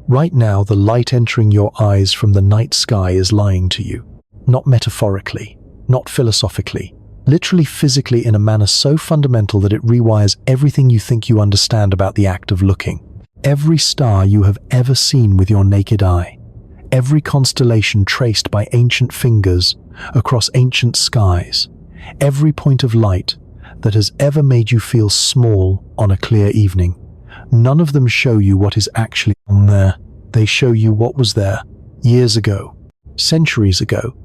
Right now, the light entering your eyes from the night sky is lying to you. Not metaphorically, not philosophically, literally physically, in a manner so fundamental that it rewires everything you think you understand about the act of looking. Every star you have ever seen with your naked eye, every constellation traced by ancient fingers across ancient skies, every point of light that has ever made you feel small on a clear evening. None of them show you what is actually on there. They show you what was there years ago, centuries ago.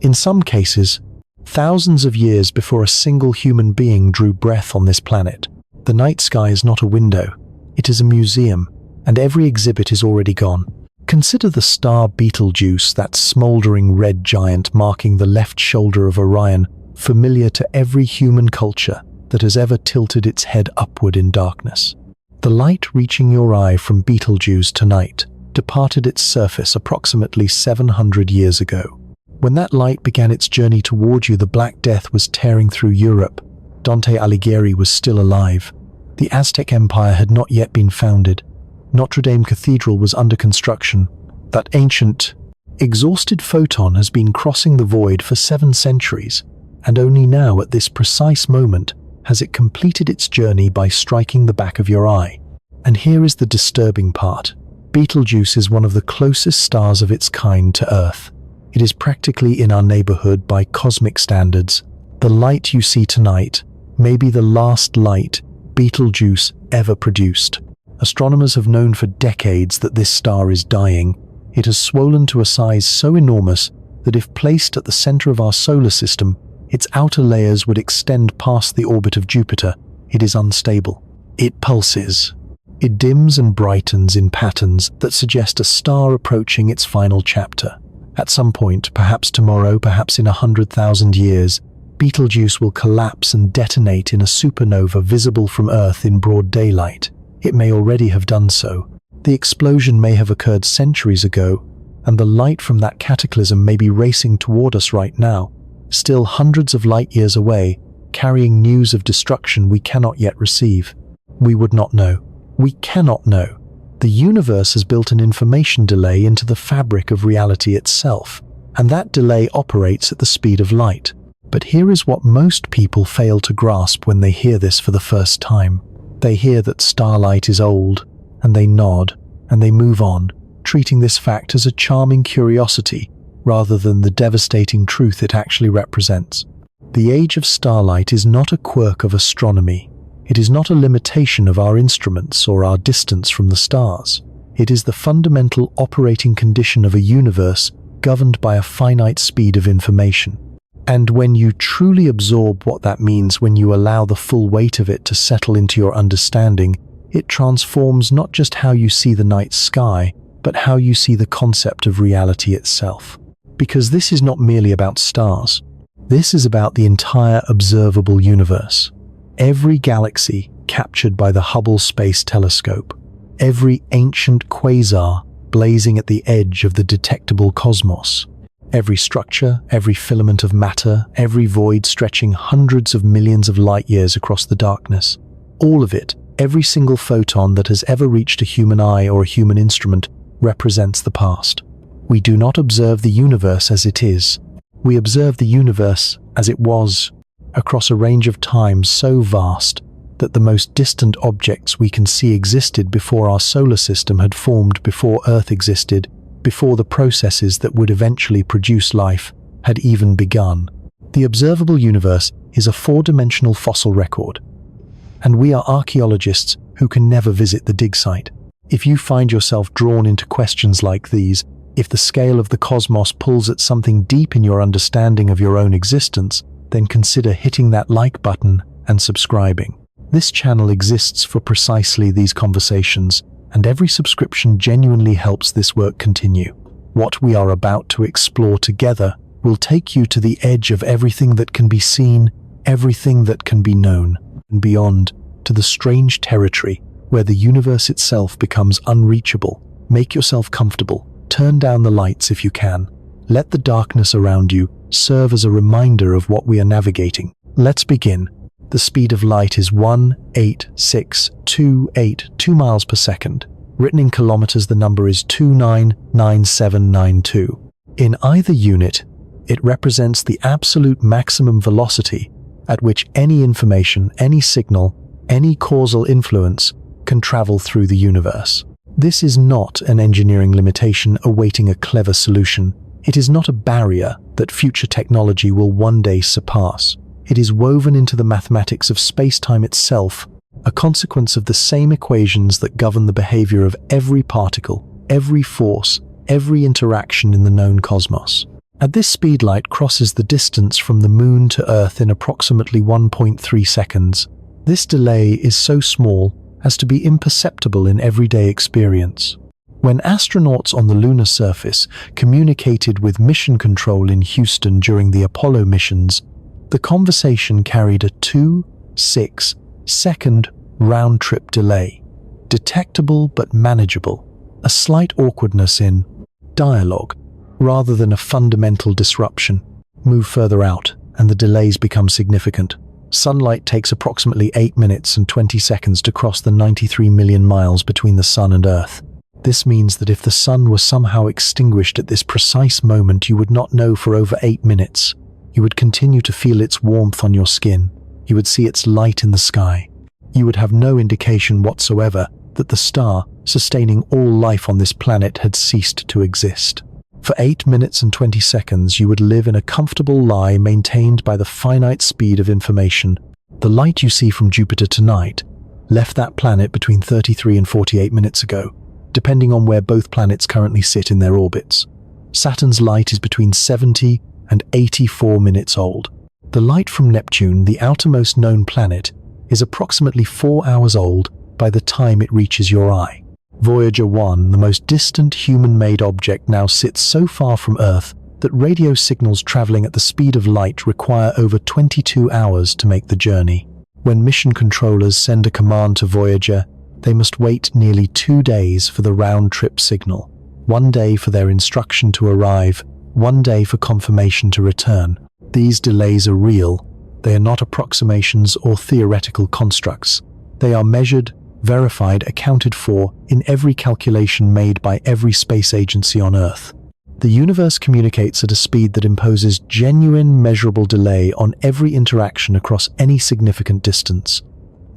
In some cases, thousands of years before a single human being drew breath on this planet. The night sky is not a window. It is a museum, and every exhibit is already gone. Consider the star Betelgeuse, that smoldering red giant marking the left shoulder of Orion, familiar to every human culture that has ever tilted its head upward in darkness. The light reaching your eye from Betelgeuse tonight departed its surface approximately 700 years ago. When that light began its journey toward you, the Black Death was tearing through Europe. Dante Alighieri was still alive. The Aztec Empire had not yet been founded. Notre Dame Cathedral was under construction. That ancient, exhausted photon has been crossing the void for 7 centuries, and only now, at this precise moment, has it completed its journey by striking the back of your eye. And here is the disturbing part. Betelgeuse is one of the closest stars of its kind to Earth. It is practically in our neighborhood by cosmic standards. The light you see tonight may be the last light Betelgeuse ever produced. Astronomers have known for decades that this star is dying. It has swollen to a size so enormous that if placed at the center of our solar system, its outer layers would extend past the orbit of Jupiter. It is unstable. It pulses. It dims and brightens in patterns that suggest a star approaching its final chapter. At some point, perhaps tomorrow, perhaps in 100,000 years, Betelgeuse will collapse and detonate in a supernova visible from Earth in broad daylight. It may already have done so. The explosion may have occurred centuries ago, and the light from that cataclysm may be racing toward us right now, still hundreds of light years away, carrying news of destruction we cannot yet receive. We would not know. We cannot know. The universe has built an information delay into the fabric of reality itself, and that delay operates at the speed of light. But here is what most people fail to grasp when they hear this for the first time. They hear that starlight is old, and they nod, and they move on, treating this fact as a charming curiosity rather than the devastating truth it actually represents. The age of starlight is not a quirk of astronomy. It is not a limitation of our instruments or our distance from the stars. It is the fundamental operating condition of a universe governed by a finite speed of information. And when you truly absorb what that means, when you allow the full weight of it to settle into your understanding, it transforms not just how you see the night sky, but how you see the concept of reality itself. Because this is not merely about stars. This is about the entire observable universe. Every galaxy captured by the Hubble Space Telescope, every ancient quasar blazing at the edge of the detectable cosmos, every structure, every filament of matter, every void stretching hundreds of millions of light years across the darkness, all of it, every single photon that has ever reached a human eye or a human instrument, represents the past. We do not observe the universe as it is. We observe the universe as it was, across a range of time so vast that the most distant objects we can see existed before our solar system had formed, before Earth existed, before the processes that would eventually produce life had even begun. The observable universe is a 4-dimensional fossil record, and we are archaeologists who can never visit the dig site. If you find yourself drawn into questions like these, if the scale of the cosmos pulls at something deep in your understanding of your own existence, then consider hitting that like button and subscribing. This channel exists for precisely these conversations, and every subscription genuinely helps this work continue. What we are about to explore together will take you to the edge of everything that can be seen, everything that can be known, and beyond, to the strange territory where the universe itself becomes unreachable. Make yourself comfortable. Turn down the lights if you can. Let the darkness around you serve as a reminder of what we are navigating. Let's begin. The speed of light is 186,282 miles per second. Written in kilometers, the number is 299792. In either unit, it represents the absolute maximum velocity at which any information, any signal, any causal influence can travel through the universe. This is not an engineering limitation awaiting a clever solution. It is not a barrier that future technology will one day surpass. It is woven into the mathematics of space-time itself, a consequence of the same equations that govern the behavior of every particle, every force, every interaction in the known cosmos. At this speed, light crosses the distance from the Moon to Earth in approximately 1.3 seconds. This delay is so small as to be imperceptible in everyday experience. When astronauts on the lunar surface communicated with mission control in Houston during the Apollo missions, the conversation carried a 2-6-second round-trip delay, detectable but manageable, a slight awkwardness in dialogue, rather than a fundamental disruption. Move further out, and the delays become significant. Sunlight takes approximately 8 minutes and 20 seconds to cross the 93 million miles between the Sun and Earth. This means that if the Sun were somehow extinguished at this precise moment, you would not know for over 8 minutes. You would continue to feel its warmth on your skin. You would see its light in the sky. You would have no indication whatsoever that the star sustaining all life on this planet had ceased to exist. For 8 minutes and 20 seconds, you would live in a comfortable lie maintained by the finite speed of information. The light you see from Jupiter tonight left that planet between 33 and 48 minutes ago, depending on where both planets currently sit in their orbits. Saturn's light is between 70 and 84 minutes old. The light from Neptune, the outermost known planet, is approximately 4 hours old by the time it reaches your eye. Voyager 1, the most distant human-made object, now sits so far from Earth that radio signals traveling at the speed of light require over 22 hours to make the journey. When mission controllers send a command to Voyager, they must wait nearly 2 days for the round-trip signal. 1 day for their instruction to arrive, 1 day for confirmation to return. These delays are real. They are not approximations or theoretical constructs. They are measured, verified, accounted for in every calculation made by every space agency on Earth. The universe communicates at a speed that imposes genuine, measurable delay on every interaction across any significant distance.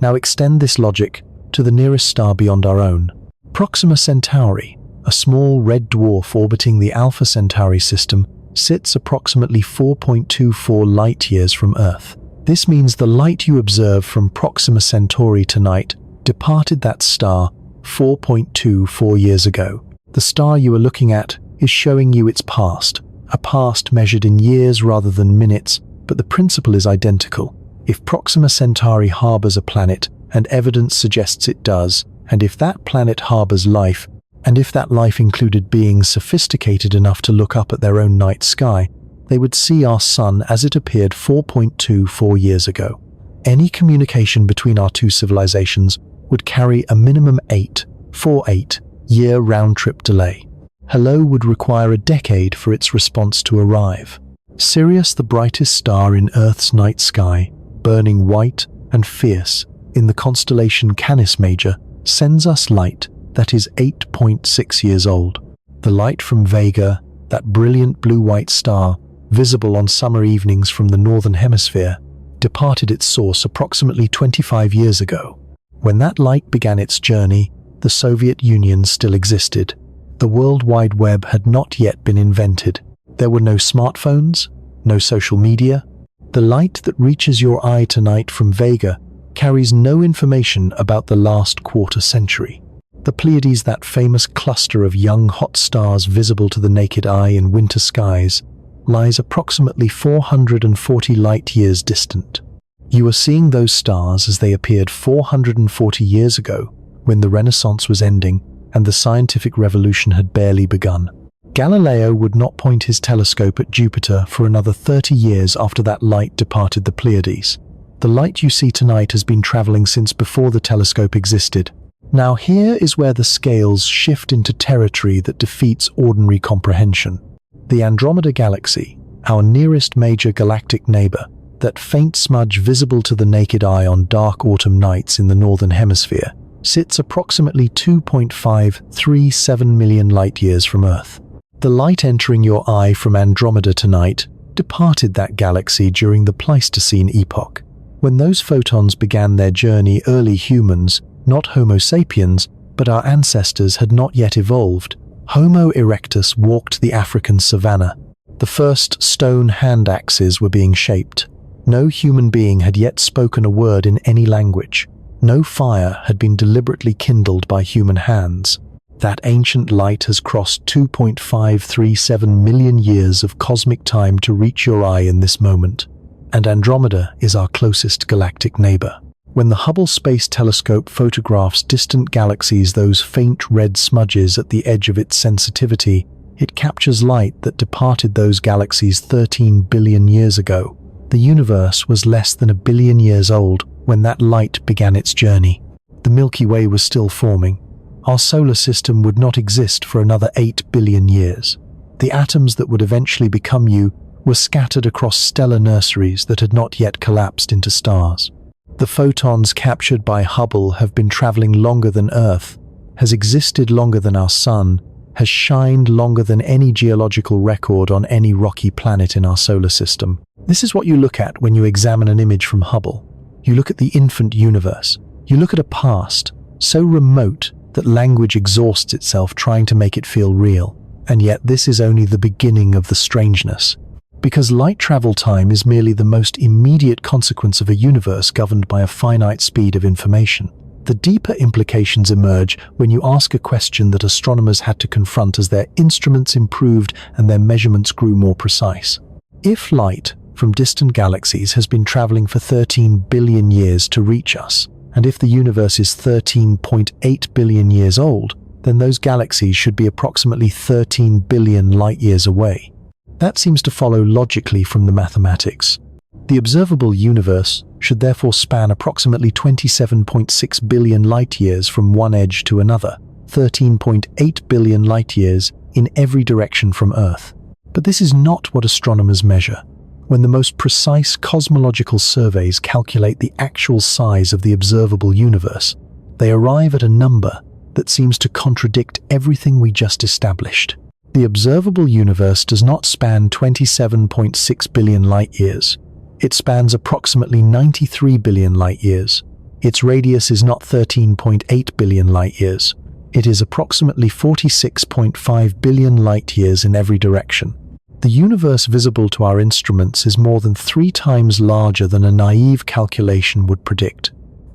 Now extend this logic to the nearest star beyond our own. Proxima Centauri, a small red dwarf orbiting the Alpha Centauri system, sits approximately 4.24 light-years from Earth. This means the light you observe from Proxima Centauri tonight departed that star 4.24 years ago. The star you are looking at is showing you its past, a past measured in years rather than minutes, but the principle is identical. If Proxima Centauri harbors a planet, and evidence suggests it does, and if that planet harbors life, and if that life included beings sophisticated enough to look up at their own night sky, they would see our Sun as it appeared 4.24 years ago. Any communication between our two civilizations would carry a minimum 8-year round-trip delay. Hello would require a decade for its response to arrive. Sirius, the brightest star in Earth's night sky, burning white and fierce in the constellation Canis Major, sends us light that is 8.6 years old. The light from Vega, that brilliant blue-white star, visible on summer evenings from the northern hemisphere, departed its source approximately 25 years ago. When that light began its journey, the Soviet Union still existed. The World Wide Web had not yet been invented. There were no smartphones, no social media. The light that reaches your eye tonight from Vega carries no information about the last quarter century. The Pleiades, that famous cluster of young hot stars visible to the naked eye in winter skies, lies approximately 440 light-years distant. You are seeing those stars as they appeared 440 years ago, when the Renaissance was ending and the scientific revolution had barely begun. Galileo would not point his telescope at Jupiter for another 30 years after that light departed the Pleiades. The light you see tonight has been traveling since before the telescope existed. Now here is where the scales shift into territory that defeats ordinary comprehension. The Andromeda Galaxy, our nearest major galactic neighbor, that faint smudge visible to the naked eye on dark autumn nights in the northern hemisphere, sits approximately 2.537 million light-years from Earth. The light entering your eye from Andromeda tonight departed that galaxy during the Pleistocene epoch. When those photons began their journey, early humans, not Homo sapiens, but our ancestors, had not yet evolved. Homo erectus walked the African savanna. The first stone hand axes were being shaped. No human being had yet spoken a word in any language. No fire had been deliberately kindled by human hands. That ancient light has crossed 2.537 million years of cosmic time to reach your eye in this moment. And Andromeda is our closest galactic neighbor. When the Hubble Space Telescope photographs distant galaxies, those faint red smudges at the edge of its sensitivity, it captures light that departed those galaxies 13 billion years ago. The universe was less than 1 billion years old when that light began its journey. The Milky Way was still forming. Our solar system would not exist for another 8 billion years. The atoms that would eventually become you were scattered across stellar nurseries that had not yet collapsed into stars. The photons captured by Hubble have been traveling longer than Earth, has existed longer than our Sun, has shined longer than any geological record on any rocky planet in our solar system. This is what you look at when you examine an image from Hubble. You look at the infant universe. You look at a past so remote that language exhausts itself trying to make it feel real. And yet this is only the beginning of the strangeness. Because light travel time is merely the most immediate consequence of a universe governed by a finite speed of information. The deeper implications emerge when you ask a question that astronomers had to confront as their instruments improved and their measurements grew more precise. If light from distant galaxies has been traveling for 13 billion years to reach us, and if the universe is 13.8 billion years old, then those galaxies should be approximately 13 billion light-years away. That seems to follow logically from the mathematics. The observable universe should therefore span approximately 27.6 billion light-years from one edge to another, 13.8 billion light-years in every direction from Earth. But this is not what astronomers measure. When the most precise cosmological surveys calculate the actual size of the observable universe, they arrive at a number that seems to contradict everything we just established. The observable universe does not span 27.6 billion light-years. It spans approximately 93 billion light-years. Its radius is not 13.8 billion light-years. It is approximately 46.5 billion light-years in every direction. The universe visible to our instruments is more than 3 times larger than a naive calculation would predict.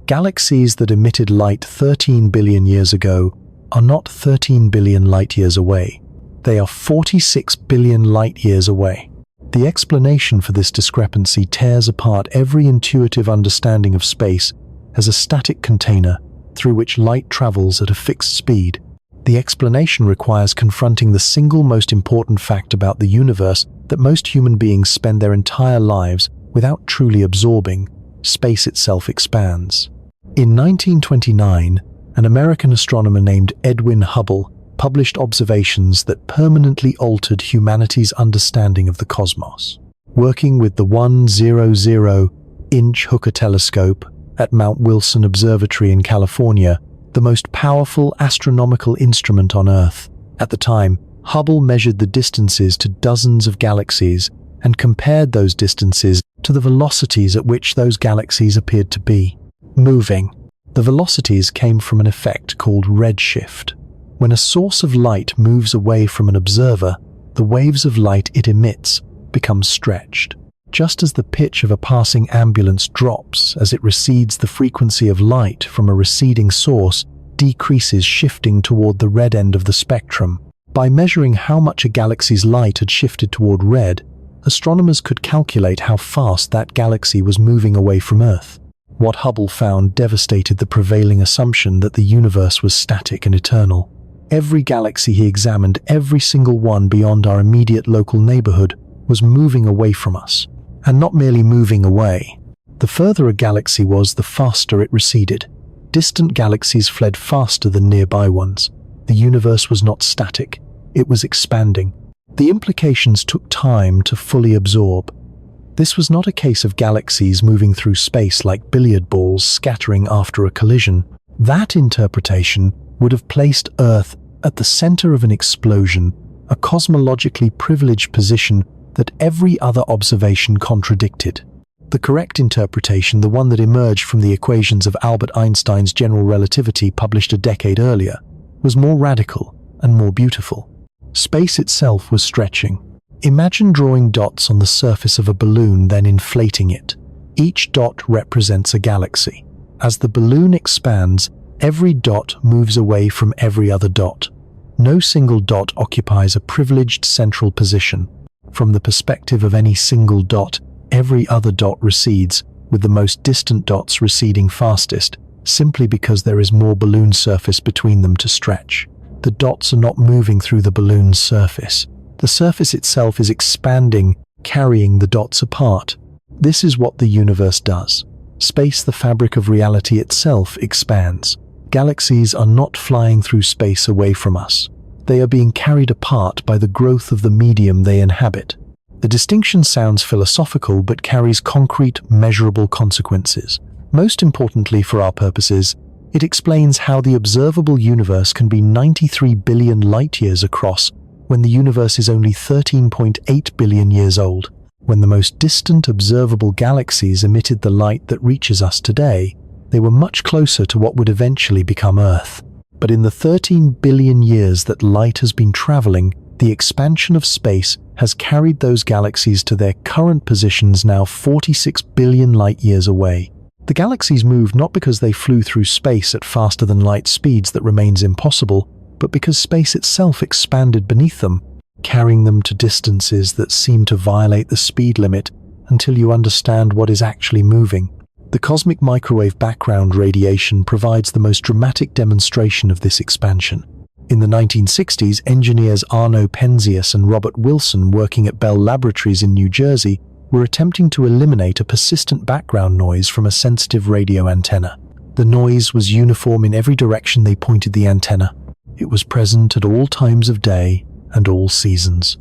Galaxies that emitted light 13 billion years ago are not 13 billion light-years away. They are 46 billion light-years away. The explanation for this discrepancy tears apart every intuitive understanding of space as a static container through which light travels at a fixed speed. The explanation requires confronting the single most important fact about the universe that most human beings spend their entire lives without truly absorbing: space itself expands. In 1929, an American astronomer named Edwin Hubble published observations that permanently altered humanity's understanding of the cosmos. Working with the 100-inch Hooker telescope at Mount Wilson Observatory in California, the most powerful astronomical instrument on Earth. At the time, Hubble measured the distances to dozens of galaxies and compared those distances to the velocities at which those galaxies appeared to be moving. The velocities came from an effect called redshift. When a source of light moves away from an observer, the waves of light it emits become stretched. Just as the pitch of a passing ambulance drops as it recedes, the frequency of light from a receding source decreases, shifting toward the red end of the spectrum. By measuring how much a galaxy's light had shifted toward red, astronomers could calculate how fast that galaxy was moving away from Earth. What Hubble found devastated the prevailing assumption that the universe was static and eternal. Every galaxy he examined, every single one beyond our immediate local neighborhood, was moving away from us. And not merely moving away. The further a galaxy was, the faster it receded. Distant galaxies fled faster than nearby ones. The universe was not static. It was expanding. The implications took time to fully absorb. This was not a case of galaxies moving through space like billiard balls scattering after a collision. That interpretation would have placed Earth at the center of an explosion, a cosmologically privileged position that every other observation contradicted. The correct interpretation, the one that emerged from the equations of Albert Einstein's general relativity published a decade earlier, was more radical and more beautiful. Space itself was stretching. Imagine drawing dots on the surface of a balloon, then inflating it. Each dot represents a galaxy. As the balloon expands, every dot moves away from every other dot. No single dot occupies a privileged central position. From the perspective of any single dot, every other dot recedes, with the most distant dots receding fastest, simply because there is more balloon surface between them to stretch. The dots are not moving through the balloon's surface. The surface itself is expanding, carrying the dots apart. This is what the universe does. Space, the fabric of reality itself, expands. Galaxies are not flying through space away from us. They are being carried apart by the growth of the medium they inhabit. The distinction sounds philosophical but carries concrete, measurable consequences. Most importantly for our purposes, it explains how the observable universe can be 93 billion light-years across when the universe is only 13.8 billion years old. When the most distant observable galaxies emitted the light that reaches us today, they were much closer to what would eventually become Earth. But in the 13 billion years that light has been traveling, the expansion of space has carried those galaxies to their current positions now 46 billion light-years away. The galaxies moved not because they flew through space at faster than light speeds that remains impossible, but because space itself expanded beneath them, carrying them to distances that seem to violate the speed limit until you understand what is actually moving. The cosmic microwave background radiation provides the most dramatic demonstration of this expansion. In the 1960s, engineers Arno Penzias and Robert Wilson, working at Bell Laboratories in New Jersey, were attempting to eliminate a persistent background noise from a sensitive radio antenna. The noise was uniform in every direction they pointed the antenna. It was present at all times of day and all seasons.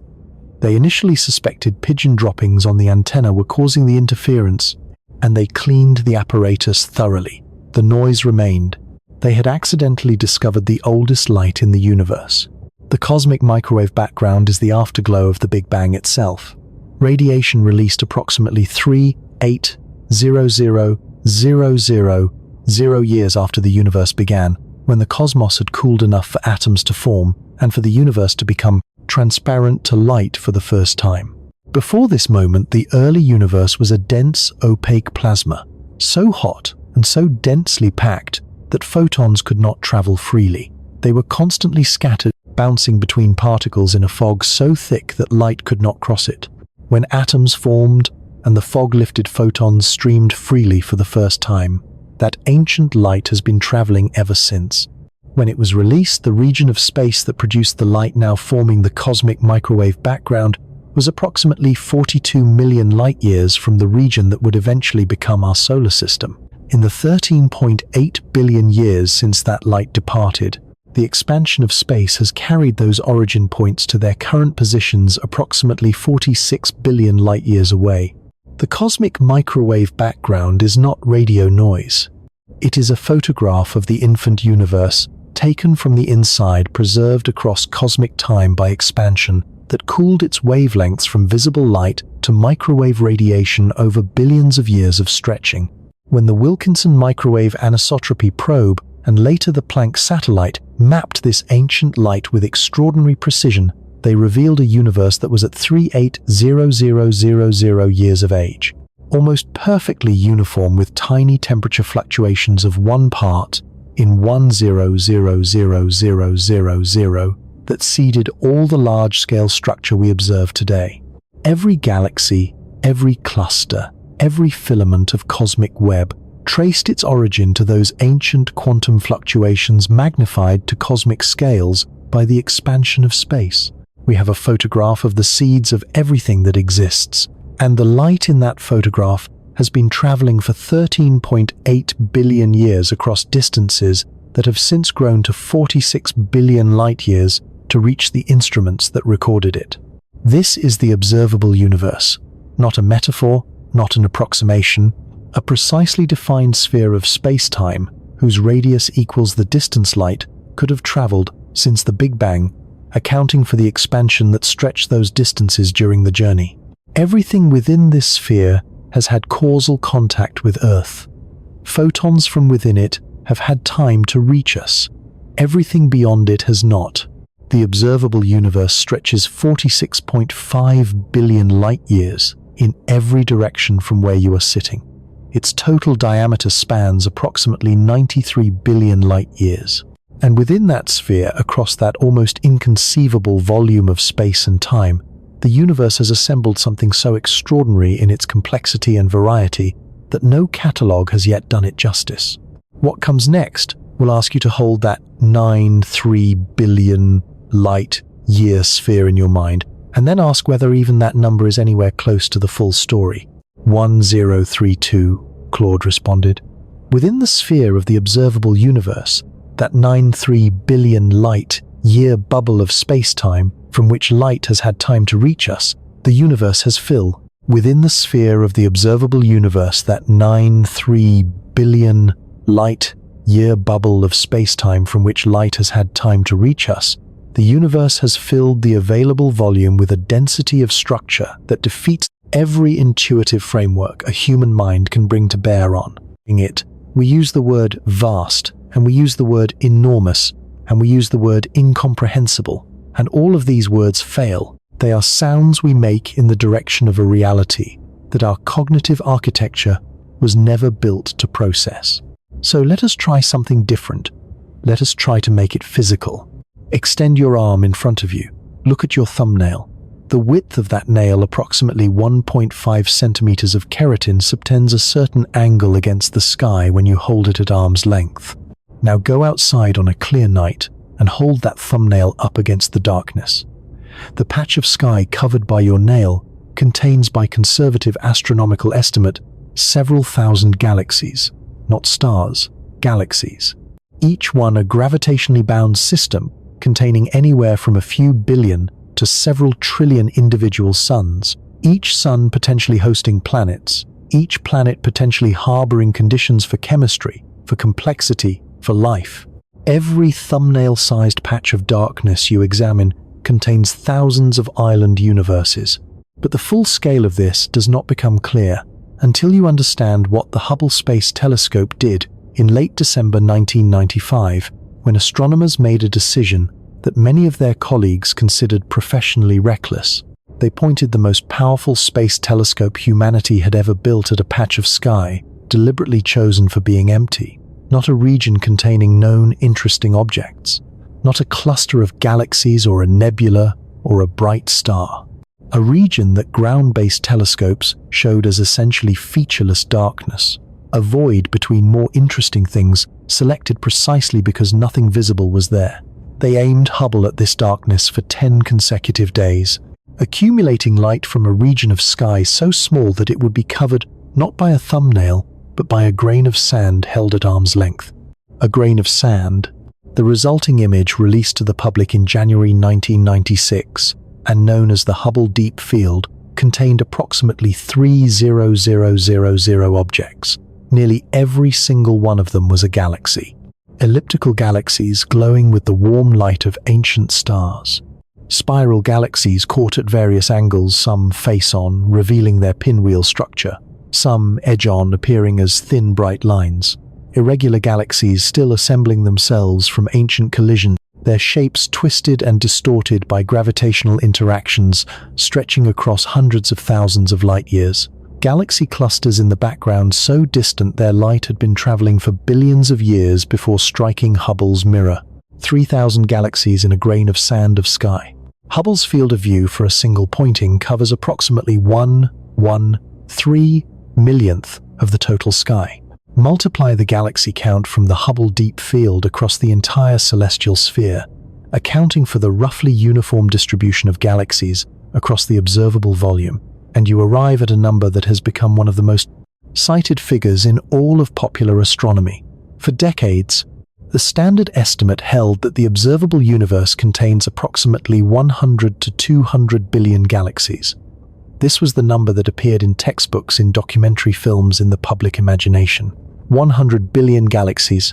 They initially suspected pigeon droppings on the antenna were causing the interference, and they cleaned the apparatus thoroughly. The noise remained. They had accidentally discovered the oldest light in the universe. The cosmic microwave background is the afterglow of the Big Bang itself. Radiation released approximately 3,800,000 years after the universe began, when the cosmos had cooled enough for atoms to form and for the universe to become transparent to light for the first time. Before this moment, the early universe was a dense, opaque plasma, so hot and so densely packed that photons could not travel freely. They were constantly scattered, bouncing between particles in a fog so thick that light could not cross it. When atoms formed and the fog lifted photons streamed freely for the first time, that ancient light has been traveling ever since. When it was released, the region of space that produced the light now forming the cosmic microwave background was approximately 42 million light-years from the region that would eventually become our solar system. In the 13.8 billion years since that light departed, the expansion of space has carried those origin points to their current positions approximately 46 billion light-years away. The cosmic microwave background is not radio noise. It is a photograph of the infant universe, taken from the inside, preserved across cosmic time by expansion, that cooled its wavelengths from visible light to microwave radiation over billions of years of stretching. When the Wilkinson Microwave Anisotropy Probe and later the Planck satellite mapped this ancient light with extraordinary precision, they revealed a universe that was at 38,000,000 years of age, almost perfectly uniform with tiny temperature fluctuations of 1 part in 1,000,000 that seeded all the large-scale structure we observe today. Every galaxy, every cluster, every filament of cosmic web traced its origin to those ancient quantum fluctuations magnified to cosmic scales by the expansion of space. We have a photograph of the seeds of everything that exists, and the light in that photograph has been traveling for 13.8 billion years across distances that have since grown to 46 billion light-years to reach the instruments that recorded it. This is the observable universe, not a metaphor, not an approximation, a precisely defined sphere of space-time whose radius equals the distance light could have traveled since the Big Bang, accounting for the expansion that stretched those distances during the journey. Everything within this sphere has had causal contact with Earth. Photons from within it have had time to reach us. Everything beyond it has not. The observable universe stretches 46.5 billion light-years in every direction from where you are sitting. Its total diameter spans approximately 93 billion light-years. And within that sphere, across that almost inconceivable volume of space and time, the universe has assembled something so extraordinary in its complexity and variety that no catalogue has yet done it justice. What comes next will ask you to hold that 93 billion light-year sphere in your mind, and then ask whether even that number is anywhere close to the full story. 1032, Claude responded. Within the sphere of the observable universe, that 93 billion light-year bubble of space-time from which light has had time to reach us, the universe has filled. Within the sphere of the observable universe, that 93 billion light-year bubble of space-time from which light has had time to reach us, the universe has filled the available volume with a density of structure that defeats every intuitive framework a human mind can bring to bear on it. We use the word vast, and we use the word enormous, and we use the word incomprehensible, and all of these words fail. They are sounds we make in the direction of a reality that our cognitive architecture was never built to process. So let us try something different. Let us try to make it physical. Extend your arm in front of you. Look at your thumbnail. The width of that nail, approximately 1.5 centimeters of keratin, subtends a certain angle against the sky when you hold it at arm's length. Now go outside on a clear night and hold that thumbnail up against the darkness. The patch of sky covered by your nail contains, by conservative astronomical estimate, several thousand galaxies, not stars, galaxies. Each one a gravitationally bound system containing anywhere from a few billion to several trillion individual suns, each sun potentially hosting planets, each planet potentially harboring conditions for chemistry, for complexity, for life. Every thumbnail-sized patch of darkness you examine contains thousands of island universes. But the full scale of this does not become clear until you understand what the Hubble Space Telescope did in late December 1995, when astronomers made a decision that many of their colleagues considered professionally reckless. They pointed the most powerful space telescope humanity had ever built at a patch of sky, deliberately chosen for being empty, not a region containing known interesting objects, not a cluster of galaxies or a nebula or a bright star, a region that ground-based telescopes showed as essentially featureless darkness, a void between more interesting things selected precisely because nothing visible was there. They aimed Hubble at this darkness for 10 consecutive days, accumulating light from a region of sky so small that it would be covered not by a thumbnail, but by a grain of sand held at arm's length. A grain of sand. The resulting image, released to the public in January 1996 and known as the Hubble Deep Field, contained approximately 3,000,000 objects. Nearly every single one of them was a galaxy. Elliptical galaxies glowing with the warm light of ancient stars. Spiral galaxies caught at various angles, some face-on, revealing their pinwheel structure, some edge-on, appearing as thin, bright lines. Irregular galaxies still assembling themselves from ancient collisions, their shapes twisted and distorted by gravitational interactions stretching across hundreds of thousands of light-years. Galaxy clusters in the background so distant their light had been traveling for billions of years before striking Hubble's mirror. 3,000 galaxies in a grain of sand of sky. Hubble's field of view for a single pointing covers approximately 1/1/3 millionth of the total sky. Multiply the galaxy count from the Hubble Deep Field across the entire celestial sphere, accounting for the roughly uniform distribution of galaxies across the observable volume, and you arrive at a number that has become one of the most cited figures in all of popular astronomy. For decades, the standard estimate held that the observable universe contains approximately 100 to 200 billion galaxies. This was the number that appeared in textbooks, in documentary films, in the public imagination. 100 billion galaxies,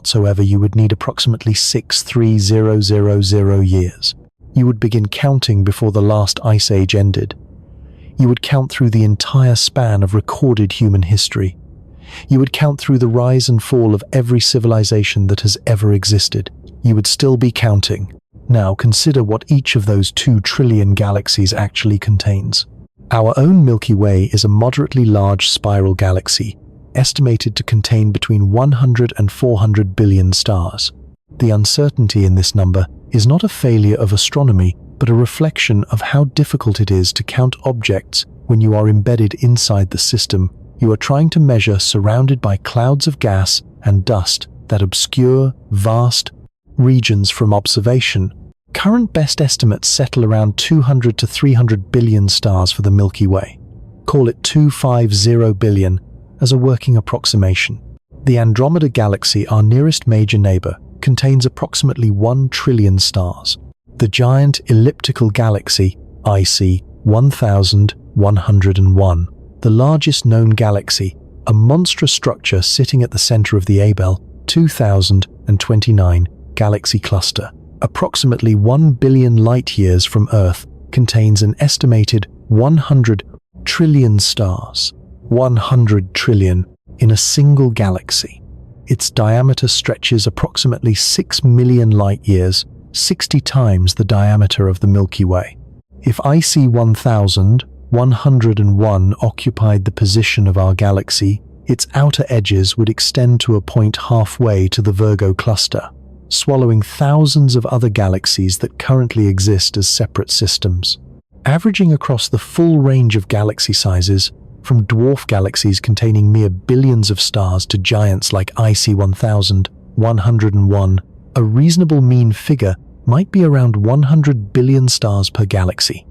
whatsoever, you would need approximately 63000 years. You would begin counting before the last ice age ended. You would count through the entire span of recorded human history. You would count through the rise and fall of every civilization that has ever existed. You would still be counting. Now consider what each of those 2 trillion galaxies actually contains. Our own Milky Way is a moderately large spiral galaxy, estimated to contain between 100 and 400 billion stars. The uncertainty in this number is not a failure of astronomy, but a reflection of how difficult it is to count objects when you are embedded inside the system you are trying to measure, surrounded by clouds of gas and dust that obscure vast regions from observation. Current best estimates settle around 200 to 300 billion stars for the Milky Way. Call it 250 billion as a working approximation. The Andromeda Galaxy, our nearest major neighbor, contains approximately 1 trillion stars. The giant elliptical galaxy, IC 1101, the largest known galaxy, a monstrous structure sitting at the center of the Abell 2029 galaxy cluster, approximately 1 billion light-years from Earth, contains an estimated 100 trillion stars. 100 trillion in a single galaxy. Its diameter stretches approximately 6 million light-years, 60 times the diameter of the Milky Way. If IC 1101 occupied the position of our galaxy, its outer edges would extend to a point halfway to the Virgo cluster, swallowing thousands of other galaxies that currently exist as separate systems. Averaging across the full range of galaxy sizes, from dwarf galaxies containing mere billions of stars to giants like IC 1101, a reasonable mean figure might be around 100 billion stars per galaxy.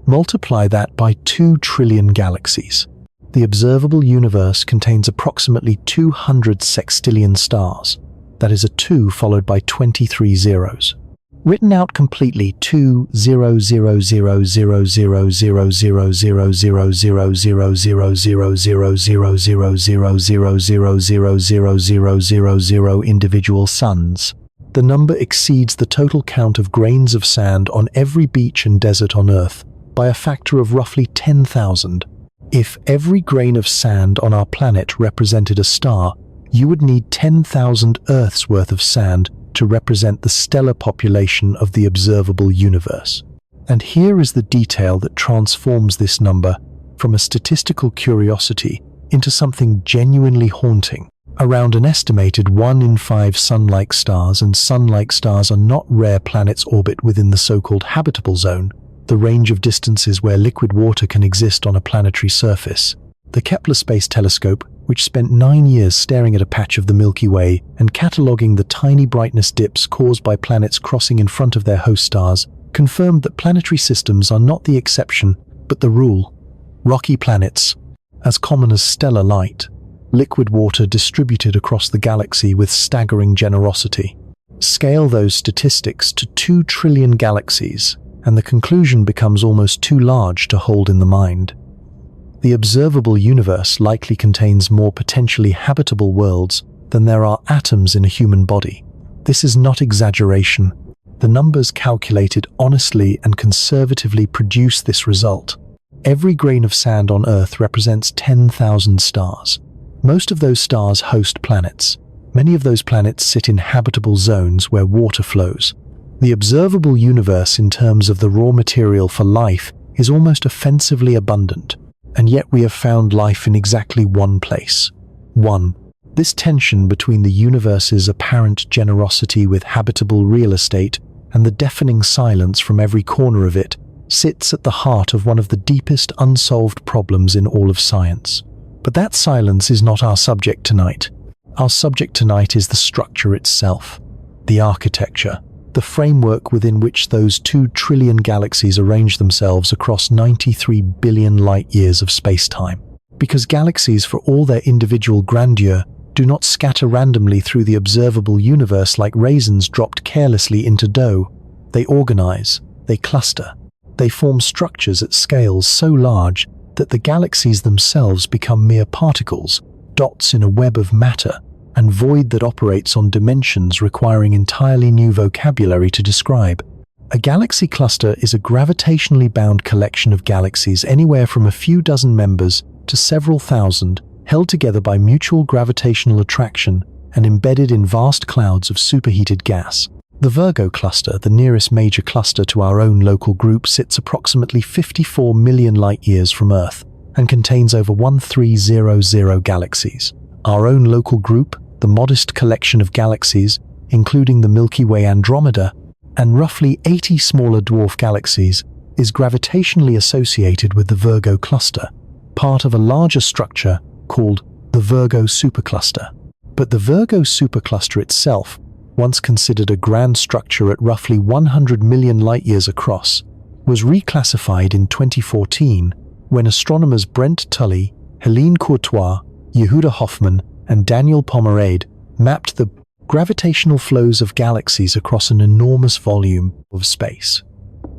Multiply that by 2 trillion galaxies. The observable universe contains approximately 200 sextillion stars. That is a 2 followed by 23 zeros. Written out completely, 2,000,000,000,000,000,000,000,000,000,000,000,000,000,000,000,000 individual suns. The number exceeds the total count of grains of sand on every beach and desert on Earth by a factor of roughly 10,000. If every grain of sand on our planet represented a star, you would need 10,000 Earths worth of sand to represent the stellar population of the observable universe. And here is the detail that transforms this number from a statistical curiosity into something genuinely haunting. Around an estimated 1 in 5 sun-like stars, and sun-like stars are not rare planets, orbit within the so-called habitable zone, the range of distances where liquid water can exist on a planetary surface. The Kepler Space Telescope, which spent 9 years staring at a patch of the Milky Way and cataloging the tiny brightness dips caused by planets crossing in front of their host stars, confirmed that planetary systems are not the exception, but the rule. Rocky planets, as common as stellar light, liquid water distributed across the galaxy with staggering generosity. Scale those statistics to 2 trillion galaxies, and the conclusion becomes almost too large to hold in the mind. The observable universe likely contains more potentially habitable worlds than there are atoms in a human body. This is not exaggeration. The numbers calculated honestly and conservatively produce this result. Every grain of sand on Earth represents 10,000 stars. Most of those stars host planets. Many of those planets sit in habitable zones where water flows. The observable universe in terms of the raw material for life is almost offensively abundant, and yet we have found life in exactly one place. 1. This tension between the universe's apparent generosity with habitable real estate and the deafening silence from every corner of it sits at the heart of one of the deepest unsolved problems in all of science. But that silence is not our subject tonight. Our subject tonight is the structure itself, the architecture, the framework within which those 2 trillion galaxies arrange themselves across 93 billion light-years of space-time. Because galaxies, for all their individual grandeur, do not scatter randomly through the observable universe like raisins dropped carelessly into dough. They organize, they cluster, they form structures at scales so large that the galaxies themselves become mere particles, dots in a web of matter, and void that operates on dimensions requiring entirely new vocabulary to describe. A galaxy cluster is a gravitationally bound collection of galaxies anywhere from a few dozen members to several thousand, held together by mutual gravitational attraction and embedded in vast clouds of superheated gas. The Virgo cluster, the nearest major cluster to our own local group, sits approximately 54 million light-years from Earth and contains over 1300 galaxies. Our own local group, the modest collection of galaxies, including the Milky Way Andromeda, and roughly 80 smaller dwarf galaxies, is gravitationally associated with the Virgo cluster, part of a larger structure called the Virgo supercluster. But the Virgo supercluster itself, once considered a grand structure at roughly 100 million light-years across, was reclassified in 2014 when astronomers Brent Tully, Helene Courtois, Yehuda Hoffman, and Daniel Pomerade mapped the gravitational flows of galaxies across an enormous volume of space.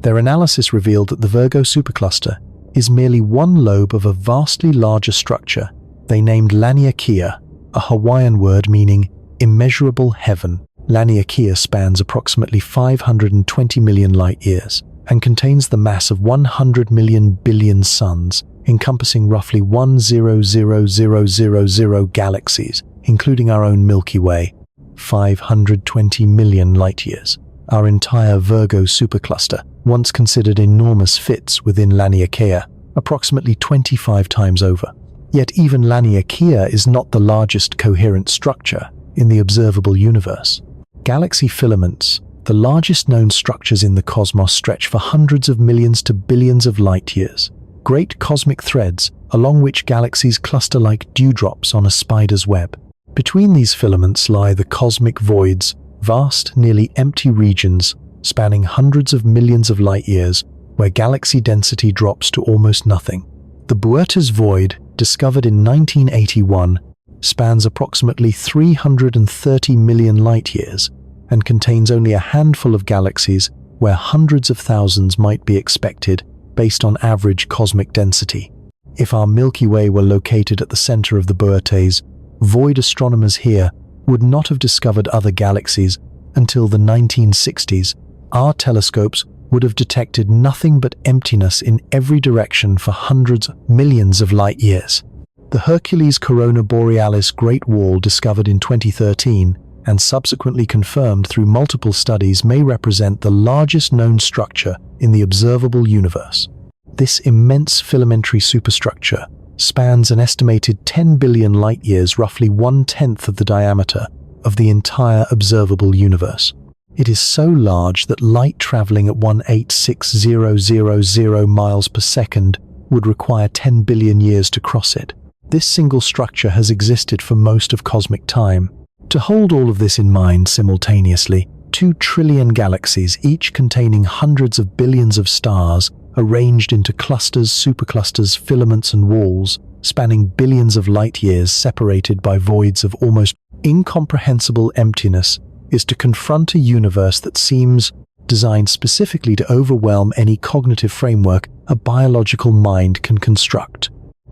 Their analysis revealed that the Virgo supercluster is merely one lobe of a vastly larger structure they named Laniakea, a Hawaiian word meaning immeasurable heaven. Laniakea spans approximately 520 million light-years and contains the mass of 100 million billion suns, encompassing roughly 1,000,000 galaxies, including our own Milky Way, 520 million light-years. Our entire Virgo supercluster, once considered enormous, fits within Laniakea, approximately 25 times over. Yet even Laniakea is not the largest coherent structure in the observable universe. Galaxy filaments, the largest known structures in the cosmos, stretch for hundreds of millions to billions of light-years. Great cosmic threads along which galaxies cluster like dewdrops on a spider's web. Between these filaments lie the cosmic voids, vast, nearly empty regions spanning hundreds of millions of light-years where galaxy density drops to almost nothing. The Boötes void, discovered in 1981, spans approximately 330 million light-years and contains only a handful of galaxies where hundreds of thousands might be expected based on average cosmic density. If our Milky Way were located at the center of the Boötes void, astronomers here would not have discovered other galaxies until the 1960s. Our telescopes would have detected nothing but emptiness in every direction for hundreds of millions of light-years. The Hercules Corona Borealis Great Wall, discovered in 2013 and subsequently confirmed through multiple studies, may represent the largest known structure in the observable universe. This immense filamentary superstructure spans an estimated 10 billion light-years, roughly 1/10 of the diameter of the entire observable universe. It is so large that light traveling at 186,000 miles per second would require 10 billion years to cross it. This single structure has existed for most of cosmic time. To hold all of this in mind simultaneously, 2 trillion galaxies, each containing hundreds of billions of stars, arranged into clusters, superclusters, filaments, and walls, spanning billions of light-years separated by voids of almost incomprehensible emptiness, is to confront a universe that seems designed specifically to overwhelm any cognitive framework a biological mind can construct.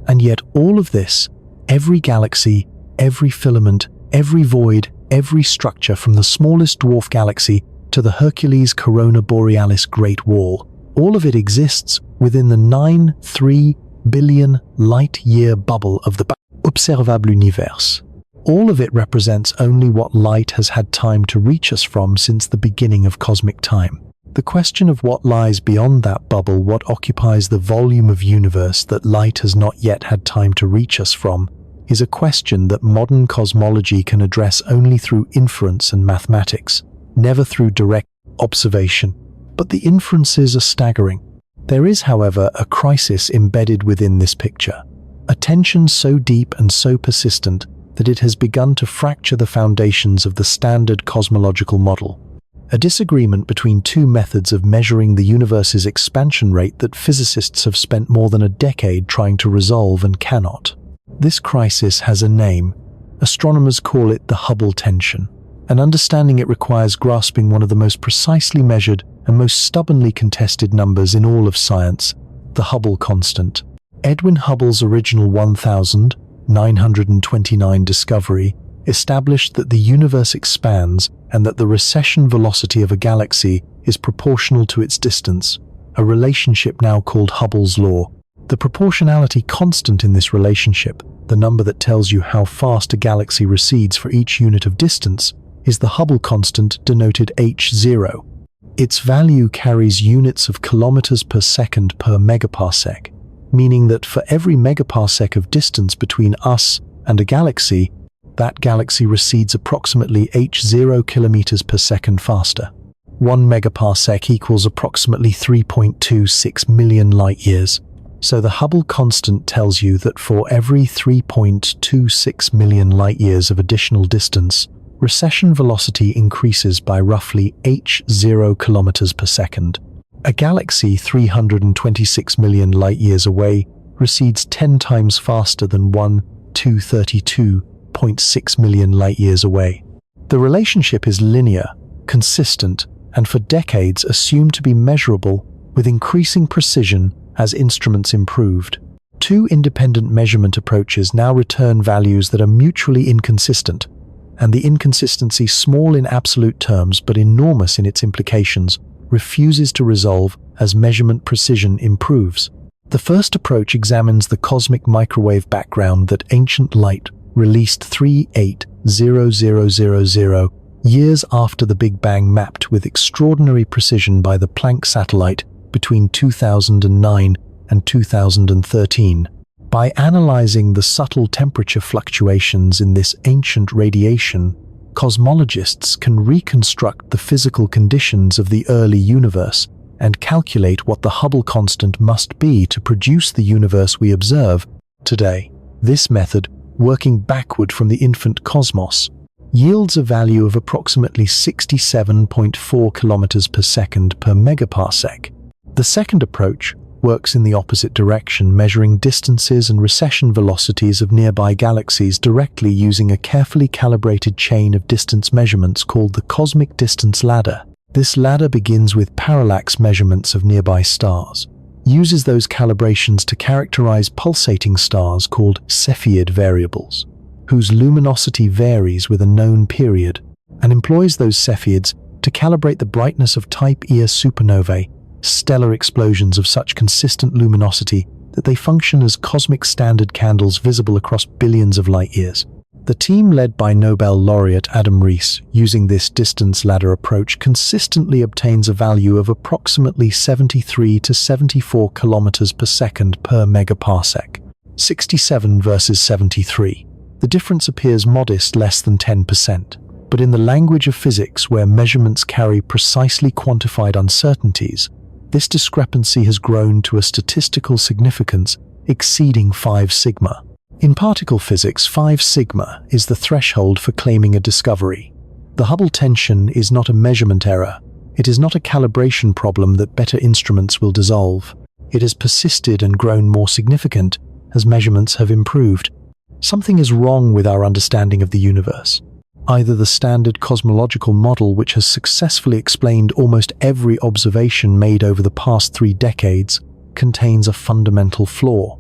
And yet all of this, every galaxy, every filament, every void, every structure from the smallest dwarf galaxy to the Hercules Corona Borealis Great Wall, all of it exists within the 9.3 billion light-year bubble of the Observable universe. All of it represents only what light has had time to reach us from since the beginning of cosmic time. The question of what lies beyond that bubble, what occupies the volume of universe that light has not yet had time to reach us from, is a question that modern cosmology can address only through inference and mathematics, never through direct observation. But the inferences are staggering. There is, however, a crisis embedded within this picture, a tension so deep and so persistent that it has begun to fracture the foundations of the standard cosmological model. A disagreement between two methods of measuring the universe's expansion rate that physicists have spent more than a decade trying to resolve and cannot. This crisis has a name. Astronomers call it the Hubble tension, and understanding it requires grasping one of the most precisely measured and most stubbornly contested numbers in all of science, the Hubble constant. Edwin Hubble's original 1929 discovery established that the universe expands and that the recession velocity of a galaxy is proportional to its distance, a relationship now called Hubble's law. The proportionality constant in this relationship, the number that tells you how fast a galaxy recedes for each unit of distance, is the Hubble constant, denoted h0. Its value carries units of kilometers per second per megaparsec, meaning that for every megaparsec of distance between us and a galaxy, that galaxy recedes approximately h0 kilometers per second faster. 1 megaparsec equals approximately 3.26 million light-years. So the Hubble constant tells you that for every 3.26 million light-years of additional distance, recession velocity increases by roughly h0 kilometers per second. A galaxy 326 million light-years away recedes 10 times faster than 232.6 million light-years away. The relationship is linear, consistent, and for decades assumed to be measurable with increasing precision as instruments improved. Two independent measurement approaches now return values that are mutually inconsistent, and the inconsistency, small in absolute terms but enormous in its implications, refuses to resolve as measurement precision improves. The first approach examines the cosmic microwave background that ancient light released 380000 years after the Big Bang, mapped with extraordinary precision by the Planck satellite between 2009 and 2013. By analyzing the subtle temperature fluctuations in this ancient radiation, cosmologists can reconstruct the physical conditions of the early universe and calculate what the Hubble constant must be to produce the universe we observe today. This method, working backward from the infant cosmos, yields a value of approximately 67.4 kilometers per second per megaparsec. The second approach works in the opposite direction, measuring distances and recession velocities of nearby galaxies directly using a carefully calibrated chain of distance measurements called the cosmic distance ladder. This ladder begins with parallax measurements of nearby stars, uses those calibrations to characterize pulsating stars called Cepheid variables, whose luminosity varies with a known period, and employs those Cepheids to calibrate the brightness of Type Ia supernovae, stellar explosions of such consistent luminosity that they function as cosmic standard candles visible across billions of light-years. The team led by Nobel laureate Adam Rees, using this distance ladder approach, consistently obtains a value of approximately 73 to 74 kilometers per second per megaparsec, 67 versus 73. The difference appears modest, less than 10%. But in the language of physics, where measurements carry precisely quantified uncertainties, this discrepancy has grown to a statistical significance exceeding 5 sigma. In particle physics, 5 sigma is the threshold for claiming a discovery. The Hubble tension is not a measurement error. It is not a calibration problem that better instruments will dissolve. It has persisted and grown more significant as measurements have improved. Something is wrong with our understanding of the universe. Either the standard cosmological model, which has successfully explained almost every observation made over the past 3 decades, contains a fundamental flaw,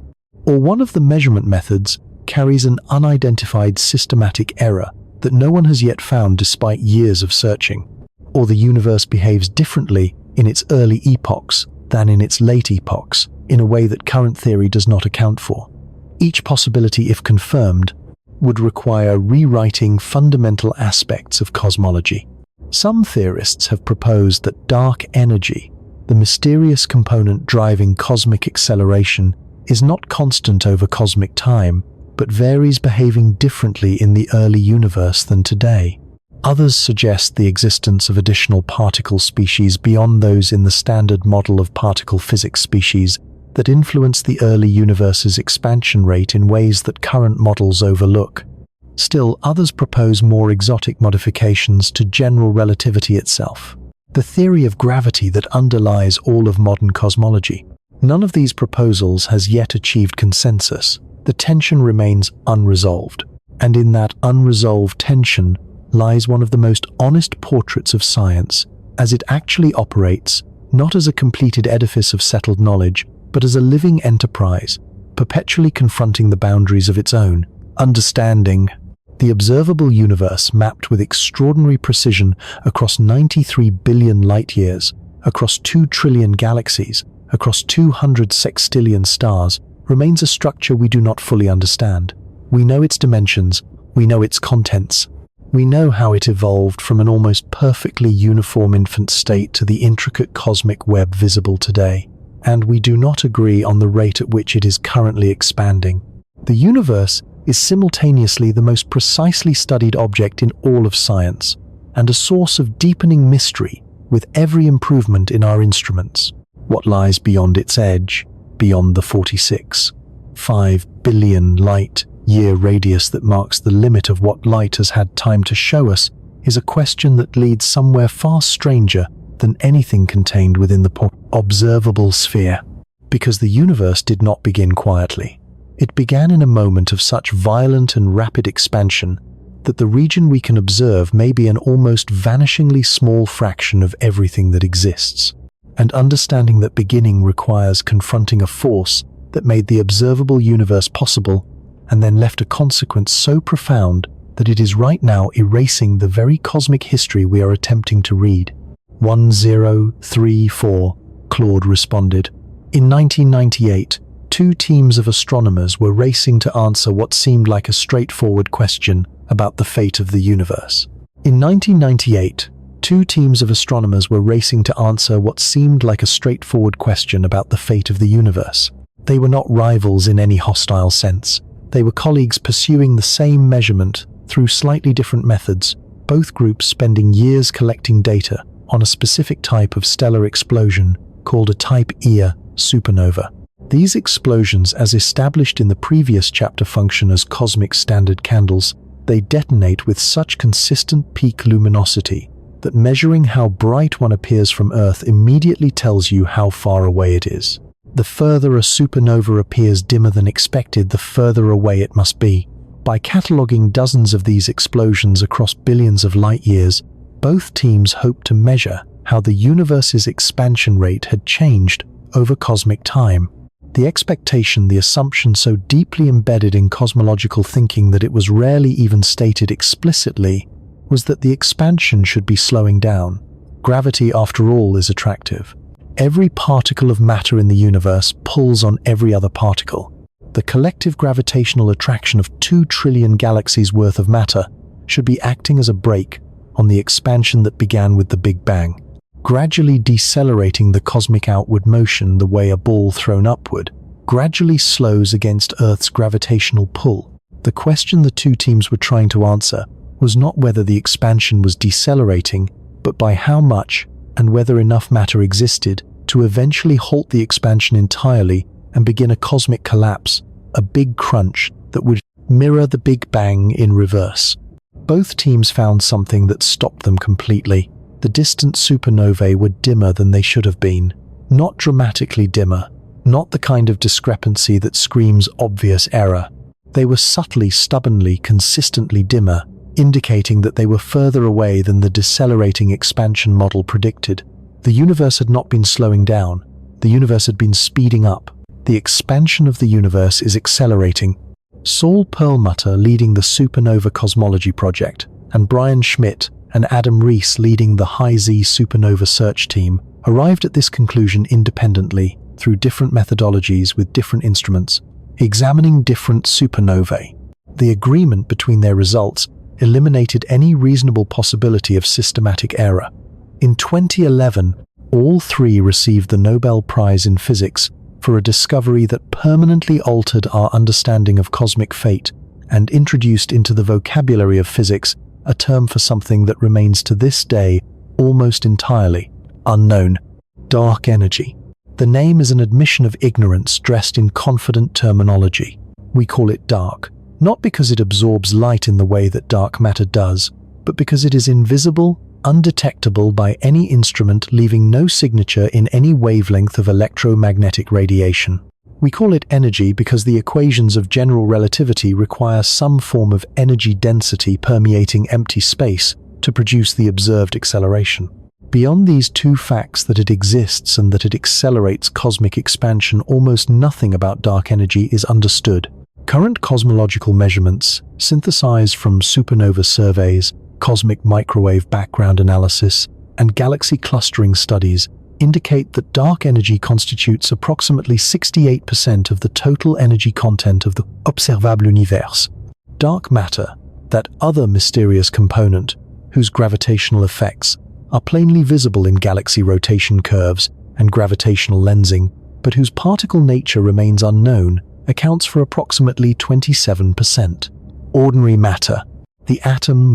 Or one of the measurement methods carries an unidentified systematic error that no one has yet found despite years of searching. Or the universe behaves differently in its early epochs than in its late epochs, in a way that current theory does not account for. Each possibility, if confirmed, would require rewriting fundamental aspects of cosmology. Some theorists have proposed that dark energy, the mysterious component driving cosmic acceleration, is not constant over cosmic time, but varies, behaving differently in the early universe than today. Others suggest the existence of additional particle species beyond those in the standard model of particle physics species that influence the early universe's expansion rate in ways that current models overlook. Still, others propose more exotic modifications to general relativity itself, the theory of gravity that underlies all of modern cosmology. None of these proposals has yet achieved consensus. The tension remains unresolved, and in that unresolved tension lies one of the most honest portraits of science, as it actually operates not as a completed edifice of settled knowledge, but as a living enterprise, perpetually confronting the boundaries of its own understanding. The observable universe, mapped with extraordinary precision across 93 billion light-years, across 2 trillion galaxies, across 200 sextillion stars, remains a structure we do not fully understand. We know its dimensions, we know its contents, we know how it evolved from an almost perfectly uniform infant state to the intricate cosmic web visible today, and we do not agree on the rate at which it is currently expanding. The universe is simultaneously the most precisely studied object in all of science, and a source of deepening mystery with every improvement in our instruments. What lies beyond its edge, beyond the 46.5 billion light-year radius that marks the limit of what light has had time to show us, is a question that leads somewhere far stranger than anything contained within the observable sphere. Because the universe did not begin quietly. It began in a moment of such violent and rapid expansion that the region we can observe may be an almost vanishingly small fraction of everything that exists. And understanding that beginning requires confronting a force that made the observable universe possible and then left a consequence so profound that it is right now erasing the very cosmic history we are attempting to read. 1034, Claude responded. In 1998, 2 teams of astronomers were racing to answer what seemed like a straightforward question about the fate of the universe. In 1998, 2 teams of astronomers were racing to answer what seemed like a straightforward question about the fate of the universe. They were not rivals in any hostile sense. They were colleagues pursuing the same measurement through slightly different methods, both groups spending years collecting data on a specific type of stellar explosion called a Type Ia supernova. These explosions, as established in the previous chapter, function as cosmic standard candles. They detonate with such consistent peak luminosity that measuring how bright one appears from Earth immediately tells you how far away it is. The further a supernova appears dimmer than expected, the further away it must be. By cataloging dozens of these explosions across billions of light-years, both teams hoped to measure how the universe's expansion rate had changed over cosmic time. The expectation, the assumption so deeply embedded in cosmological thinking that it was rarely even stated explicitly, was that the expansion should be slowing down. Gravity, after all, is attractive. Every particle of matter in the universe pulls on every other particle. The collective gravitational attraction of 2 trillion galaxies worth of matter should be acting as a brake on the expansion that began with the Big Bang, gradually decelerating the cosmic outward motion the way a ball thrown upward gradually slows against Earth's gravitational pull. The question the 2 teams were trying to answer was not whether the expansion was decelerating, but by how much and whether enough matter existed to eventually halt the expansion entirely and begin a cosmic collapse, a big crunch that would mirror the Big Bang in reverse. Both teams found something that stopped them completely. The distant supernovae were dimmer than they should have been. Not dramatically dimmer, not the kind of discrepancy that screams obvious error. They were subtly, stubbornly, consistently dimmer, indicating that they were further away than the decelerating expansion model predicted. The universe had not been slowing down. The universe had been speeding up. The expansion of the universe is accelerating. Saul Perlmutter leading the Supernova Cosmology Project, and Brian Schmidt and Adam Rees leading the High-Z Supernova Search Team, arrived at this conclusion independently through different methodologies with different instruments, examining different supernovae. The agreement between their results eliminated any reasonable possibility of systematic error. In 2011, all three received the Nobel Prize in Physics for a discovery that permanently altered our understanding of cosmic fate and introduced into the vocabulary of physics a term for something that remains to this day almost entirely unknown: dark energy. The name is an admission of ignorance dressed in confident terminology. We call it dark, not because it absorbs light in the way that dark matter does, but because it is invisible, undetectable by any instrument, leaving no signature in any wavelength of electromagnetic radiation. We call it energy because the equations of general relativity require some form of energy density permeating empty space to produce the observed acceleration. Beyond these two facts, that it exists and that it accelerates cosmic expansion, almost nothing about dark energy is understood. Current cosmological measurements, synthesized from supernova surveys, cosmic microwave background analysis, and galaxy clustering studies, indicate that dark energy constitutes approximately 68% of the total energy content of the Observable universe. Dark matter, that other mysterious component, whose gravitational effects are plainly visible in galaxy rotation curves and gravitational lensing, but whose particle nature remains unknown, accounts for approximately 27%. Ordinary matter, the atom,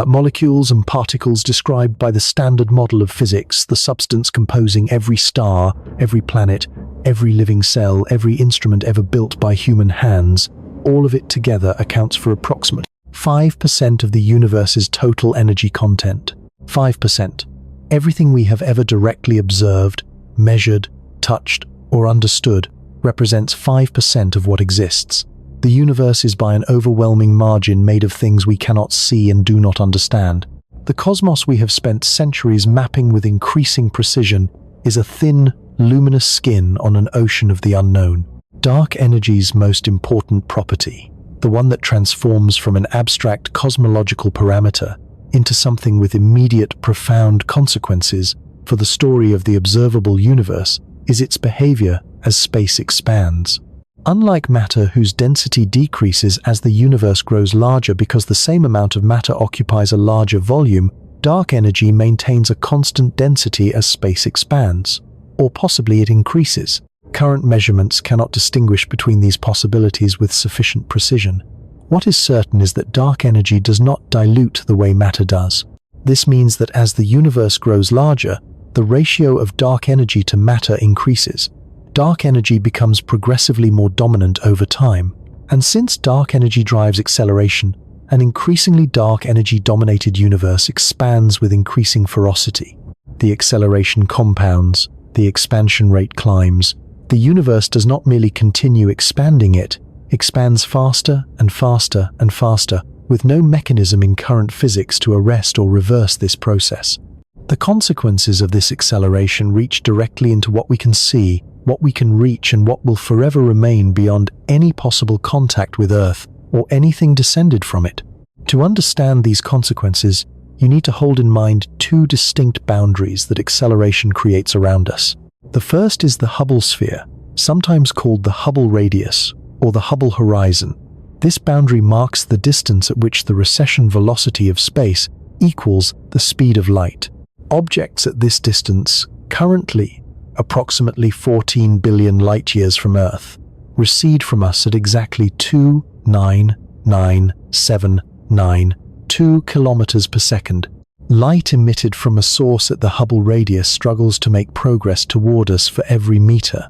molecules and particles described by the standard model of physics, the substance composing every star, every planet, every living cell, every instrument ever built by human hands, all of it together accounts for approximately 5% of the universe's total energy content. 5%. Everything we have ever directly observed, measured, touched, or understood represents 5% of what exists. The universe is by an overwhelming margin made of things we cannot see and do not understand. The cosmos we have spent centuries mapping with increasing precision is a thin, luminous skin on an ocean of the unknown. Dark energy's most important property, the one that transforms from an abstract cosmological parameter into something with immediate, profound consequences for the story of the observable universe, is its behavior as space expands. Unlike matter, whose density decreases as the universe grows larger because the same amount of matter occupies a larger volume, dark energy maintains a constant density as space expands, or possibly it increases. Current measurements cannot distinguish between these possibilities with sufficient precision. What is certain is that dark energy does not dilute the way matter does. This means that as the universe grows larger, the ratio of dark energy to matter increases. Dark energy becomes progressively more dominant over time, and since dark energy drives acceleration, an increasingly dark energy-dominated universe expands with increasing ferocity. The acceleration compounds, the expansion rate climbs. The universe does not merely continue expanding, it expands faster and faster and faster, with no mechanism in current physics to arrest or reverse this process. The consequences of this acceleration reach directly into what we can see, what we can reach, and what will forever remain beyond any possible contact with Earth or anything descended from it. To understand these consequences, you need to hold in mind two distinct boundaries that acceleration creates around us. The first is the Hubble sphere, sometimes called the Hubble radius or the Hubble horizon. This boundary marks the distance at which the recession velocity of space equals the speed of light. Objects at this distance, currently approximately 14 billion light-years from Earth, recede from us at exactly 2.99792 kilometers per second. Light emitted from a source at the Hubble radius struggles to make progress toward us for every meter.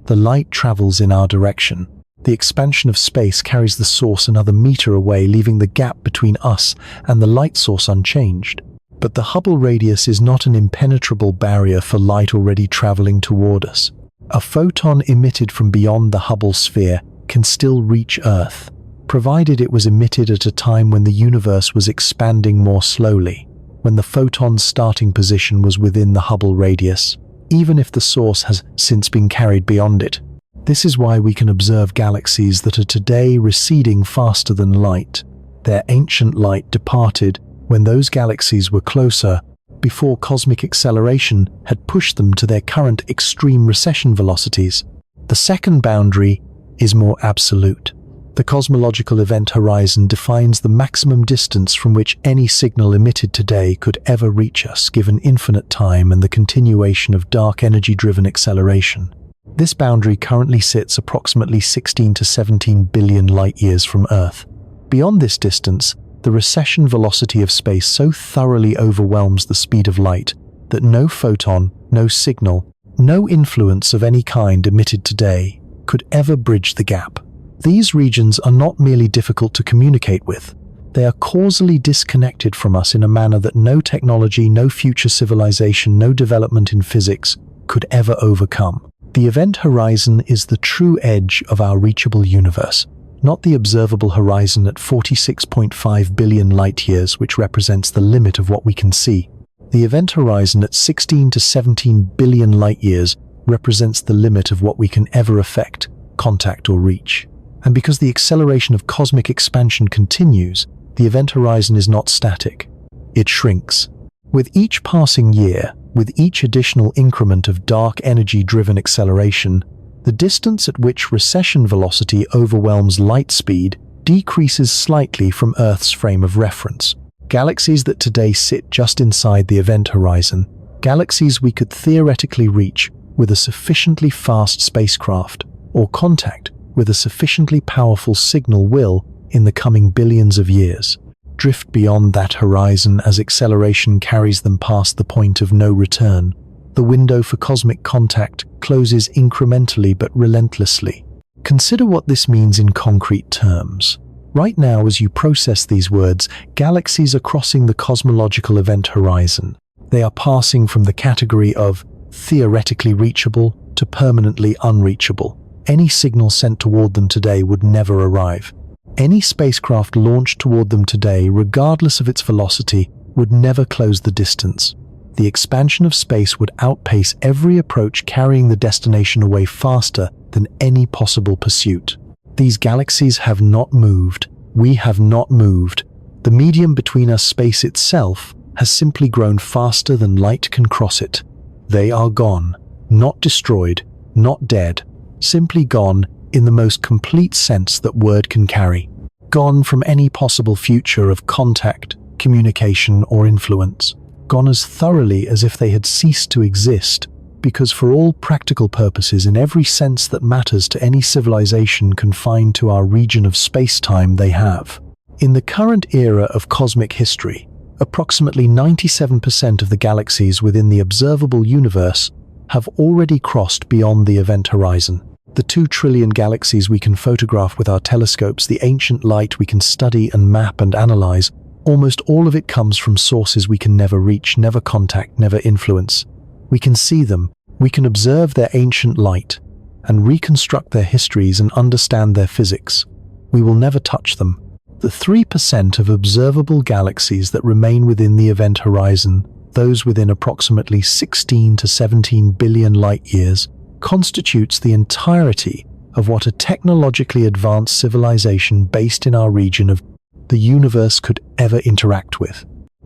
The light travels in our direction. The expansion of space carries the source another meter away, leaving the gap between us and the light source unchanged. But the Hubble radius is not an impenetrable barrier for light already traveling toward us. A photon emitted from beyond the Hubble sphere can still reach Earth, provided it was emitted at a time when the universe was expanding more slowly, when the photon's starting position was within the Hubble radius. even if the source has since been carried beyond it. This is why we can observe galaxies that are today receding faster than light. Their ancient light departed when those galaxies were closer, before cosmic acceleration had pushed them to their current extreme recession velocities. The second boundary is more absolute. The cosmological event horizon defines the maximum distance from which any signal emitted today could ever reach us, given infinite time and the continuation of dark energy-driven acceleration. This boundary currently sits approximately 16 to 17 billion light-years from Earth. Beyond this distance, the recession velocity of space so thoroughly overwhelms the speed of light that no photon, no signal, no influence of any kind emitted today could ever bridge the gap. These regions are not merely difficult to communicate with, they are causally disconnected from us in a manner that no technology, no future civilization, no development in physics could ever overcome. The event horizon is the true edge of our reachable universe, not the observable horizon at 46.5 billion light-years, which represents the limit of what we can see. The event horizon at 16 to 17 billion light-years represents the limit of what we can ever affect, contact, or reach. And because the acceleration of cosmic expansion continues, the event horizon is not static. It shrinks. With each passing year, with each additional increment of dark energy-driven acceleration, the distance at which recession velocity overwhelms light speed decreases slightly from Earth's frame of reference. Galaxies that today sit just inside the event horizon, galaxies we could theoretically reach with a sufficiently fast spacecraft, or contact with a sufficiently powerful signal, will, in the coming billions of years, drift beyond that horizon as acceleration carries them past the point of no return. The window for cosmic contact closes incrementally but relentlessly. Consider what this means in concrete terms. Right now, as you process these words, galaxies are crossing the cosmological event horizon. They are passing from the category of theoretically reachable to permanently unreachable. Any signal sent toward them today would never arrive. Any spacecraft launched toward them today, regardless of its velocity, would never close the distance. The expansion of space would outpace every approach, carrying the destination away faster than any possible pursuit. These galaxies have not moved. We have not moved. The medium between us, space itself, has simply grown faster than light can cross it. They are gone, not destroyed, not dead, simply gone in the most complete sense that word can carry. Gone from any possible future of contact, communication, or influence. Gone as thoroughly as if they had ceased to exist, because for all practical purposes, in every sense that matters to any civilization confined to our region of space-time, they have. In the current era of cosmic history, approximately 97% of the galaxies within the observable universe have already crossed beyond the event horizon. The 2 trillion galaxies we can photograph with our telescopes, the ancient light we can study and map and analyze, almost all of it comes from sources we can never reach, never contact, never influence. We can see them, we can observe their ancient light, and reconstruct their histories and understand their physics. We will never touch them. The 3% of observable galaxies that remain within the event horizon, those within approximately 16 to 17 billion light-years, constitutes the entirety of what a technologically advanced civilization based in our region of the universe could ever interact with.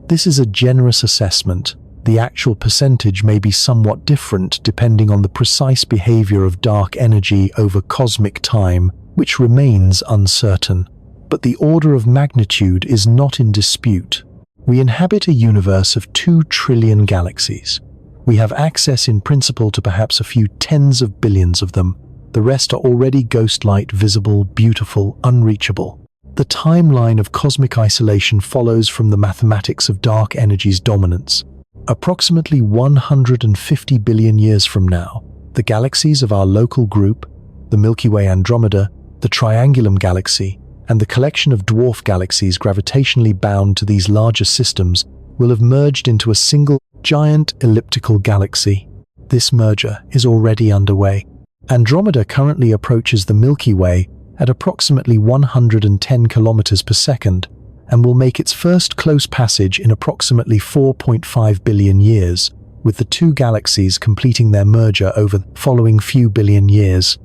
This is a generous assessment. The actual percentage may be somewhat different depending on the precise behavior of dark energy over cosmic time, which remains uncertain. But the order of magnitude is not in dispute. We inhabit a universe of 2 trillion galaxies. We have access in principle to perhaps a few tens of billions of them. The rest are already ghost-light, visible, beautiful, unreachable. The timeline of cosmic isolation follows from the mathematics of dark energy's dominance. Approximately 150 billion years from now, the galaxies of our local group, the Milky Way, Andromeda, the Triangulum Galaxy, and the collection of dwarf galaxies gravitationally bound to these larger systems will have merged into a single giant elliptical galaxy. This merger is already underway. Andromeda currently approaches the Milky Way at approximately 110 kilometers per second and will make its first close passage in approximately 4.5 billion years, with the two galaxies completing their merger over the following few billion years.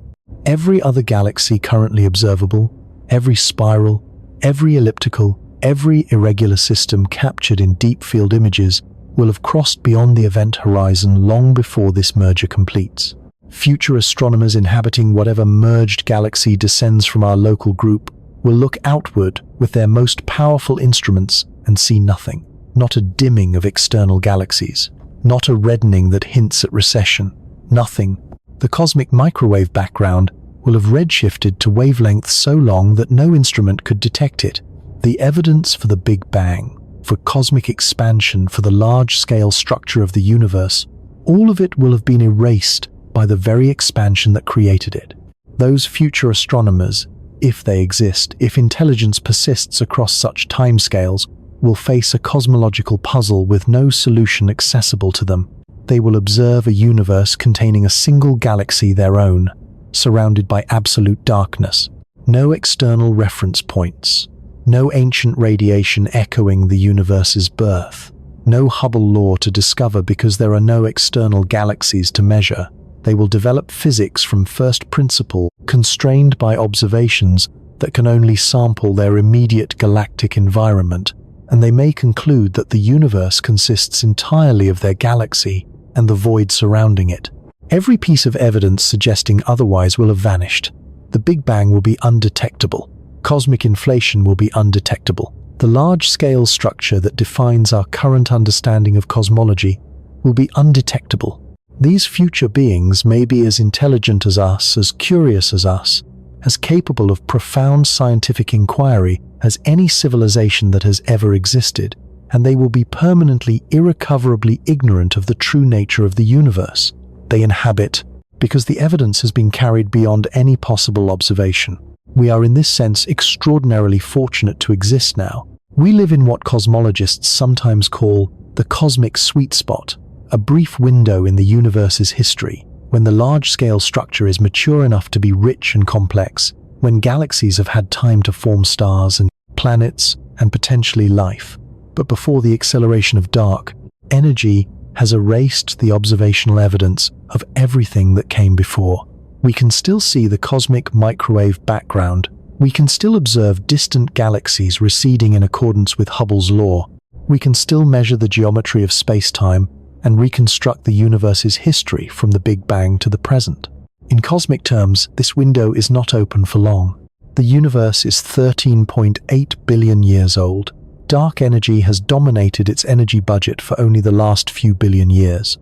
Every other galaxy currently observable, every spiral, every elliptical, every irregular system captured in deep field images will have crossed beyond the event horizon long before this merger completes. Future astronomers inhabiting whatever merged galaxy descends from our local group will look outward with their most powerful instruments and see nothing. Not a dimming of external galaxies. Not a reddening that hints at recession. Nothing. The cosmic microwave background will have redshifted to wavelengths so long that no instrument could detect it. The evidence for the Big Bang, for cosmic expansion, for the large-scale structure of the universe, all of it will have been erased by the very expansion that created it. Those future astronomers, if they exist, if intelligence persists across such timescales, will face a cosmological puzzle with no solution accessible to them. They will observe a universe containing a single galaxy their own, surrounded by absolute darkness. No external reference points. No ancient radiation echoing the universe's birth. No Hubble law to discover because there are no external galaxies to measure. They will develop physics from first principle, constrained by observations that can only sample their immediate galactic environment, and they may conclude that the universe consists entirely of their galaxy and the void surrounding it. Every piece of evidence suggesting otherwise will have vanished. The Big Bang will be undetectable. Cosmic inflation will be undetectable. The large-scale structure that defines our current understanding of cosmology will be undetectable. These future beings may be as intelligent as us, as curious as us, as capable of profound scientific inquiry as any civilization that has ever existed, and they will be permanently, irrecoverably ignorant of the true nature of the universe they inhabit, because the evidence has been carried beyond any possible observation. We are in this sense extraordinarily fortunate to exist now. We live in what cosmologists sometimes call the cosmic sweet spot, a brief window in the universe's history, when the large-scale structure is mature enough to be rich and complex, when galaxies have had time to form stars and planets and potentially life. But before the acceleration of dark energy has erased the observational evidence of everything that came before. We can still see the cosmic microwave background. We can still observe distant galaxies receding in accordance with Hubble's law. We can still measure the geometry of space-time and reconstruct the universe's history from the Big Bang to the present. In cosmic terms, this window is not open for long. The universe is 13.8 billion years old. Dark energy has dominated its energy budget for only the last few billion years.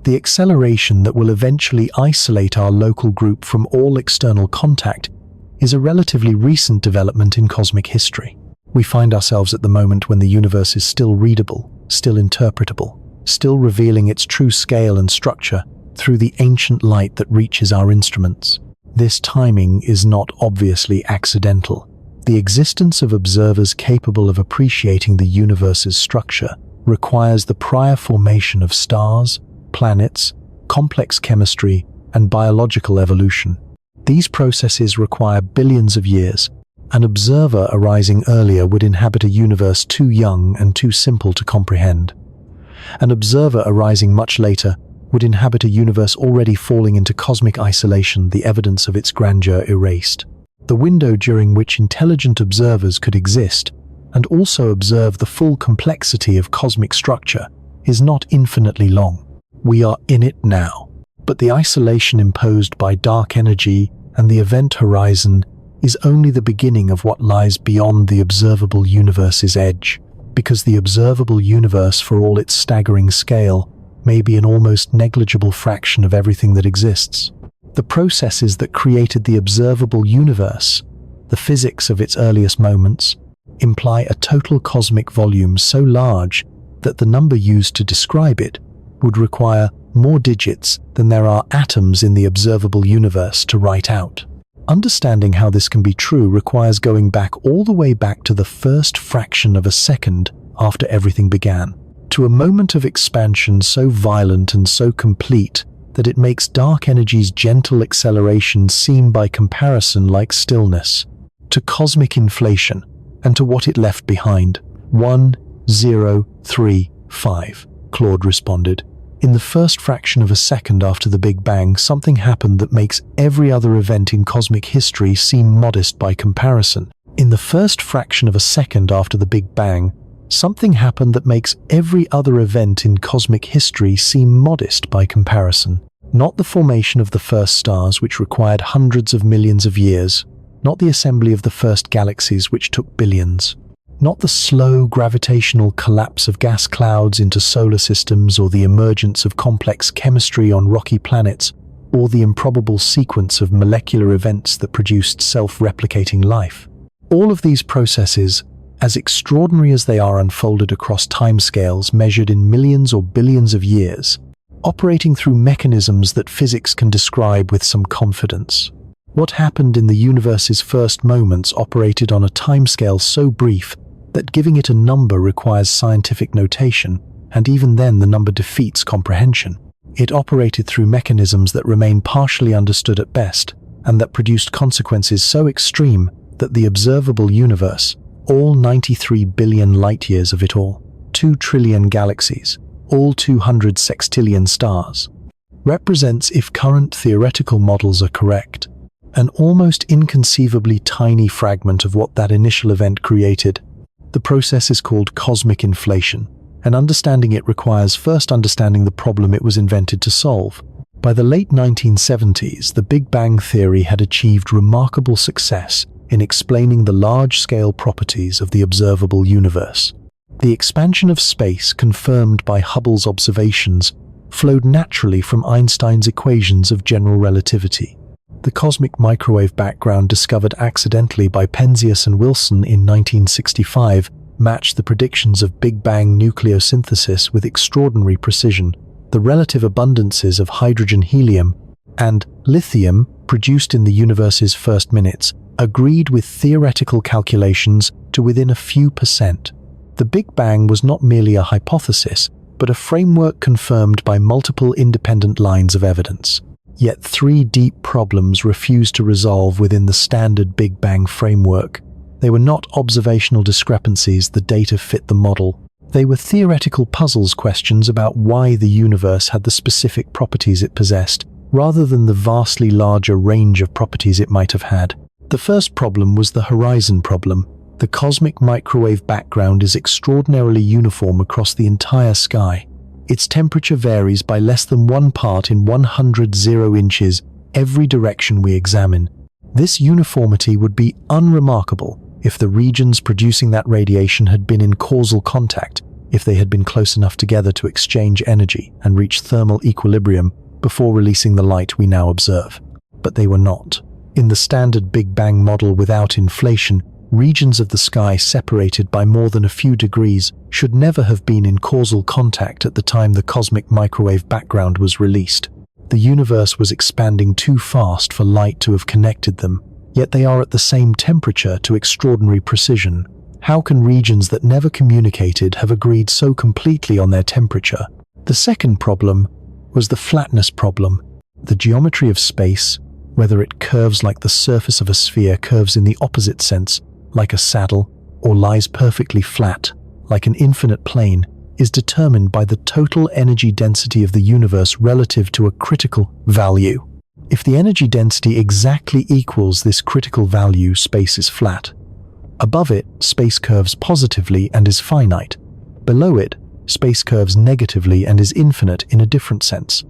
The acceleration that will eventually isolate our local group from all external contact is a relatively recent development in cosmic history. We find ourselves at the moment when the universe is still readable, still interpretable, still revealing its true scale and structure through the ancient light that reaches our instruments. This timing is not obviously accidental. The existence of observers capable of appreciating the universe's structure requires the prior formation of stars, planets, complex chemistry, and biological evolution. These processes require billions of years. An observer arising earlier would inhabit a universe too young and too simple to comprehend. An observer arising much later would inhabit a universe already falling into cosmic isolation, the evidence of its grandeur erased. The window during which intelligent observers could exist and also observe the full complexity of cosmic structure is not infinitely long. We are in it now. But the isolation imposed by dark energy and the event horizon is only the beginning of what lies beyond the observable universe's edge, because the observable universe, for all its staggering scale, may be an almost negligible fraction of everything that exists. The processes that created the observable universe, the physics of its earliest moments, imply a total cosmic volume so large that the number used to describe it would require more digits than there are atoms in the observable universe to write out. Understanding how this can be true requires going back all the way back to the first fraction of a second after everything began, to a moment of expansion so violent and so complete that it makes dark energy's gentle acceleration seem by comparison like stillness, to cosmic inflation, and to what it left behind. 1035, Claude responded. In the first fraction of a second after the Big Bang, something happened that makes every other event in cosmic history seem modest by comparison. In the first fraction of a second after the Big Bang, something happened that makes every other event in cosmic history seem modest by comparison. Not the formation of the first stars, which required hundreds of millions of years. Not the assembly of the first galaxies, which took billions. Not the slow gravitational collapse of gas clouds into solar systems, or the emergence of complex chemistry on rocky planets, or the improbable sequence of molecular events that produced self-replicating life. All of these processes, as extraordinary as they are, unfolded across timescales measured in millions or billions of years, operating through mechanisms that physics can describe with some confidence. What happened in the universe's first moments operated on a timescale so brief that giving it a number requires scientific notation, and even then the number defeats comprehension. It operated through mechanisms that remain partially understood at best, and that produced consequences so extreme that the observable universe, all 93 billion light-years of it all, 2 trillion galaxies, all 200 sextillion stars, represents, if current theoretical models are correct, an almost inconceivably tiny fragment of what that initial event created. The process is called cosmic inflation, and understanding it requires first understanding the problem it was invented to solve. By the late 1970s, the Big Bang theory had achieved remarkable success in explaining the large-scale properties of the observable universe. The expansion of space, confirmed by Hubble's observations, flowed naturally from Einstein's equations of general relativity. The cosmic microwave background discovered accidentally by Penzias and Wilson in 1965 matched the predictions of Big Bang nucleosynthesis with extraordinary precision. The relative abundances of hydrogen, helium, and lithium produced in the universe's first minutes agreed with theoretical calculations to within a few percent. The Big Bang was not merely a hypothesis, but a framework confirmed by multiple independent lines of evidence. Yet 3 deep problems refused to resolve within the standard Big Bang framework. They were not observational discrepancies, the data fit the model. They were theoretical puzzles, questions about why the universe had the specific properties it possessed, rather than the vastly larger range of properties it might have had. The first problem was the horizon problem. The cosmic microwave background is extraordinarily uniform across the entire sky. Its temperature varies by less than 1 part in 100 inches every direction we examine. This uniformity would be unremarkable if the regions producing that radiation had been in causal contact, if they had been close enough together to exchange energy and reach thermal equilibrium before releasing the light we now observe. But they were not. In the standard Big Bang model without inflation, regions of the sky separated by more than a few degrees should never have been in causal contact at the time the cosmic microwave background was released. The universe was expanding too fast for light to have connected them, yet they are at the same temperature to extraordinary precision. How can regions that never communicated have agreed so completely on their temperature? The second problem was the flatness problem. The geometry of space, whether it curves like the surface of a sphere, curves in the opposite sense, like a saddle, or lies perfectly flat, like an infinite plane, is determined by the total energy density of the universe relative to a critical value. If the energy density exactly equals this critical value, space is flat. Above it, space curves positively and is finite. Below it, space curves negatively and is infinite in a different sense.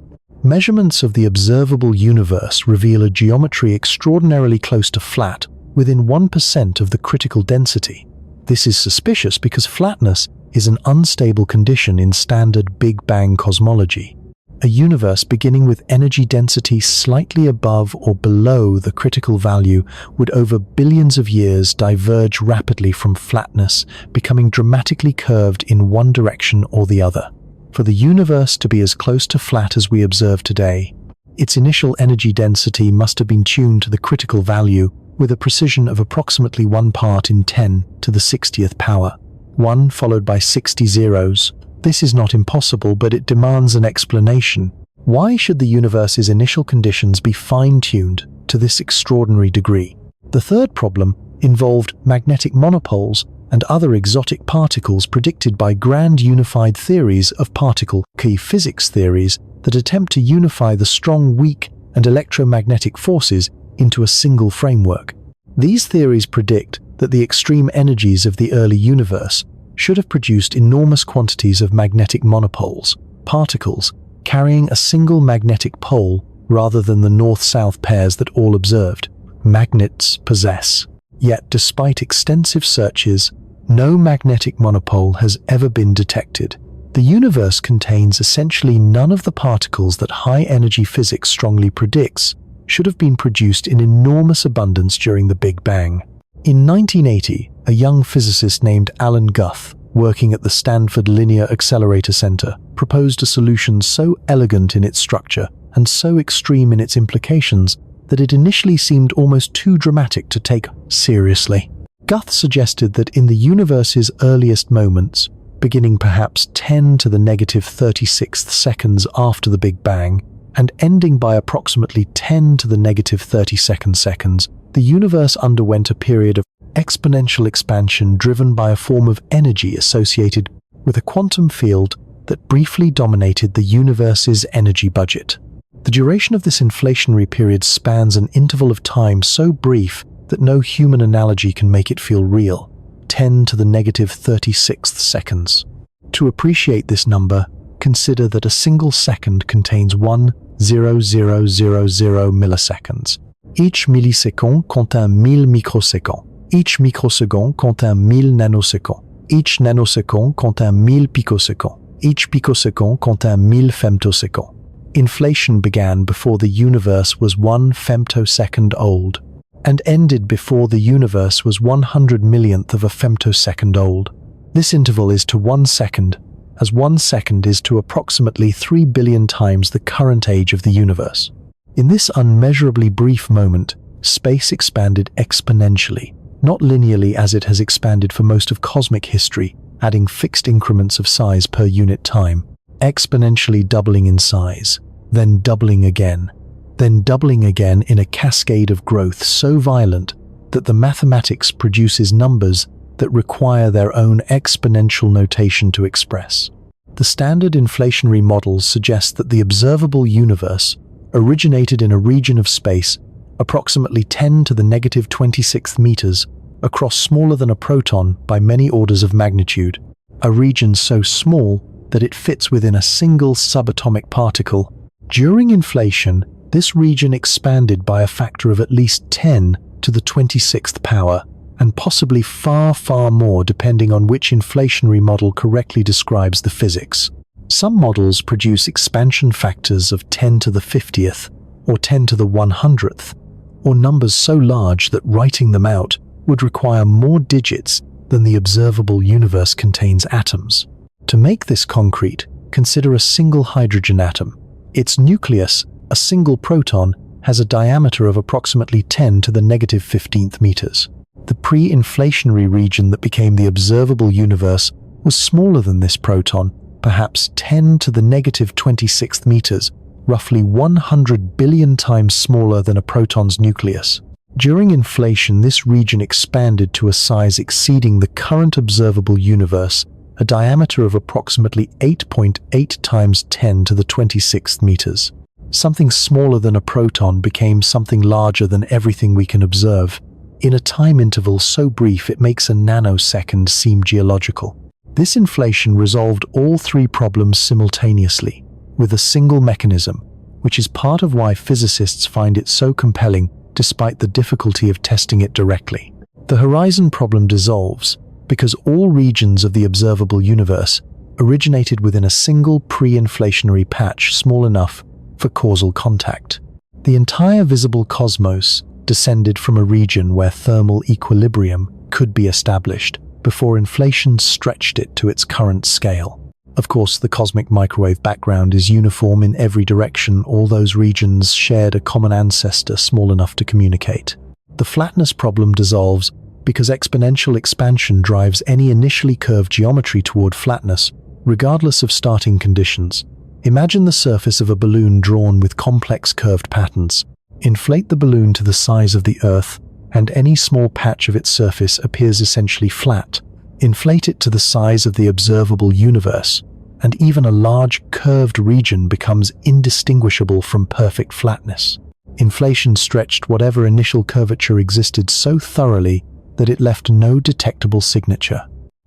Measurements of the observable universe reveal a geometry extraordinarily close to flat, within 1% of the critical density. This is suspicious because flatness is an unstable condition in standard Big Bang cosmology. A universe beginning with energy density slightly above or below the critical value would over billions of years diverge rapidly from flatness, becoming dramatically curved in one direction or the other. For the universe to be as close to flat as we observe today, its initial energy density must have been tuned to the critical value with a precision of approximately 1 part in 10 to the 60th power, 1 followed by 60 zeros. This is not impossible, but it demands an explanation. Why should the universe's initial conditions be fine-tuned to this extraordinary degree? The third problem involved magnetic monopoles and other exotic particles predicted by grand unified theories of particle key physics theories that attempt to unify the strong, weak, and electromagnetic forces into a single framework. These theories predict that the extreme energies of the early universe should have produced enormous quantities of magnetic monopoles, particles carrying a single magnetic pole rather than the north-south pairs that all observed magnets possess. Yet, despite extensive searches, no magnetic monopole has ever been detected. The universe contains essentially none of the particles that high-energy physics strongly predicts should have been produced in enormous abundance during the Big Bang. In 1980, a young physicist named Alan Guth, working at the Stanford Linear Accelerator Center, proposed a solution so elegant in its structure and so extreme in its implications that it initially seemed almost too dramatic to take seriously. Guth suggested that in the universe's earliest moments, beginning perhaps 10 to the negative 36th seconds after the Big Bang, and ending by approximately 10 to the negative 32nd seconds, the universe underwent a period of exponential expansion driven by a form of energy associated with a quantum field that briefly dominated the universe's energy budget. The duration of this inflationary period spans an interval of time so brief that no human analogy can make it feel real, 10 to the negative 36th seconds. To appreciate this number, consider that a single second contains 1,000,000 milliseconds. Each millisecond contient 1000 microseconds. Each microseconde contient 1000 nanoseconds. Each nanosecond contient 1000 picoseconds. Each picosecond contient 1000 femtoseconds. Inflation began before the universe was 1 femtosecond old, and ended before the universe was 100 millionth of a femtosecond old. This interval is to 1 second, as 1 second is to approximately 3 billion times the current age of the universe. In this unmeasurably brief moment, space expanded exponentially, not linearly as it has expanded for most of cosmic history, adding fixed increments of size per unit time, exponentially doubling in size, then doubling again in a cascade of growth so violent that the mathematics produces numbers that require their own exponential notation to express. The standard inflationary models suggest that the observable universe originated in a region of space approximately 10 to the negative 26th meters across smaller than a proton by many orders of magnitude, a region so small that it fits within a single subatomic particle. During inflation, this region expanded by a factor of at least 10 to the 26th power, and possibly far, far more depending on which inflationary model correctly describes the physics. Some models produce expansion factors of 10 to the 50th, or 10 to the 100th, or numbers so large that writing them out would require more digits than the observable universe contains atoms. To make this concrete, consider a single hydrogen atom. Its nucleus, a single proton, has a diameter of approximately 10 to the negative 15th meters. The pre-inflationary region that became the observable universe was smaller than this proton, perhaps 10 to the negative 26th meters, roughly 100 billion times smaller than a proton's nucleus. During inflation, this region expanded to a size exceeding the current observable universe, a diameter of approximately 8.8 times 10 to the 26th meters. Something smaller than a proton became something larger than everything we can observe, in a time interval so brief it makes a nanosecond seem geological. This inflation resolved all three problems simultaneously, with a single mechanism, which is part of why physicists find it so compelling despite the difficulty of testing it directly. The horizon problem dissolves because all regions of the observable universe originated within a single pre-inflationary patch small enough for causal contact. The entire visible cosmos descended from a region where thermal equilibrium could be established before inflation stretched it to its current scale. Of course, the cosmic microwave background is uniform in every direction. All those regions shared a common ancestor small enough to communicate. The flatness problem dissolves because exponential expansion drives any initially curved geometry toward flatness, regardless of starting conditions. Imagine the surface of a balloon drawn with complex curved patterns. Inflate the balloon to the size of the Earth, and any small patch of its surface appears essentially flat, Inflate it to the size of the observable universe, and even a large curved region becomes indistinguishable from perfect flatness. Inflation stretched whatever initial curvature existed so thoroughly that it left no detectable signature.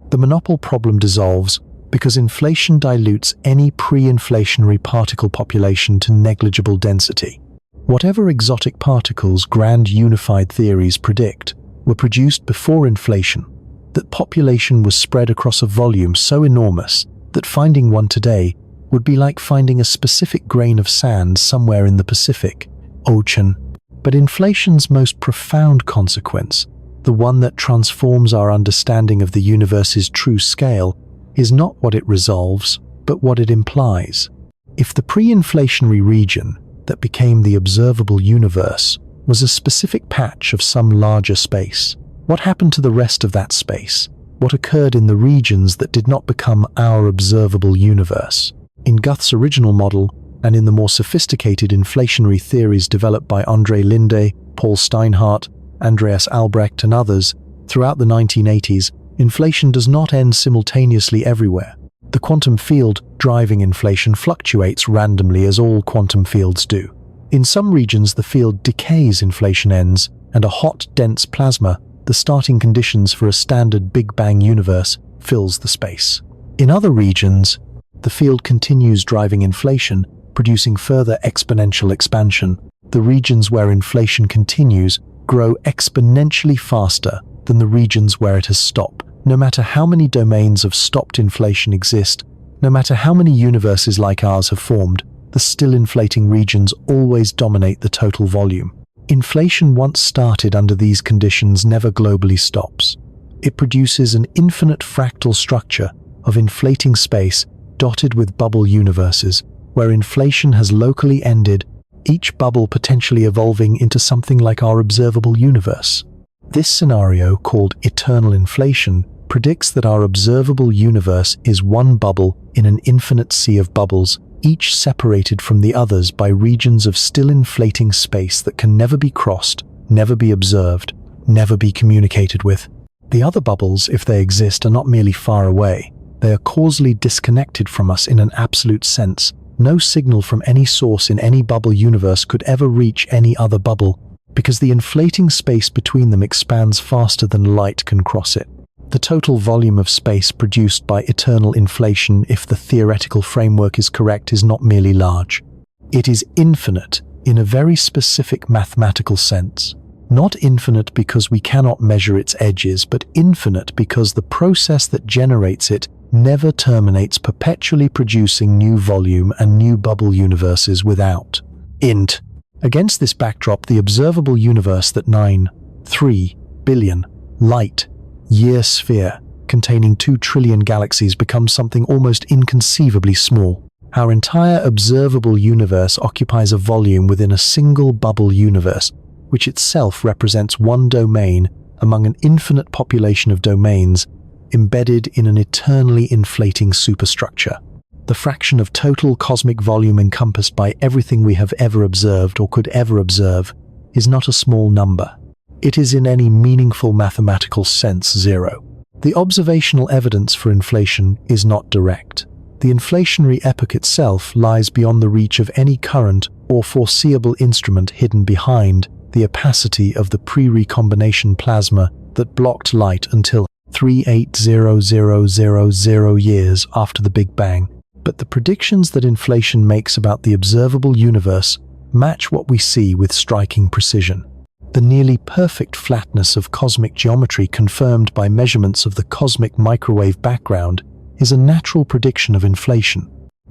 The monopole problem dissolves because inflation dilutes any pre-inflationary particle population to negligible density. Whatever exotic particles grand unified theories predict were produced before inflation, that population was spread across a volume so enormous that finding one today would be like finding a specific grain of sand somewhere in the Pacific Ocean. But inflation's most profound consequence, the one that transforms our understanding of the universe's true scale, is not what it resolves, but what it implies. If the pre-inflationary region that became the observable universe was a specific patch of some larger space, what happened to the rest of that space? What occurred in the regions that did not become our observable universe? In Guth's original model, and in the more sophisticated inflationary theories developed by André Linde, Paul Steinhardt, Andreas Albrecht, and others, throughout the 1980s, inflation does not end simultaneously everywhere. The quantum field driving inflation fluctuates randomly, as all quantum fields do. In some regions, the field decays, inflation ends, and a hot, dense plasma, the starting conditions for a standard Big Bang universe, fills the space. In other regions, the field continues driving inflation, producing further exponential expansion. The regions where inflation continues grow exponentially faster than the regions where it has stopped. No matter how many domains of stopped inflation exist, no matter how many universes like ours have formed, the still inflating regions always dominate the total volume. Inflation, once started under these conditions, never globally stops. It produces an infinite fractal structure of inflating space dotted with bubble universes, where inflation has locally ended, each bubble potentially evolving into something like our observable universe. This scenario, called eternal inflation, predicts that our observable universe is one bubble in an infinite sea of bubbles, each separated from the others by regions of still inflating space that can never be crossed, never be observed, never be communicated with. The other bubbles, if they exist, are not merely far away. They are causally disconnected from us in an absolute sense. No signal from any source in any bubble universe could ever reach any other bubble, because the inflating space between them expands faster than light can cross it. The total volume of space produced by eternal inflation, if the theoretical framework is correct, is not merely large. It is infinite in a very specific mathematical sense. Not infinite because we cannot measure its edges, but infinite because the process that generates it never terminates, perpetually producing new volume and new bubble universes without int. Against this backdrop, the observable universe, that 9.3 billion light-year sphere containing 2 trillion galaxies, becomes something almost inconceivably small. Our entire observable universe occupies a volume within a single bubble universe, which itself represents one domain among an infinite population of domains embedded in an eternally inflating superstructure. The fraction of total cosmic volume encompassed by everything we have ever observed or could ever observe is not a small number. It is in any meaningful mathematical sense zero. The observational evidence for inflation is not direct. The inflationary epoch itself lies beyond the reach of any current or foreseeable instrument, hidden behind the opacity of the pre-recombination plasma that blocked light until 380000 years after the Big Bang. But the predictions that inflation makes about the observable universe match what we see with striking precision. The nearly perfect flatness of cosmic geometry, confirmed by measurements of the cosmic microwave background, is a natural prediction of inflation.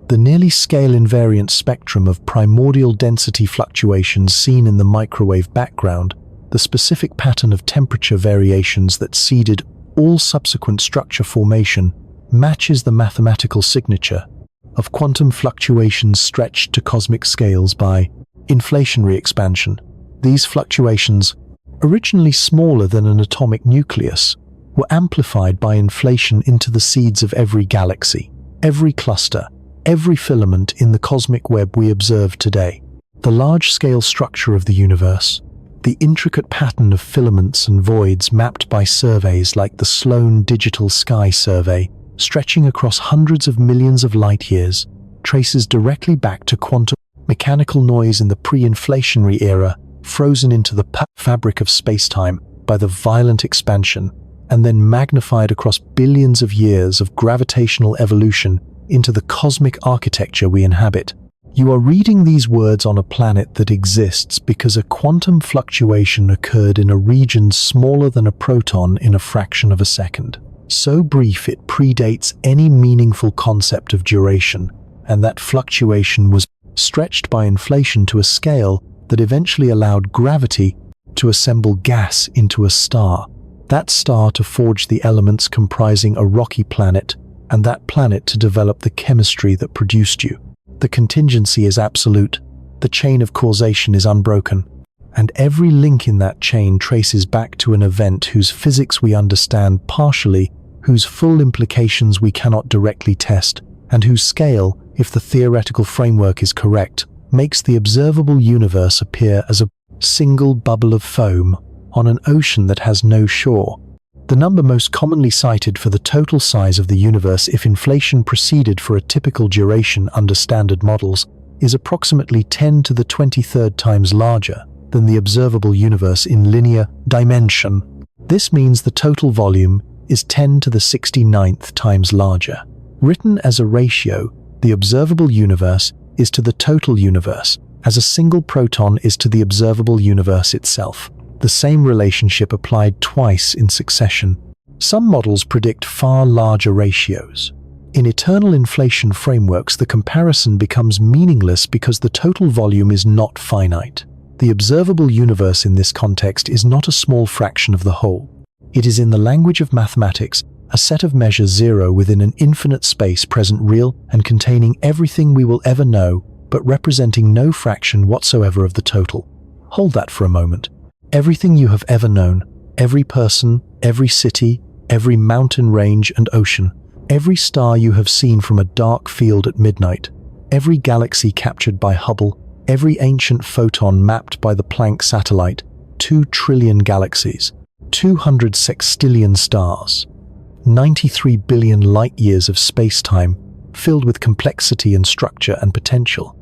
The nearly scale-invariant spectrum of primordial density fluctuations seen in the microwave background, the specific pattern of temperature variations that seeded all subsequent structure formation, matches the mathematical signature of quantum fluctuations stretched to cosmic scales by inflationary expansion. These fluctuations, originally smaller than an atomic nucleus, were amplified by inflation into the seeds of every galaxy, every cluster, every filament in the cosmic web we observe today. The large-scale structure of the universe, The intricate pattern of filaments and voids mapped by surveys like the Sloan Digital Sky Survey, stretching across hundreds of millions of light years, traces directly back to quantum mechanical noise in the pre-inflationary era, frozen into the fabric of space-time by the violent expansion, and then magnified across billions of years of gravitational evolution into the cosmic architecture we inhabit. You are reading these words on a planet that exists because a quantum fluctuation occurred in a region smaller than a proton in a fraction of a second. So brief it predates any meaningful concept of duration, and that fluctuation was stretched by inflation to a scale that eventually allowed gravity to assemble gas into a star. That star to forge the elements comprising a rocky planet, and that planet to develop the chemistry that produced you. The contingency is absolute, the chain of causation is unbroken, and every link in that chain traces back to an event whose physics we understand partially, whose full implications we cannot directly test, and whose scale, if the theoretical framework is correct, makes the observable universe appear as a single bubble of foam on an ocean that has no shore. The number most commonly cited for the total size of the universe if inflation proceeded for a typical duration under standard models is approximately 10 to the 23rd times larger than the observable universe in linear dimension. This means the total volume is 10 to the 69th times larger. Written as a ratio, the observable universe is to the total universe, as a single proton is to the observable universe itself. The same relationship applied twice in succession. Some models predict far larger ratios. In eternal inflation frameworks, the comparison becomes meaningless because the total volume is not finite. The observable universe in this context is not a small fraction of the whole. It is, in the language of mathematics, a set of measures zero within an infinite space present real and containing everything we will ever know, but representing no fraction whatsoever of the total. Hold that for a moment. Everything you have ever known, every person, every city, every mountain range and ocean, every star you have seen from a dark field at midnight, every galaxy captured by Hubble, every ancient photon mapped by the Planck satellite, 2 trillion galaxies, 200 sextillion stars, 93 billion light-years of space-time, filled with complexity and structure and potential.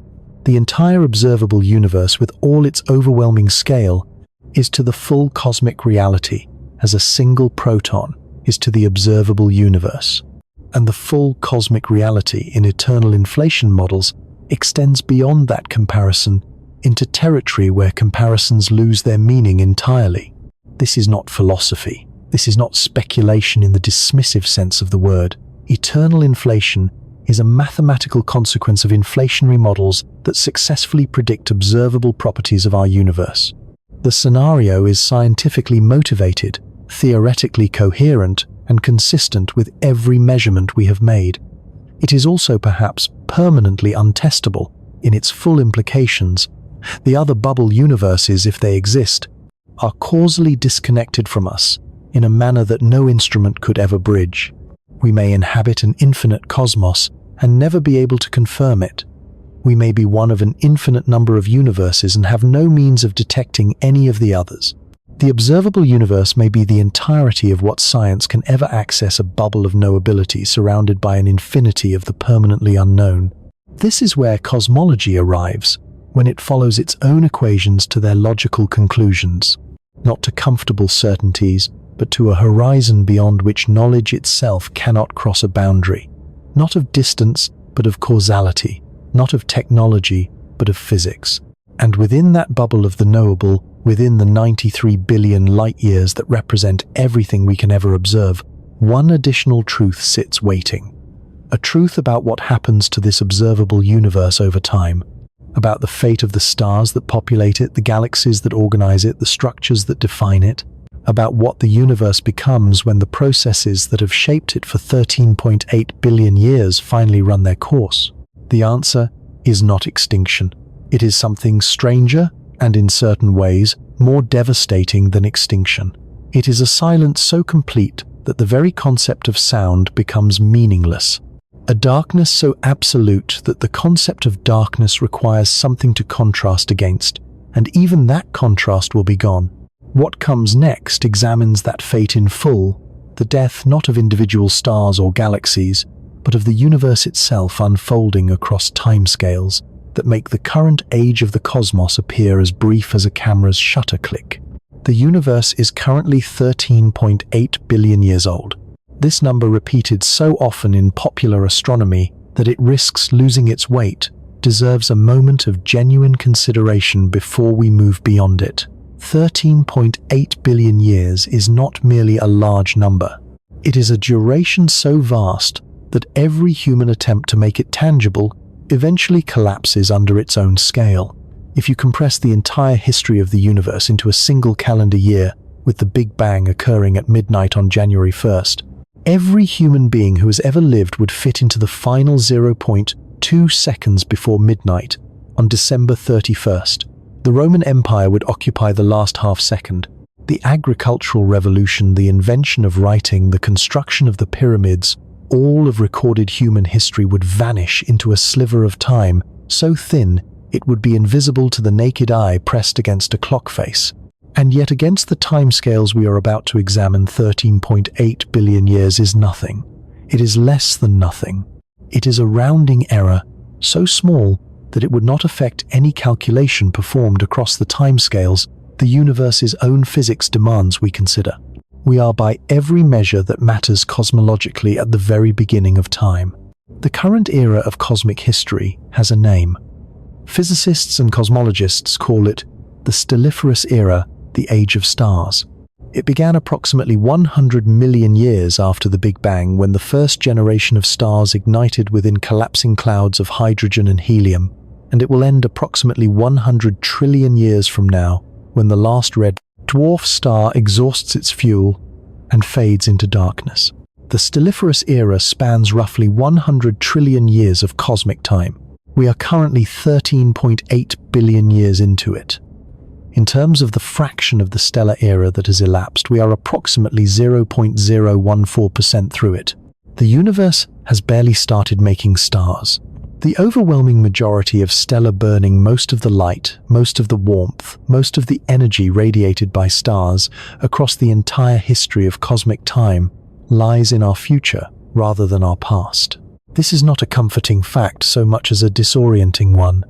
The entire observable universe, with all its overwhelming scale, is to the full cosmic reality as a single proton is to the observable universe. And the full cosmic reality in eternal inflation models extends beyond that comparison into territory where comparisons lose their meaning entirely. This is not philosophy. This is not speculation in the dismissive sense of the word. Eternal inflation is a mathematical consequence of inflationary models that successfully predict observable properties of our universe. The scenario is scientifically motivated, theoretically coherent, and consistent with every measurement we have made. It is also perhaps permanently untestable in its full implications. The other bubble universes, if they exist, are causally disconnected from us in a manner that no instrument could ever bridge. We may inhabit an infinite cosmos and never be able to confirm it. We may be one of an infinite number of universes and have no means of detecting any of the others. The observable universe may be the entirety of what science can ever access, a bubble of knowability surrounded by an infinity of the permanently unknown. This is where cosmology arrives, when it follows its own equations to their logical conclusions, not to comfortable certainties, but to a horizon beyond which knowledge itself cannot cross a boundary, not of distance, but of causality, not of technology, but of physics. And within that bubble of the knowable, within the 93 billion light-years that represent everything we can ever observe, one additional truth sits waiting. A truth about what happens to this observable universe over time, about the fate of the stars that populate it, the galaxies that organize it, the structures that define it, about what the universe becomes when the processes that have shaped it for 13.8 billion years finally run their course. The answer is not extinction. It is something stranger and, in certain ways, more devastating than extinction. It is a silence so complete that the very concept of sound becomes meaningless. A darkness so absolute that the concept of darkness requires something to contrast against, and even that contrast will be gone. What comes next examines that fate in full, the death not of individual stars or galaxies, but of the universe itself unfolding across timescales that make the current age of the cosmos appear as brief as a camera's shutter click. The universe is currently 13.8 billion years old. This number, repeated so often in popular astronomy that it risks losing its weight, deserves a moment of genuine consideration before we move beyond it. 13.8 billion years is not merely a large number. It is a duration so vast that every human attempt to make it tangible eventually collapses under its own scale. If you compress the entire history of the universe into a single calendar year, with the Big Bang occurring at midnight on January 1st, every human being who has ever lived would fit into the final 0.2 seconds before midnight on December 31st. The Roman Empire would occupy the last half second. The agricultural revolution, the invention of writing, the construction of the pyramids, all of recorded human history would vanish into a sliver of time, so thin it would be invisible to the naked eye pressed against a clock face. And yet against the timescales we are about to examine, 13.8 billion years is nothing. It is less than nothing. It is a rounding error, so small that it would not affect any calculation performed across the timescales the universe's own physics demands we consider. We are by every measure that matters cosmologically at the very beginning of time. The current era of cosmic history has a name. Physicists and cosmologists call it the stelliferous era, the age of stars. It began approximately 100 million years after the Big Bang, when the first generation of stars ignited within collapsing clouds of hydrogen and helium, and it will end approximately 100 trillion years from now, when the last red dwarf star exhausts its fuel and fades into darkness. The stelliferous era spans roughly 100 trillion years of cosmic time. We are currently 13.8 billion years into it. In terms of the fraction of the stellar era that has elapsed, we are approximately 0.014% through it. The universe has barely started making stars. The overwhelming majority of stellar burning, most of the light, most of the warmth, most of the energy radiated by stars across the entire history of cosmic time lies in our future rather than our past. This is not a comforting fact so much as a disorienting one.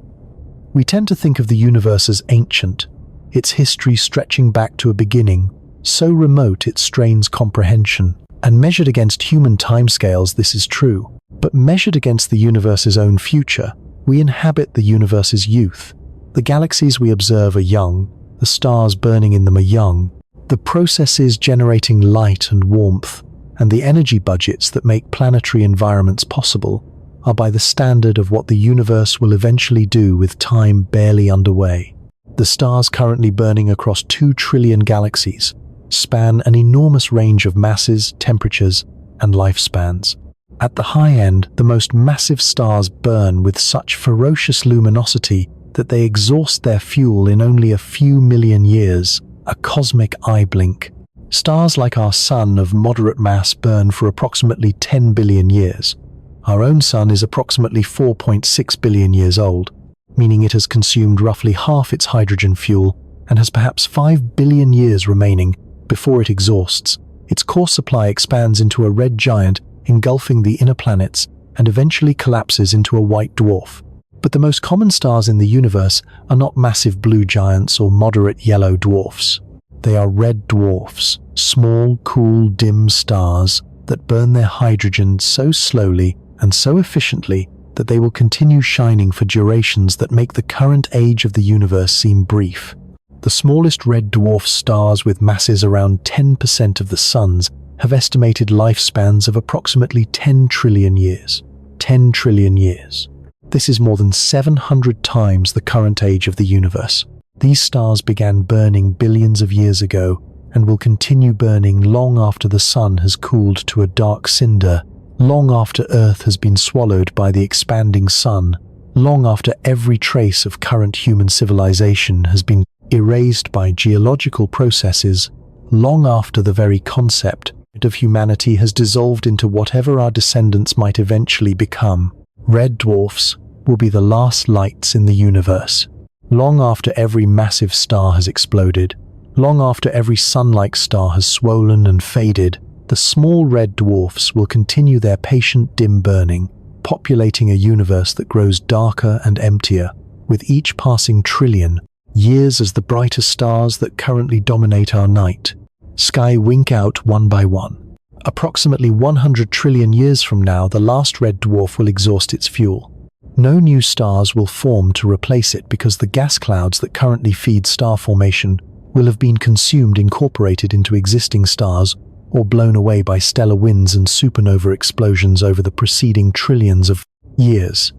We tend to think of the universe as ancient, its history stretching back to a beginning so remote it strains comprehension. And measured against human timescales, this is true. But measured against the universe's own future, we inhabit the universe's youth. The galaxies we observe are young, the stars burning in them are young, the processes generating light and warmth, and the energy budgets that make planetary environments possible are by the standard of what the universe will eventually do with time barely underway. The stars currently burning across 2 trillion galaxies span an enormous range of masses, temperatures, and lifespans. At the high end, the most massive stars burn with such ferocious luminosity that they exhaust their fuel in only a few million years, a cosmic eye blink. Stars like our Sun of moderate mass burn for approximately 10 billion years. Our own Sun is approximately 4.6 billion years old, meaning it has consumed roughly half its hydrogen fuel and has perhaps 5 billion years remaining before it exhausts. Its core supply expands into a red giant, engulfing the inner planets, and eventually collapses into a white dwarf. But the most common stars in the universe are not massive blue giants or moderate yellow dwarfs. They are red dwarfs, small, cool, dim stars that burn their hydrogen so slowly and so efficiently that they will continue shining for durations that make the current age of the universe seem brief. The smallest red dwarf stars, with masses around 10% of the Sun's, have estimated lifespans of approximately 10 trillion years. 10 trillion years. This is more than 700 times the current age of the universe. These stars began burning billions of years ago and will continue burning long after the Sun has cooled to a dark cinder, long after Earth has been swallowed by the expanding Sun, long after every trace of current human civilization has been erased by geological processes, long after the very concept of humanity has dissolved into whatever our descendants might eventually become. Red dwarfs will be the last lights in the universe. Long after every massive star has exploded, long after every sun-like star has swollen and faded, the small red dwarfs will continue their patient dim burning, populating a universe that grows darker and emptier, with each passing trillion, years as the brighter stars that currently dominate our night sky wink out one by one. Approximately 100 trillion years from now, the last red dwarf will exhaust its fuel. No new stars will form to replace it because the gas clouds that currently feed star formation will have been consumed, incorporated into existing stars, or blown away by stellar winds and supernova explosions over the preceding trillions of years.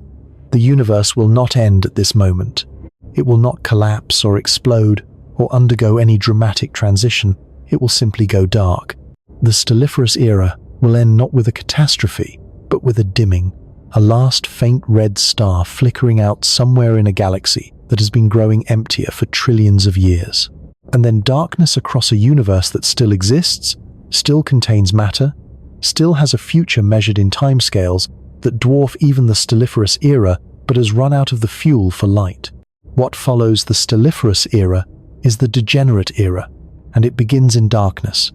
The universe will not end at this moment. It will not collapse or explode or undergo any dramatic transition. It will simply go dark. The stelliferous era will end not with a catastrophe, but with a dimming, a last faint red star flickering out somewhere in a galaxy that has been growing emptier for trillions of years. And then darkness across a universe that still exists, still contains matter, still has a future measured in timescales that dwarf even the stelliferous era, but has run out of the fuel for light. What follows the stelliferous era is the degenerate era, and it begins in darkness.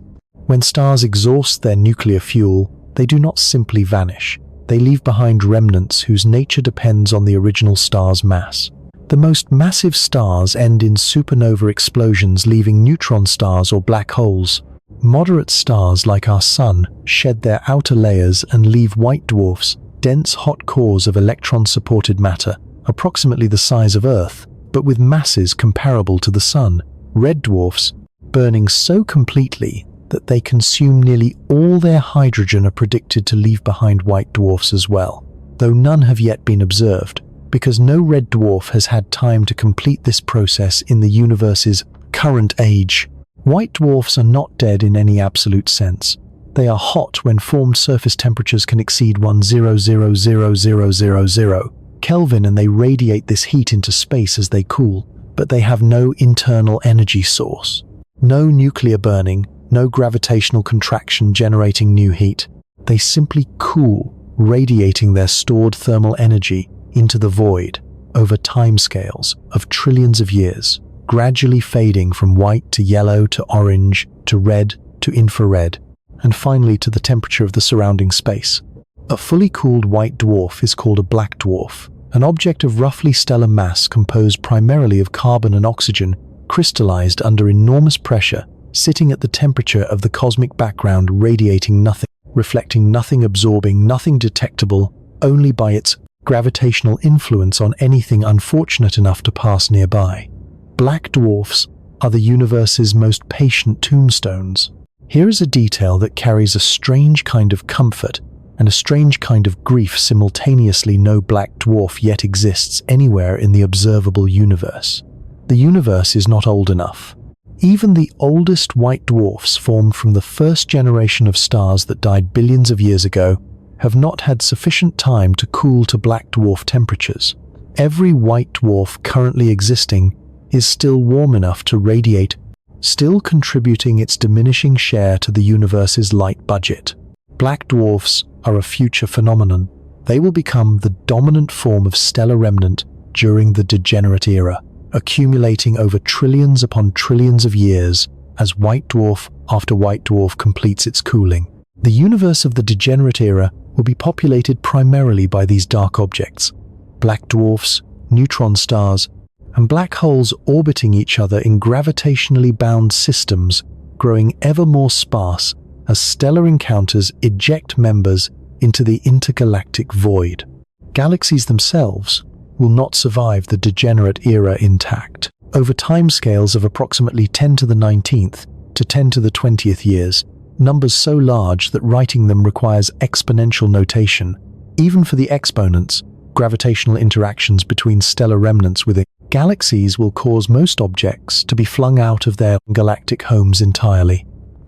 When stars exhaust their nuclear fuel, they do not simply vanish. They leave behind remnants whose nature depends on the original star's mass. The most massive stars end in supernova explosions, leaving neutron stars or black holes. Moderate stars like our Sun shed their outer layers and leave white dwarfs, dense hot cores of electron-supported matter, approximately the size of Earth, but with masses comparable to the Sun. Red dwarfs, burning so completely that they consume nearly all their hydrogen, are predicted to leave behind white dwarfs as well, though none have yet been observed, because no red dwarf has had time to complete this process in the universe's current age. White dwarfs are not dead in any absolute sense. They are hot when formed surface temperatures can exceed 1,000,000 Kelvin, and they radiate this heat into space as they cool, but they have no internal energy source. No nuclear burning, no gravitational contraction generating new heat. They simply cool, radiating their stored thermal energy into the void over timescales of trillions of years, gradually fading from white to yellow to orange to red to infrared, and finally to the temperature of the surrounding space. A fully cooled white dwarf is called a black dwarf, an object of roughly stellar mass composed primarily of carbon and oxygen, crystallized under enormous pressure, sitting at the temperature of the cosmic background, radiating nothing, reflecting nothing, absorbing nothing detectable only by its gravitational influence on anything unfortunate enough to pass nearby. Black dwarfs are the universe's most patient tombstones. Here is a detail that carries a strange kind of comfort and a strange kind of grief simultaneously. No black dwarf yet exists anywhere in the observable universe. The universe is not old enough. Even the oldest white dwarfs, formed from the first generation of stars that died billions of years ago, have not had sufficient time to cool to black dwarf temperatures. Every white dwarf currently existing is still warm enough to radiate, still contributing its diminishing share to the universe's light budget. Black dwarfs are a future phenomenon. They will become the dominant form of stellar remnant during the degenerate era, accumulating over trillions upon trillions of years as white dwarf after white dwarf completes its cooling. The universe of the degenerate era will be populated primarily by these dark objects, black dwarfs, neutron stars, and black holes orbiting each other in gravitationally bound systems, growing ever more sparse as stellar encounters eject members into the intergalactic void. Galaxies themselves will not survive the degenerate era intact. Over timescales of approximately 10 to the 19th to 10 to the 20th years, numbers so large that writing them requires exponential notation. Even for the exponents, gravitational interactions between stellar remnants within galaxies will cause most objects to be flung out of their galactic homes entirely.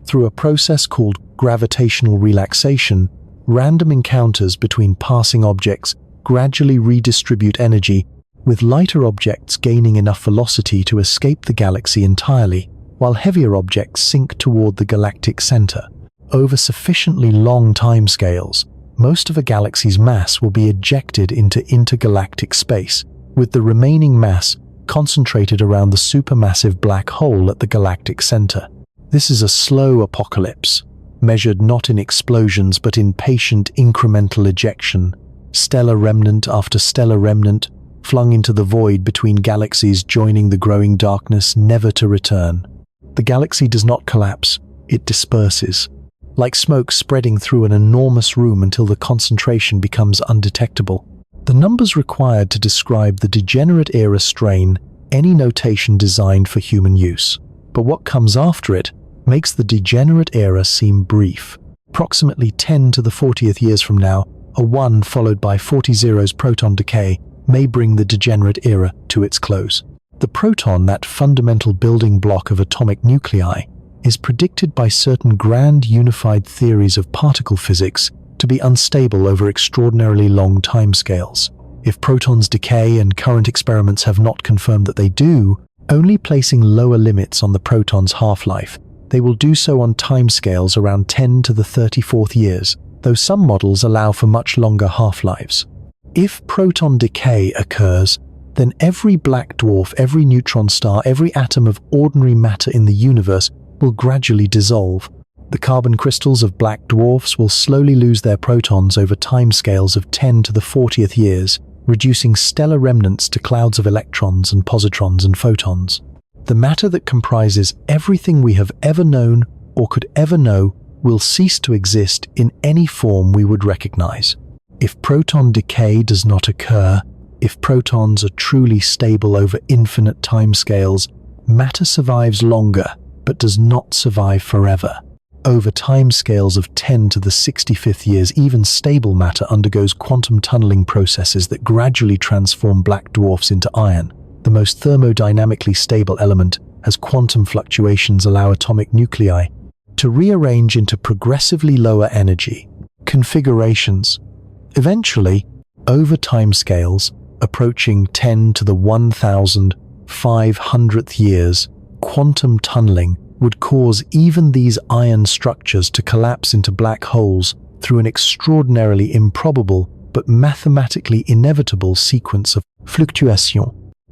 Through a process called gravitational relaxation, random encounters between passing objects gradually redistribute energy, with lighter objects gaining enough velocity to escape the galaxy entirely, while heavier objects sink toward the galactic center. Over sufficiently long timescales, most of a galaxy's mass will be ejected into intergalactic space, with the remaining mass concentrated around the supermassive black hole at the galactic center. This is a slow apocalypse, measured not in explosions but in patient incremental ejection, stellar remnant after stellar remnant, flung into the void between galaxies joining the growing darkness, never to return. The galaxy does not collapse, it disperses, like smoke spreading through an enormous room until the concentration becomes undetectable. The numbers required to describe the degenerate era strain any notation designed for human use. But what comes after it makes the degenerate era seem brief. Approximately 10 to the 40th years from now, a 1 followed by 40 zeros proton decay may bring the degenerate era to its close. The proton, that fundamental building block of atomic nuclei, is predicted by certain grand unified theories of particle physics to be unstable over extraordinarily long timescales. If protons decay, and current experiments have not confirmed that they do, only placing lower limits on the proton's half-life, they will do so on timescales around 10 to the 34th years, though some models allow for much longer half-lives. If proton decay occurs, then every black dwarf, every neutron star, every atom of ordinary matter in the universe will gradually dissolve. The carbon crystals of black dwarfs will slowly lose their protons over timescales of 10 to the 40th years, reducing stellar remnants to clouds of electrons and positrons and photons. The matter that comprises everything we have ever known or could ever know will cease to exist in any form we would recognize. If proton decay does not occur, if protons are truly stable over infinite timescales, matter survives longer but does not survive forever. Over timescales of 10 to the 65th years, even stable matter undergoes quantum tunneling processes that gradually transform black dwarfs into iron, the most thermodynamically stable element, as quantum fluctuations allow atomic nuclei to rearrange into progressively lower energy configurations. Eventually, over timescales approaching 10 to the 1,500th years, quantum tunneling would cause even these iron structures to collapse into black holes through an extraordinarily improbable but mathematically inevitable sequence of fluctuation.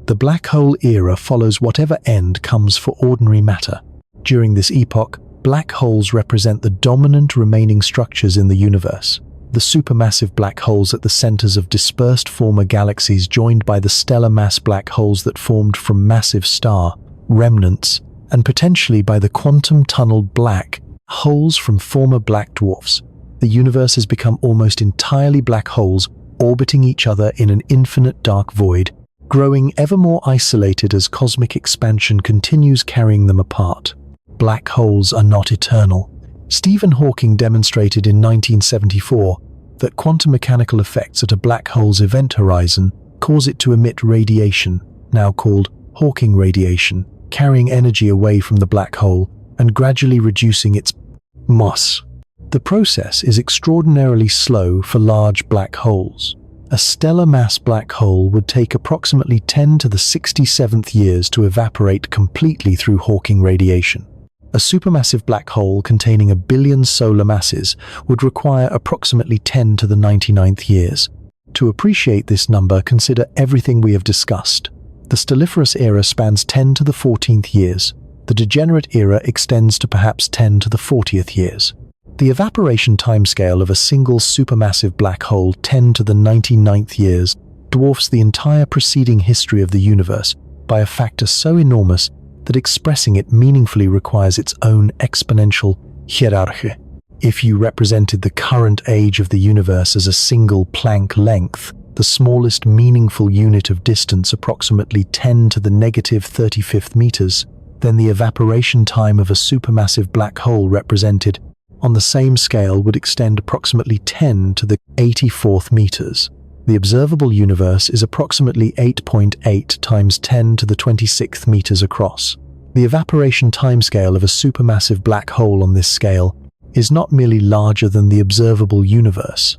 The black hole era follows whatever end comes for ordinary matter. During this epoch, black holes represent the dominant remaining structures in the universe. The supermassive black holes at the centers of dispersed former galaxies, joined by the stellar mass black holes that formed from massive star remnants, and potentially by the quantum-tunneled black holes from former black dwarfs. The universe has become almost entirely black holes orbiting each other in an infinite dark void, growing ever more isolated as cosmic expansion continues carrying them apart. Black holes are not eternal. Stephen Hawking demonstrated in 1974 that quantum mechanical effects at a black hole's event horizon cause it to emit radiation, now called Hawking radiation, carrying energy away from the black hole and gradually reducing its mass. The process is extraordinarily slow for large black holes. A stellar mass black hole would take approximately 10 to the 67th years to evaporate completely through Hawking radiation. A supermassive black hole containing 1 billion solar masses would require approximately 10 to the 99th years. To appreciate this number, consider everything we have discussed. The stelliferous era spans 10 to the 14th years. The degenerate era extends to perhaps 10 to the 40th years. The evaporation timescale of a single supermassive black hole, 10 to the 99th years, dwarfs the entire preceding history of the universe by a factor so enormous that expressing it meaningfully requires its own exponential hierarchy. If you represented the current age of the universe as a single Planck length, the smallest meaningful unit of distance approximately 10 to the negative 35th meters, then the evaporation time of a supermassive black hole represented on the same scale would extend approximately 10 to the 84th meters. The observable universe is approximately 8.8 times 10 to the 26th meters across. The evaporation timescale of a supermassive black hole on this scale is not merely larger than the observable universe.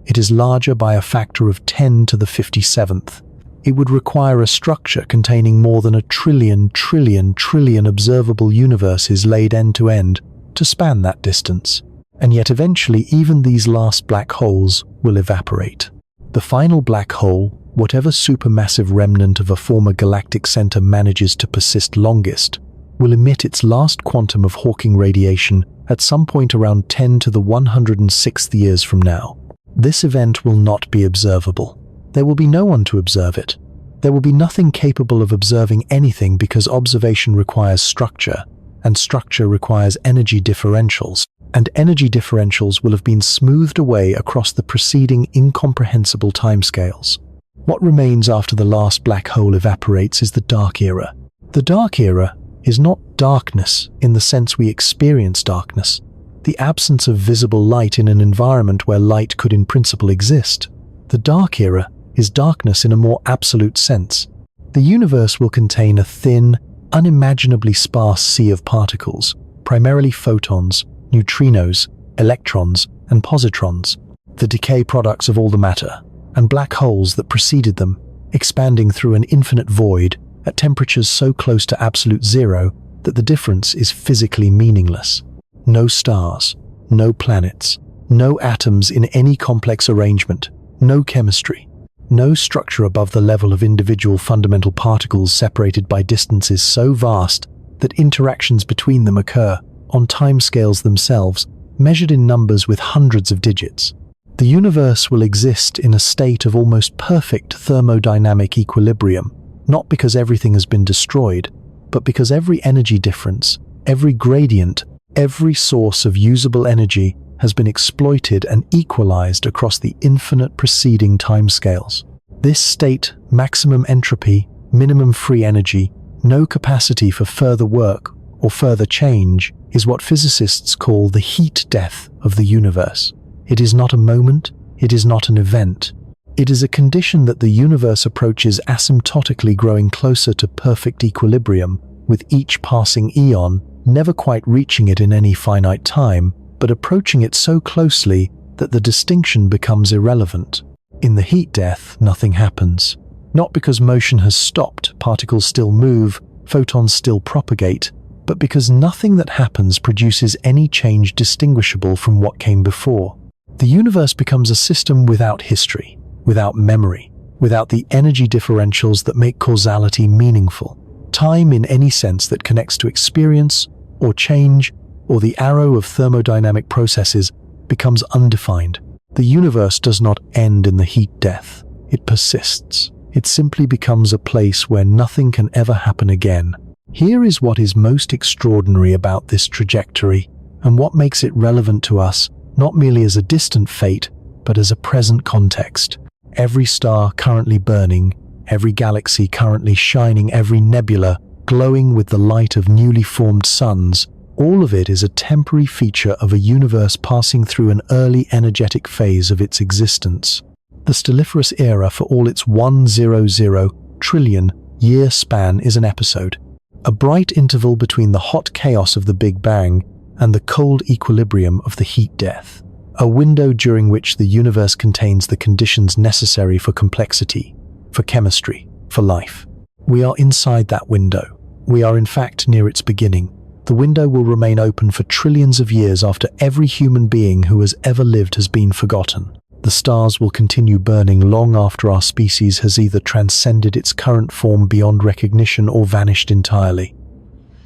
It is larger by a factor of 10 to the 57th. It would require a structure containing more than 1 trillion observable universes laid end to end to span that distance. And yet eventually even these last black holes will evaporate. The final black hole, whatever supermassive remnant of a former galactic center manages to persist longest, will emit its last quantum of Hawking radiation at some point around 10 to the 106th years from now. This event will not be observable. There will be no one to observe it. There will be nothing capable of observing anything because observation requires structure, and structure requires energy differentials, and energy differentials will have been smoothed away across the preceding incomprehensible timescales. What remains after the last black hole evaporates is the dark era. The dark era is not darkness in the sense we experience darkness, the absence of visible light in an environment where light could in principle exist. The dark era is darkness in a more absolute sense. The universe will contain a thin, unimaginably sparse sea of particles, primarily photons, neutrinos, electrons, and positrons, the decay products of all the matter, and black holes that preceded them, expanding through an infinite void at temperatures so close to absolute zero that the difference is physically meaningless. No stars, no planets, no atoms in any complex arrangement, no chemistry, no structure above the level of individual fundamental particles separated by distances so vast that interactions between them occur on timescales themselves, measured in numbers with hundreds of digits. The universe will exist in a state of almost perfect thermodynamic equilibrium, not because everything has been destroyed, but because every energy difference, every gradient, every source of usable energy has been exploited and equalized across the infinite preceding timescales. This state, maximum entropy, minimum free energy, no capacity for further work or further change, is what physicists call the heat death of the universe. It is not a moment, it is not an event. It is a condition that the universe approaches asymptotically, growing closer to perfect equilibrium with each passing eon, never quite reaching it in any finite time, but approaching it so closely that the distinction becomes irrelevant. In the heat death, nothing happens. Not because motion has stopped, particles still move, photons still propagate, but because nothing that happens produces any change distinguishable from what came before. The universe becomes a system without history, without memory, without the energy differentials that make causality meaningful. Time in any sense that connects to experience or change or the arrow of thermodynamic processes becomes undefined. The universe does not end in the heat death. It persists. It simply becomes a place where nothing can ever happen again. Here is what is most extraordinary about this trajectory, and what makes it relevant to us, not merely as a distant fate, but as a present context. Every star currently burning, every galaxy currently shining, every nebula glowing with the light of newly formed suns, all of it is a temporary feature of a universe passing through an early energetic phase of its existence. The stelliferous era, for all its 100 trillion year span, is an episode, a bright interval between the hot chaos of the Big Bang and the cold equilibrium of the heat death, a window during which the universe contains the conditions necessary for complexity, for chemistry, for life. We are inside that window. We are in fact near its beginning. The window will remain open for trillions of years after every human being who has ever lived has been forgotten. The stars will continue burning long after our species has either transcended its current form beyond recognition or vanished entirely.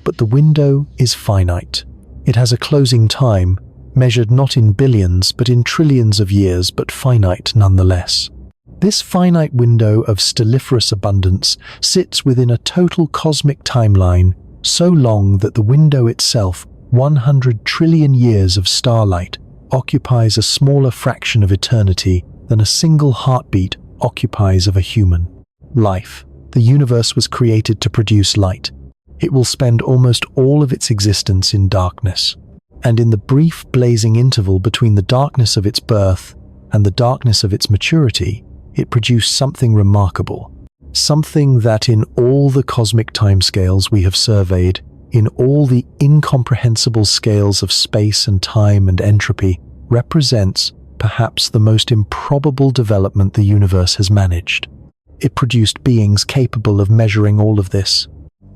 But the window is finite. It has a closing time, measured not in billions but in trillions of years, but finite nonetheless. This finite window of stelliferous abundance sits within a total cosmic timeline so long that the window itself, 100 trillion years of starlight, occupies a smaller fraction of eternity than a single heartbeat occupies of a human. Life, the universe, was created to produce light. It will spend almost all of its existence in darkness. And in the brief blazing interval between the darkness of its birth and the darkness of its maturity, it produced something remarkable. Something that in all the cosmic timescales we have surveyed, in all the incomprehensible scales of space and time and entropy, represents perhaps the most improbable development the universe has managed. It produced beings capable of measuring all of this,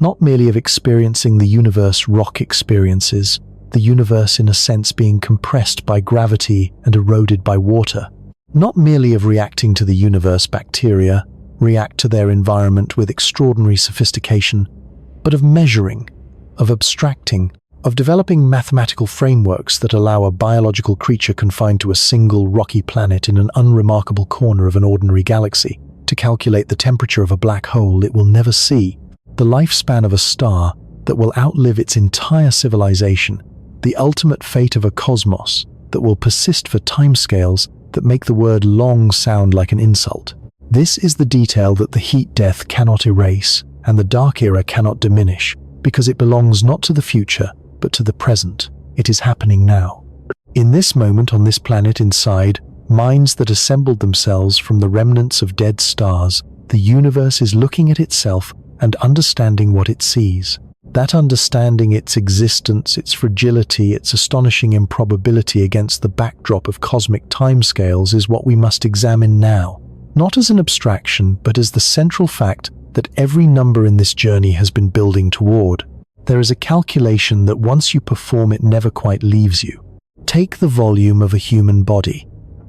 not merely of experiencing the universe rock experiences, the universe in a sense being compressed by gravity and eroded by water, not merely of reacting to the universe bacteria, react to their environment with extraordinary sophistication, but of measuring, of abstracting, of developing mathematical frameworks that allow a biological creature confined to a single rocky planet in an unremarkable corner of an ordinary galaxy to calculate the temperature of a black hole it will never see, the lifespan of a star that will outlive its entire civilization, the ultimate fate of a cosmos that will persist for timescales that make the word long sound like an insult. This is the detail that the heat death cannot erase and the dark era cannot diminish, because it belongs not to the future, but to the present. It is happening now. In this moment on this planet inside minds that assembled themselves from the remnants of dead stars, the universe is looking at itself and understanding what it sees. That understanding its existence, its fragility, its astonishing improbability against the backdrop of cosmic timescales is what we must examine now, not as an abstraction, but as the central fact that every number in this journey has been building toward. There is a calculation that once you perform it never quite leaves you. Take the volume of a human body.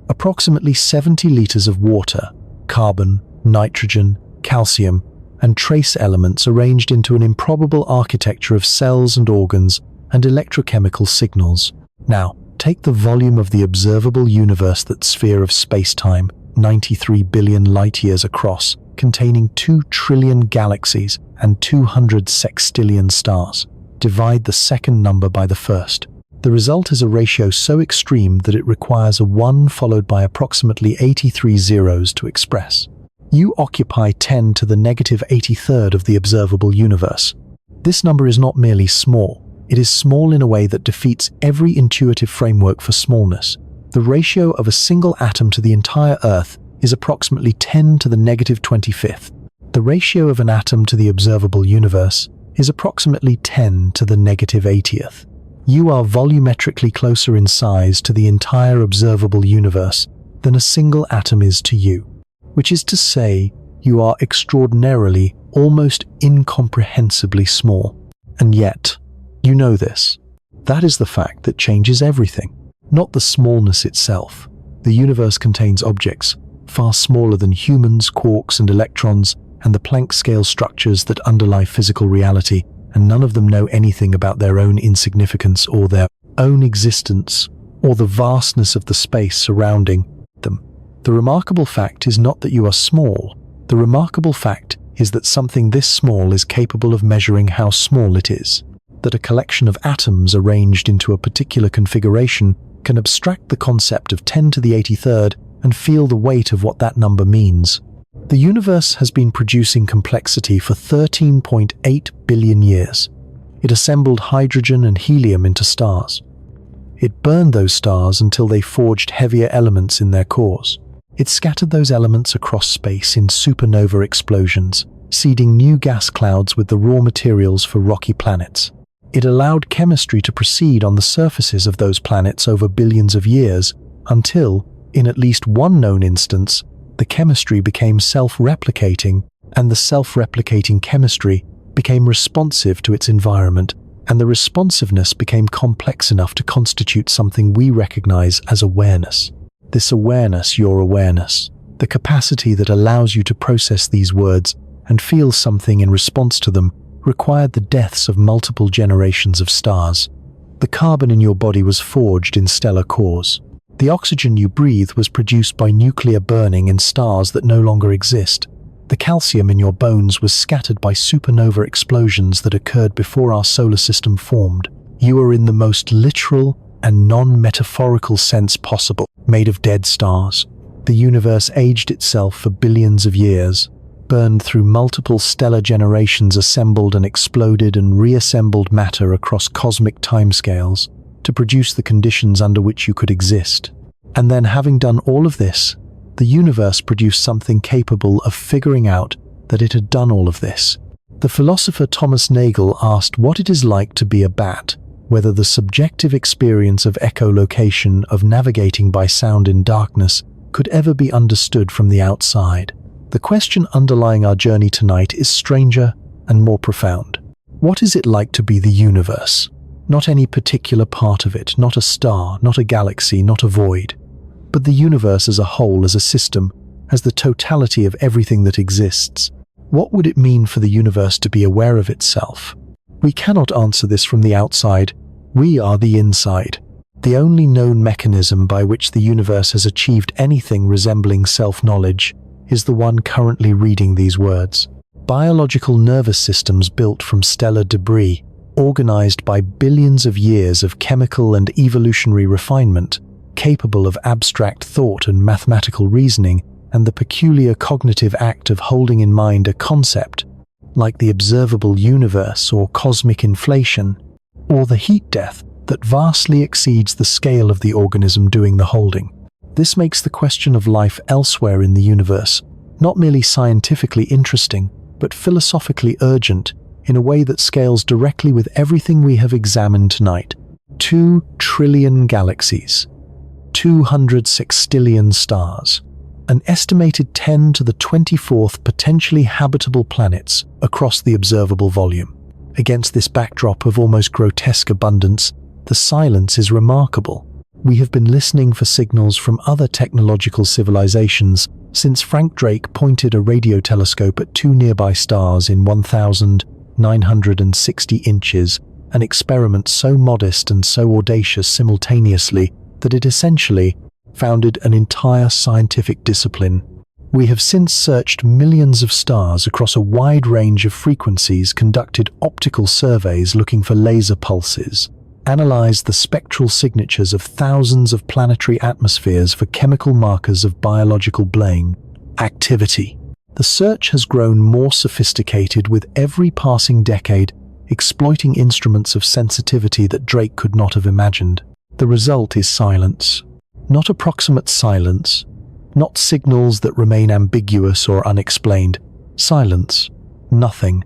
Approximately 70 liters of water, carbon, nitrogen, calcium, and trace elements arranged into an improbable architecture of cells and organs and electrochemical signals. Now, take the volume of the observable universe, that sphere of space-time, 93 billion light-years across, containing 2 trillion galaxies and 200 sextillion stars. Divide the second number by the first. The result is a ratio so extreme that it requires a 1 followed by approximately 83 zeros to express. You occupy 10 to the negative 83rd of the observable universe. This number is not merely small, it is small in a way that defeats every intuitive framework for smallness. The ratio of a single atom to the entire Earth is approximately 10 to the negative 25th. The ratio of an atom to the observable universe is approximately 10 to the negative 80th. You are volumetrically closer in size to the entire observable universe than a single atom is to you, which is to say, you are extraordinarily, almost incomprehensibly small. And yet, you know this. That is the fact that changes everything, not the smallness itself. The universe contains objects far smaller than humans, quarks, and electrons, and the Planck-scale structures that underlie physical reality, and none of them know anything about their own insignificance or their own existence, or the vastness of the space surrounding them. The remarkable fact is not that you are small. The remarkable fact is that something this small is capable of measuring how small it is. That a collection of atoms arranged into a particular configuration can abstract the concept of 10 to the 83rd and feel the weight of what that number means. The universe has been producing complexity for 13.8 billion years. It assembled hydrogen and helium into stars. It burned those stars until they forged heavier elements in their cores. It scattered those elements across space in supernova explosions, seeding new gas clouds with the raw materials for rocky planets. It allowed chemistry to proceed on the surfaces of those planets over billions of years until, in at least one known instance, the chemistry became self-replicating, and the self-replicating chemistry became responsive to its environment, and the responsiveness became complex enough to constitute something we recognize as awareness. This awareness, your awareness, the capacity that allows you to process these words and feel something in response to them, required the deaths of multiple generations of stars. The carbon in your body was forged in stellar cores. The oxygen you breathe was produced by nuclear burning in stars that no longer exist. The calcium in your bones was scattered by supernova explosions that occurred before our solar system formed. You are in the most literal and non-metaphorical sense possible, made of dead stars. The universe aged itself for billions of years, burned through multiple stellar generations, assembled and exploded and reassembled matter across cosmic timescales to produce the conditions under which you could exist. And then, having done all of this, the universe produced something capable of figuring out that it had done all of this. The philosopher Thomas Nagel asked what it is like to be a bat, whether the subjective experience of echolocation, of navigating by sound in darkness, could ever be understood from the outside. The question underlying our journey tonight is stranger and more profound. What is it like to be the universe? Not any particular part of it, not a star, not a galaxy, not a void, but the universe as a whole, as a system, as the totality of everything that exists. What would it mean for the universe to be aware of itself? We cannot answer this from the outside. We are the inside. The only known mechanism by which the universe has achieved anything resembling self-knowledge is the one currently reading these words. Biological nervous systems built from stellar debris, organized by billions of years of chemical and evolutionary refinement, capable of abstract thought and mathematical reasoning, and the peculiar cognitive act of holding in mind a concept, like the observable universe or cosmic inflation, or the heat death that vastly exceeds the scale of the organism doing the holding. This makes the question of life elsewhere in the universe not merely scientifically interesting, but philosophically urgent in a way that scales directly with everything we have examined tonight. 2 trillion galaxies, 200 sextillion stars, an estimated 10 to the 24th potentially habitable planets across the observable volume. Against this backdrop of almost grotesque abundance, the silence is remarkable. We have been listening for signals from other technological civilizations since Frank Drake pointed a radio telescope at 2 nearby stars in 1,960 inches, an experiment so modest and so audacious simultaneously that it essentially founded an entire scientific discipline. We have since searched millions of stars across a wide range of frequencies, conducted optical surveys looking for laser pulses, analyzed the spectral signatures of thousands of planetary atmospheres for chemical markers of biological brain activity. The search has grown more sophisticated with every passing decade, exploiting instruments of sensitivity that Drake could not have imagined. The result is silence. Not approximate silence, not signals that remain ambiguous or unexplained. Silence. Nothing.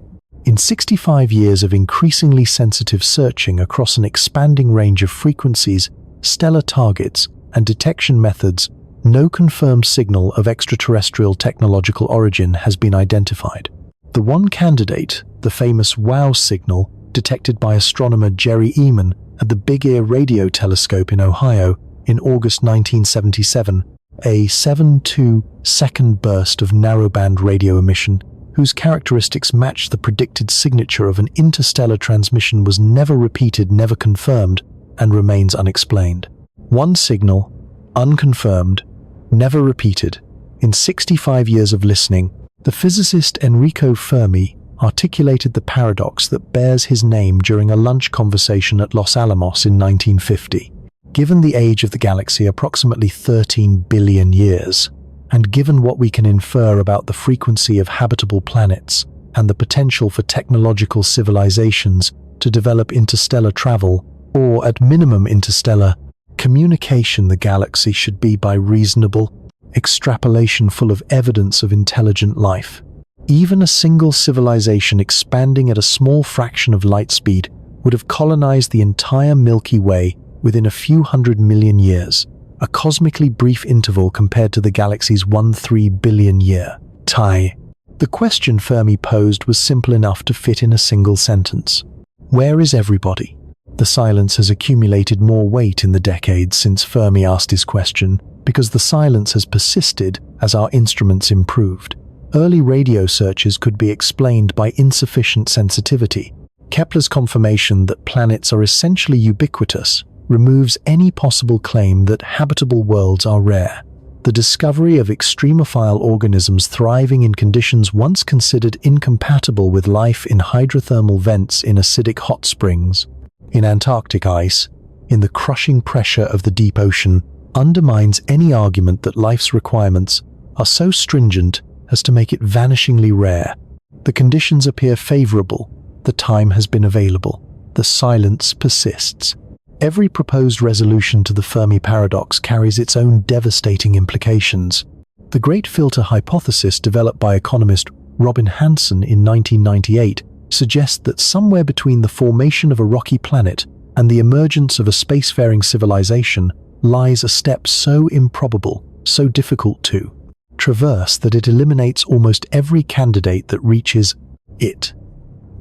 In 65 years of increasingly sensitive searching across an expanding range of frequencies, stellar targets, and detection methods, no confirmed signal of extraterrestrial technological origin has been identified. The one candidate, the famous WOW signal, detected by astronomer Jerry Eman at the Big Ear Radio Telescope in Ohio in August 1977, a 7.2-second burst of narrowband radio emission whose characteristics matched the predicted signature of an interstellar transmission, was never repeated, never confirmed, and remains unexplained. One signal, unconfirmed, never repeated. In 65 years of listening, the physicist Enrico Fermi articulated the paradox that bears his name during a lunch conversation at Los Alamos in 1950. Given the age of the galaxy, approximately 13 billion years, and given what we can infer about the frequency of habitable planets and the potential for technological civilizations to develop interstellar travel, or at minimum interstellar communication, the galaxy should be, by reasonable extrapolation, full of evidence of intelligent life. Even a single civilization expanding at a small fraction of light speed would have colonized the entire Milky Way within a few 100 million years, a cosmically brief interval compared to the galaxy's 13 billion year time. The question Fermi posed was simple enough to fit in a single sentence. Where is everybody? The silence has accumulated more weight in the decades since Fermi asked his question, because the silence has persisted as our instruments improved. Early radio searches could be explained by insufficient sensitivity. Kepler's confirmation that planets are essentially ubiquitous removes any possible claim that habitable worlds are rare. The discovery of extremophile organisms thriving in conditions once considered incompatible with life in hydrothermal vents in acidic hot springs, in Antarctic ice, in the crushing pressure of the deep ocean, undermines any argument that life's requirements are so stringent as to make it vanishingly rare. The conditions appear favorable, the time has been available, the silence persists. Every proposed resolution to the Fermi paradox carries its own devastating implications. The Great Filter hypothesis, developed by economist Robin Hanson in 1998, suggests that somewhere between the formation of a rocky planet and the emergence of a spacefaring civilization lies a step so improbable, so difficult to traverse that it eliminates almost every candidate that reaches it.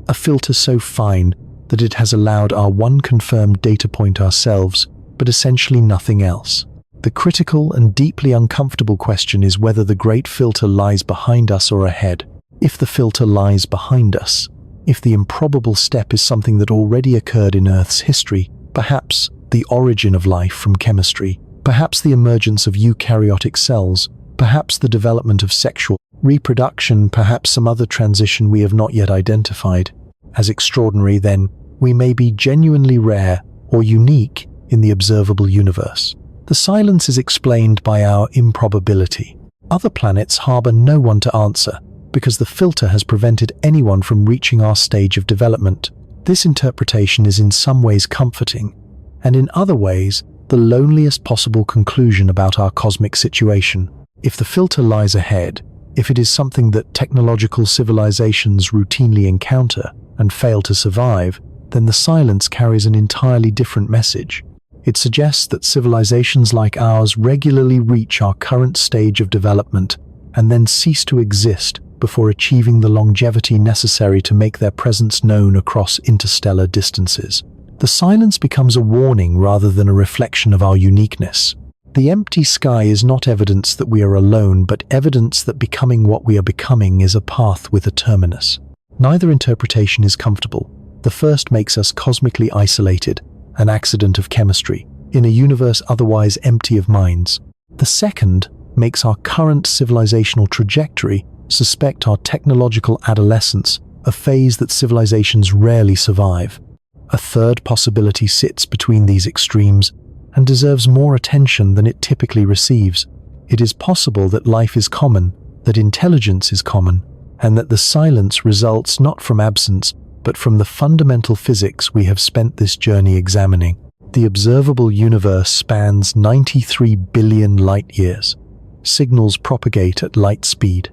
A filter so fine that it has allowed our one confirmed data point ourselves, but essentially nothing else. The critical and deeply uncomfortable question is whether the great filter lies behind us or ahead. If the filter lies behind us, if the improbable step is something that already occurred in Earth's history, perhaps the origin of life from chemistry, perhaps the emergence of eukaryotic cells, perhaps the development of sexual reproduction, perhaps some other transition we have not yet identified as extraordinary, then we may be genuinely rare or unique in the observable universe. The silence is explained by our improbability. Other planets harbor no one to answer because the filter has prevented anyone from reaching our stage of development. This interpretation is in some ways comforting, and in other ways, the loneliest possible conclusion about our cosmic situation. If the filter lies ahead, if it is something that technological civilizations routinely encounter and fail to survive, then the silence carries an entirely different message. It suggests that civilizations like ours regularly reach our current stage of development and then cease to exist before achieving the longevity necessary to make their presence known across interstellar distances. The silence becomes a warning rather than a reflection of our uniqueness. The empty sky is not evidence that we are alone, but evidence that becoming what we are becoming is a path with a terminus. Neither interpretation is comfortable. The first makes us cosmically isolated, an accident of chemistry, in a universe otherwise empty of minds. The second makes our current civilizational trajectory suspect our technological adolescence, a phase that civilizations rarely survive. A third possibility sits between these extremes and deserves more attention than it typically receives. It is possible that life is common, that intelligence is common, and that the silence results not from absence, but from the fundamental physics we have spent this journey examining. The observable universe spans 93 billion light-years. Signals propagate at light speed.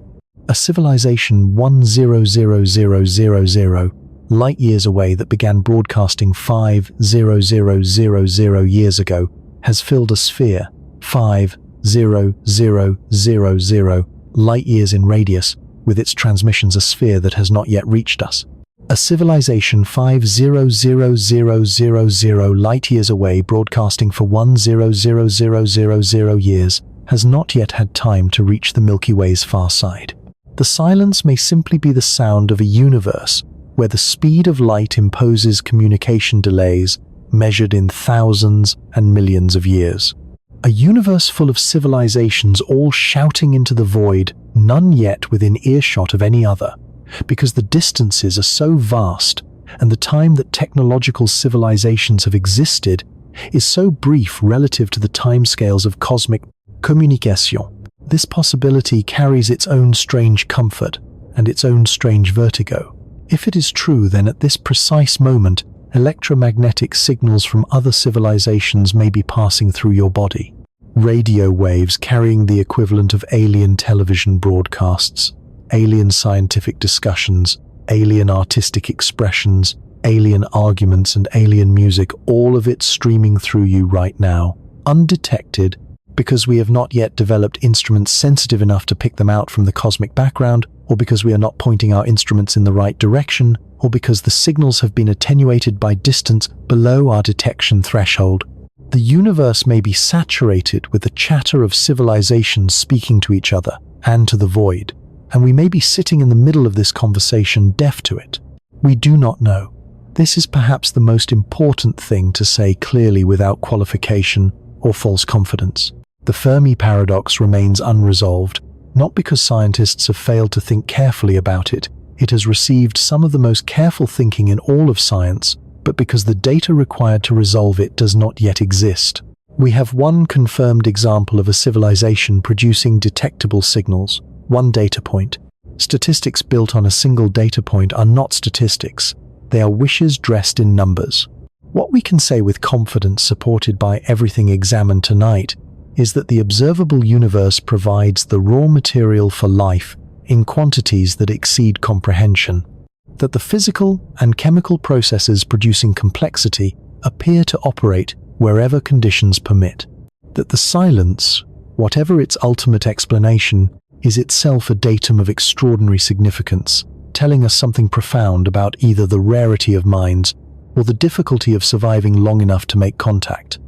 A civilization 1,000,000 light-years away that began broadcasting 5,000,000 years ago has filled a sphere 5,000,000 light-years in radius with its transmissions, a sphere that has not yet reached us. A civilization 5,000,000 light-years away broadcasting for 1,000,000 years has not yet had time to reach the Milky Way's far side. The silence may simply be the sound of a universe where the speed of light imposes communication delays measured in thousands and millions of years. A universe full of civilizations all shouting into the void, none yet within earshot of any other, because the distances are so vast and the time that technological civilizations have existed is so brief relative to the timescales of cosmic communication. This possibility carries its own strange comfort and its own strange vertigo. If it is true, then at this precise moment, electromagnetic signals from other civilizations may be passing through your body. Radio waves carrying the equivalent of alien television broadcasts, alien scientific discussions, alien artistic expressions, alien arguments and alien music, all of it streaming through you right now, undetected, because we have not yet developed instruments sensitive enough to pick them out from the cosmic background, or because we are not pointing our instruments in the right direction, or because the signals have been attenuated by distance below our detection threshold. The universe may be saturated with the chatter of civilizations speaking to each other and to the void, and we may be sitting in the middle of this conversation deaf to it. We do not know. This is perhaps the most important thing to say clearly without qualification or false confidence. The Fermi paradox remains unresolved, not because scientists have failed to think carefully about it. It has received some of the most careful thinking in all of science, but because the data required to resolve it does not yet exist. We have one confirmed example of a civilization producing detectable signals, one data point. Statistics built on a single data point are not statistics. They are wishes dressed in numbers. What we can say with confidence, supported by everything examined tonight, is that the observable universe provides the raw material for life in quantities that exceed comprehension, that the physical and chemical processes producing complexity appear to operate wherever conditions permit, that the silence, whatever its ultimate explanation, is itself a datum of extraordinary significance, telling us something profound about either the rarity of minds or the difficulty of surviving long enough to make contact.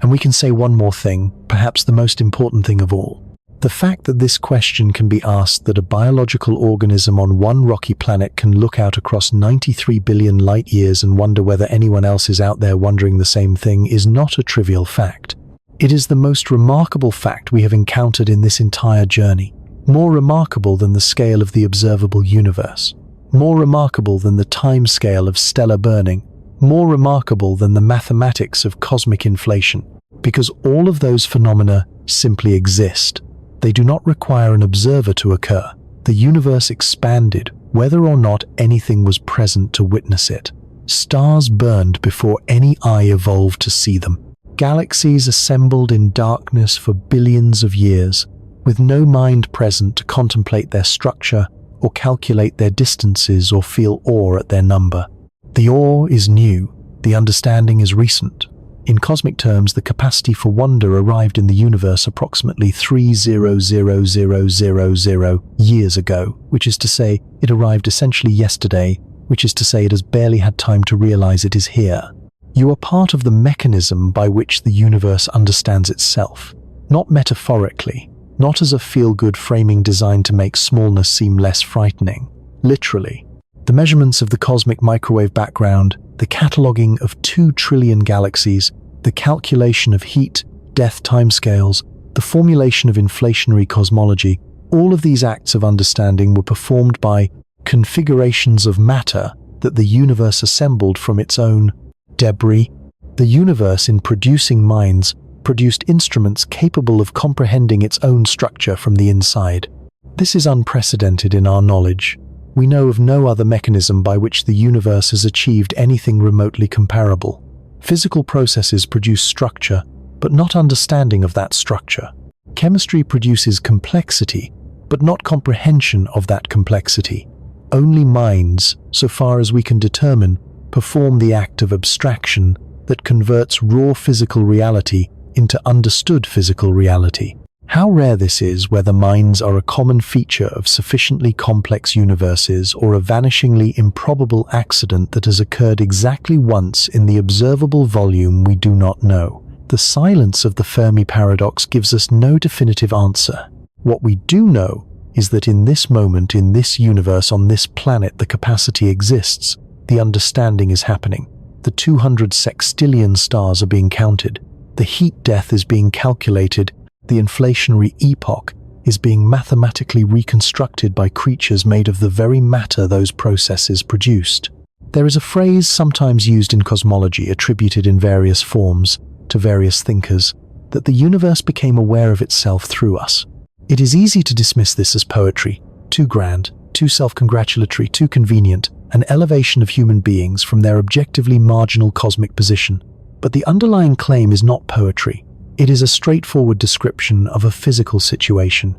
And we can say one more thing, perhaps the most important thing of all. The fact that this question can be asked, that a biological organism on one rocky planet can look out across 93 billion light years and wonder whether anyone else is out there wondering the same thing, is not a trivial fact. It is the most remarkable fact we have encountered in this entire journey. More remarkable than the scale of the observable universe. More remarkable than the time scale of stellar burning. More remarkable than the mathematics of cosmic inflation. Because all of those phenomena simply exist. They do not require an observer to occur. The universe expanded, whether or not anything was present to witness it. Stars burned before any eye evolved to see them. Galaxies assembled in darkness for billions of years, with no mind present to contemplate their structure, or calculate their distances, or feel awe at their number. The awe is new, the understanding is recent. In cosmic terms, the capacity for wonder arrived in the universe approximately 3,000,000 years ago, which is to say, it arrived essentially yesterday, which is to say it has barely had time to realize it is here. You are part of the mechanism by which the universe understands itself, not metaphorically, not as a feel-good framing designed to make smallness seem less frightening. Literally, the measurements of the cosmic microwave background, the cataloging of 2 trillion galaxies, the calculation of heat, death timescales, the formulation of inflationary cosmology, all of these acts of understanding were performed by configurations of matter that the universe assembled from its own debris. The universe, in producing minds, produced instruments capable of comprehending its own structure from the inside. This is unprecedented in our knowledge. We know of no other mechanism by which the universe has achieved anything remotely comparable. Physical processes produce structure, but not understanding of that structure. Chemistry produces complexity, but not comprehension of that complexity. Only minds, so far as we can determine, perform the act of abstraction that converts raw physical reality into understood physical reality. How rare this is, whether minds are a common feature of sufficiently complex universes or a vanishingly improbable accident that has occurred exactly once in the observable volume, we do not know. The silence of the Fermi paradox gives us no definitive answer. What we do know is that in this moment, in this universe, on this planet, the capacity exists, the understanding is happening. The 200 sextillion stars are being counted. The heat death is being calculated. The inflationary epoch is being mathematically reconstructed by creatures made of the very matter those processes produced. There is a phrase sometimes used in cosmology, attributed in various forms to various thinkers, that the universe became aware of itself through us. It is easy to dismiss this as poetry, too grand, too self-congratulatory, too convenient, an elevation of human beings from their objectively marginal cosmic position. But the underlying claim is not poetry. It is a straightforward description of a physical situation.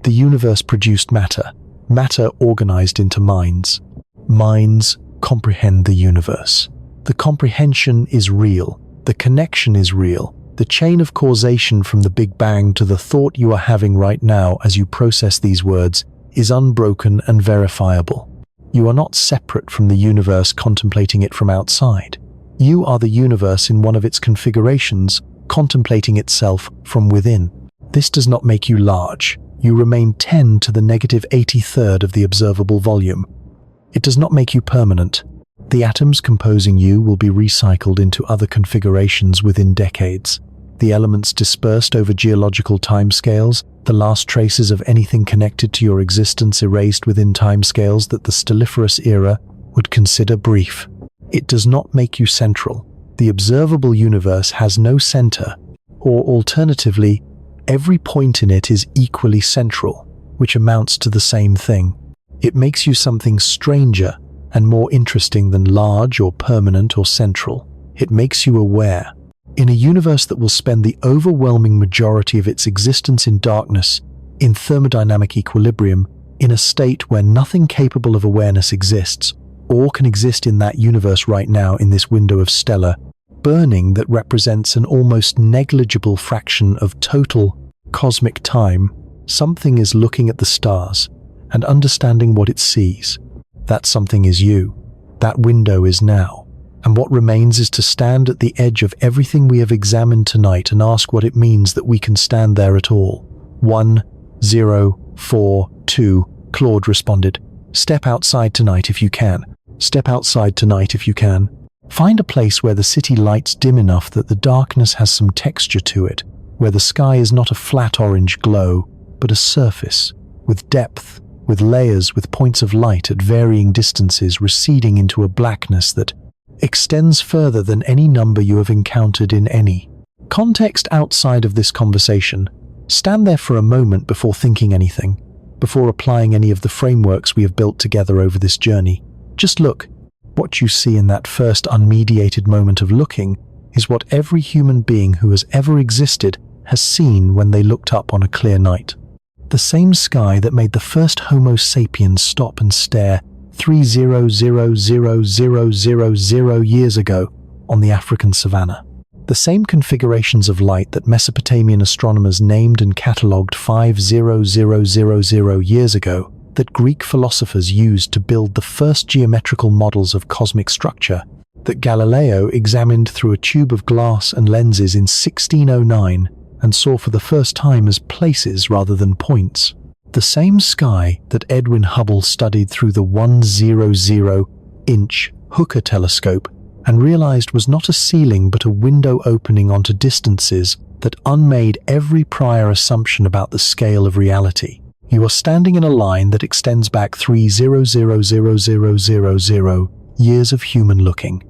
The universe produced matter, matter organized into minds. Minds comprehend the universe. The comprehension is real. The connection is real. The chain of causation from the Big Bang to the thought you are having right now as you process these words is unbroken and verifiable. You are not separate from the universe contemplating it from outside. You are the universe in one of its configurations, contemplating itself from within. This does not make you large. You remain 10 to the negative 83rd of the observable volume. It does not make you permanent. The atoms composing you will be recycled into other configurations within decades. The elements dispersed over geological timescales, the last traces of anything connected to your existence erased within timescales that the stelliferous era would consider brief. It does not make you central. The observable universe has no center, or alternatively, every point in it is equally central, which amounts to the same thing. It makes you something stranger and more interesting than large or permanent or central. It makes you aware. In a universe that will spend the overwhelming majority of its existence in darkness, in thermodynamic equilibrium, in a state where nothing capable of awareness exists, or can exist in that universe right now in this window of stellar burning that represents an almost negligible fraction of total cosmic time, something is looking at the stars and understanding what it sees. That something is you. That window is now. And what remains is to stand at the edge of everything we have examined tonight and ask what it means that we can stand there at all. 1, 0, 4, 2, Claude responded. Step outside tonight if you can. Step outside tonight if you can. Find a place where the city lights dim enough that the darkness has some texture to it, where the sky is not a flat orange glow, but a surface, with depth, with layers, with points of light at varying distances receding into a blackness that extends further than any number you have encountered in any context outside of this conversation. Stand there for a moment before thinking anything, before applying any of the frameworks we have built together over this journey. Just look. What you see in that first unmediated moment of looking is what every human being who has ever existed has seen when they looked up on a clear night. The same sky that made the first Homo sapiens stop and stare 300,000 years ago on the African savanna. The same configurations of light that Mesopotamian astronomers named and catalogued 5,000 years ago, that Greek philosophers used to build the first geometrical models of cosmic structure, that Galileo examined through a tube of glass and lenses in 1609 and saw for the first time as places rather than points. The same sky that Edwin Hubble studied through the 100-inch Hooker telescope and realized was not a ceiling but a window opening onto distances that unmade every prior assumption about the scale of reality. You are standing in a line that extends back 300,000 years of human looking.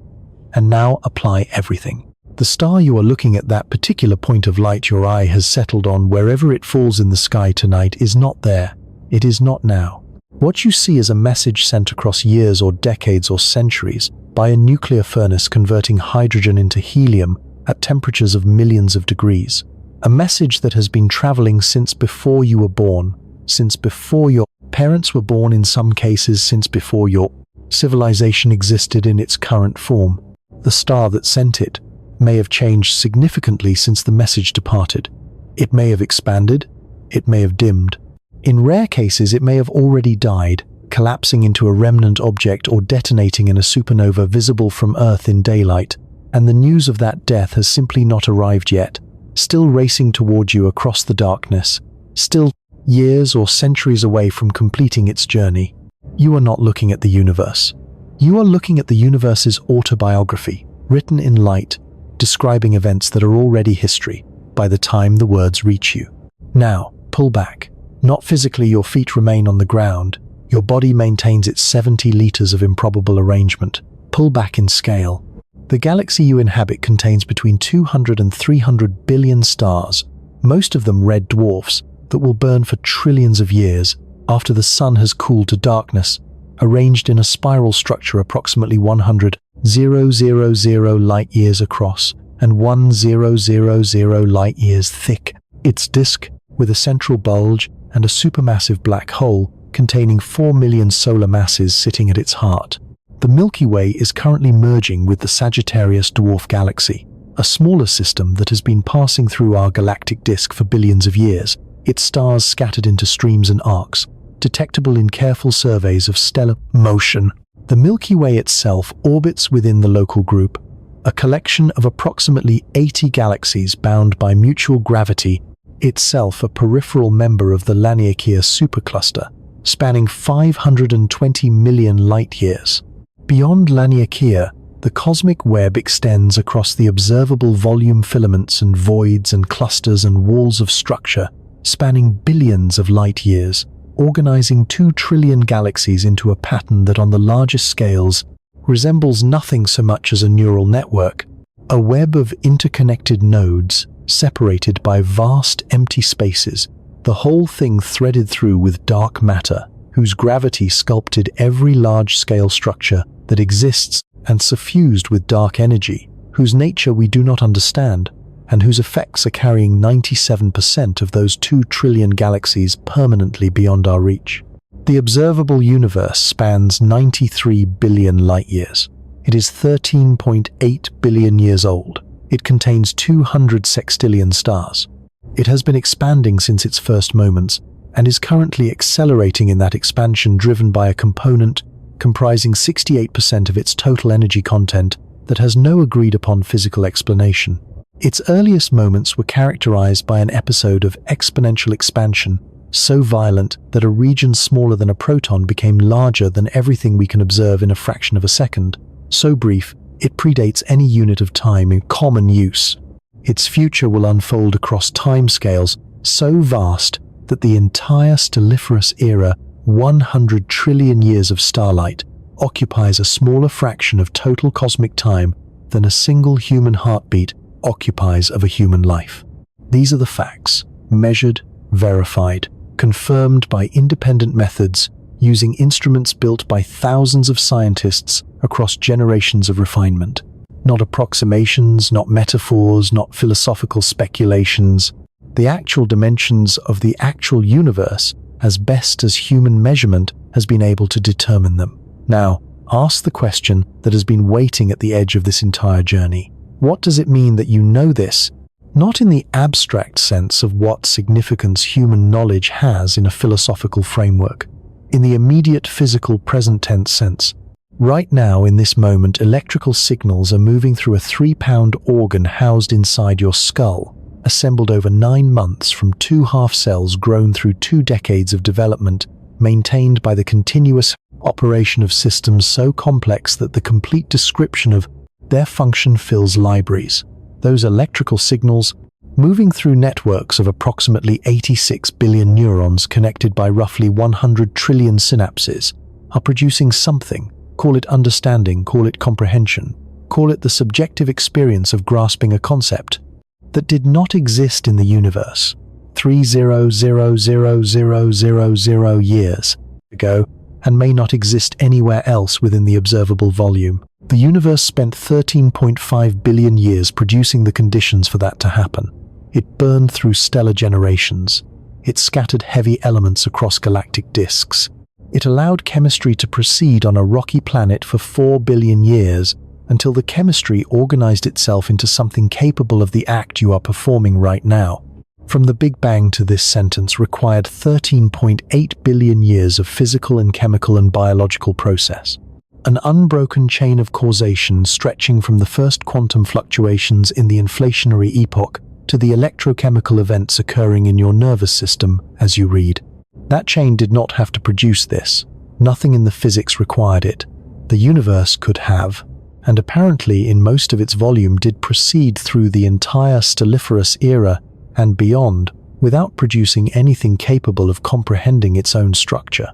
And now apply everything. The star you are looking at, that particular point of light your eye has settled on wherever it falls in the sky tonight, is not there. It is not now. What you see is a message sent across years or decades or centuries by a nuclear furnace converting hydrogen into helium at temperatures of millions of degrees. A message that has been traveling since before you were born, since before your parents were born, in some cases since before your civilization existed in its current form. The star that sent it may have changed significantly since the message departed. It may have expanded, it may have dimmed. In rare cases, it may have already died, collapsing into a remnant object or detonating in a supernova visible from Earth in daylight, and the news of that death has simply not arrived yet, still racing toward you across the darkness, still years or centuries away from completing its journey. You are not looking at the universe. You are looking at the universe's autobiography, written in light, describing events that are already history by the time the words reach you. Now, pull back. Not physically, your feet remain on the ground. Your body maintains its 70 liters of improbable arrangement. Pull back in scale. The galaxy you inhabit contains between 200 and 300 billion stars, most of them red dwarfs that will burn for trillions of years after the sun has cooled to darkness, arranged in a spiral structure approximately 100,000 light-years across and 1,000 light-years thick. Its disk, with a central bulge and a supermassive black hole containing 4 million solar masses sitting at its heart. The Milky Way is currently merging with the Sagittarius dwarf galaxy, a smaller system that has been passing through our galactic disk for billions of years, its stars scattered into streams and arcs, detectable in careful surveys of stellar motion. The Milky Way itself orbits within the local group, a collection of approximately 80 galaxies bound by mutual gravity, itself a peripheral member of the Laniakea supercluster, spanning 520 million light-years. Beyond Laniakea, the cosmic web extends across the observable volume filaments and voids and clusters and walls of structure, spanning billions of light-years, organizing 2 trillion galaxies into a pattern that on the largest scales resembles nothing so much as a neural network, a web of interconnected nodes separated by vast empty spaces, the whole thing threaded through with dark matter, whose gravity sculpted every large-scale structure that exists and suffused with dark energy, whose nature we do not understand, and whose effects are carrying 97% of those 2 trillion galaxies permanently beyond our reach. The observable universe spans 93 billion light-years. It is 13.8 billion years old. It contains 200 sextillion stars. It has been expanding since its first moments, and is currently accelerating in that expansion, driven by a component comprising 68% of its total energy content that has no agreed-upon physical explanation. Its earliest moments were characterized by an episode of exponential expansion, so violent that a region smaller than a proton became larger than everything we can observe in a fraction of a second. So brief, it predates any unit of time in common use. Its future will unfold across timescales so vast that the entire stelliferous era, 100 trillion years of starlight, occupies a smaller fraction of total cosmic time than a single human heartbeat occupies of a human life. These are the facts, measured, verified, confirmed by independent methods using instruments built by thousands of scientists across generations of refinement. Not approximations, not metaphors, not philosophical speculations. The actual dimensions of the actual universe, as best as human measurement has been able to determine them. Now, ask the question that has been waiting at the edge of this entire journey. What does it mean that you know this? Not in the abstract sense of what significance human knowledge has in a philosophical framework. In the immediate physical present tense sense. Right now, in this moment, electrical signals are moving through a 3-pound organ housed inside your skull, assembled over 9 months from 2 half cells grown through 2 decades of development, maintained by the continuous operation of systems so complex that the complete description of their function fills libraries. Those electrical signals, moving through networks of approximately 86 billion neurons connected by roughly 100 trillion synapses, are producing something. Call it understanding, call it comprehension, call it the subjective experience of grasping a concept that did not exist in the universe 3,000,000 years ago and may not exist anywhere else within the observable volume. The universe spent 13.5 billion years producing the conditions for that to happen. It burned through stellar generations. It scattered heavy elements across galactic disks. It allowed chemistry to proceed on a rocky planet for 4 billion years until the chemistry organized itself into something capable of the act you are performing right now. From the Big Bang to this sentence required 13.8 billion years of physical and chemical and biological process. An unbroken chain of causation stretching from the first quantum fluctuations in the inflationary epoch to the electrochemical events occurring in your nervous system as you read. That chain did not have to produce this. Nothing in the physics required it. The universe could have, and apparently in most of its volume did proceed through the entire stelliferous era and beyond without producing anything capable of comprehending its own structure.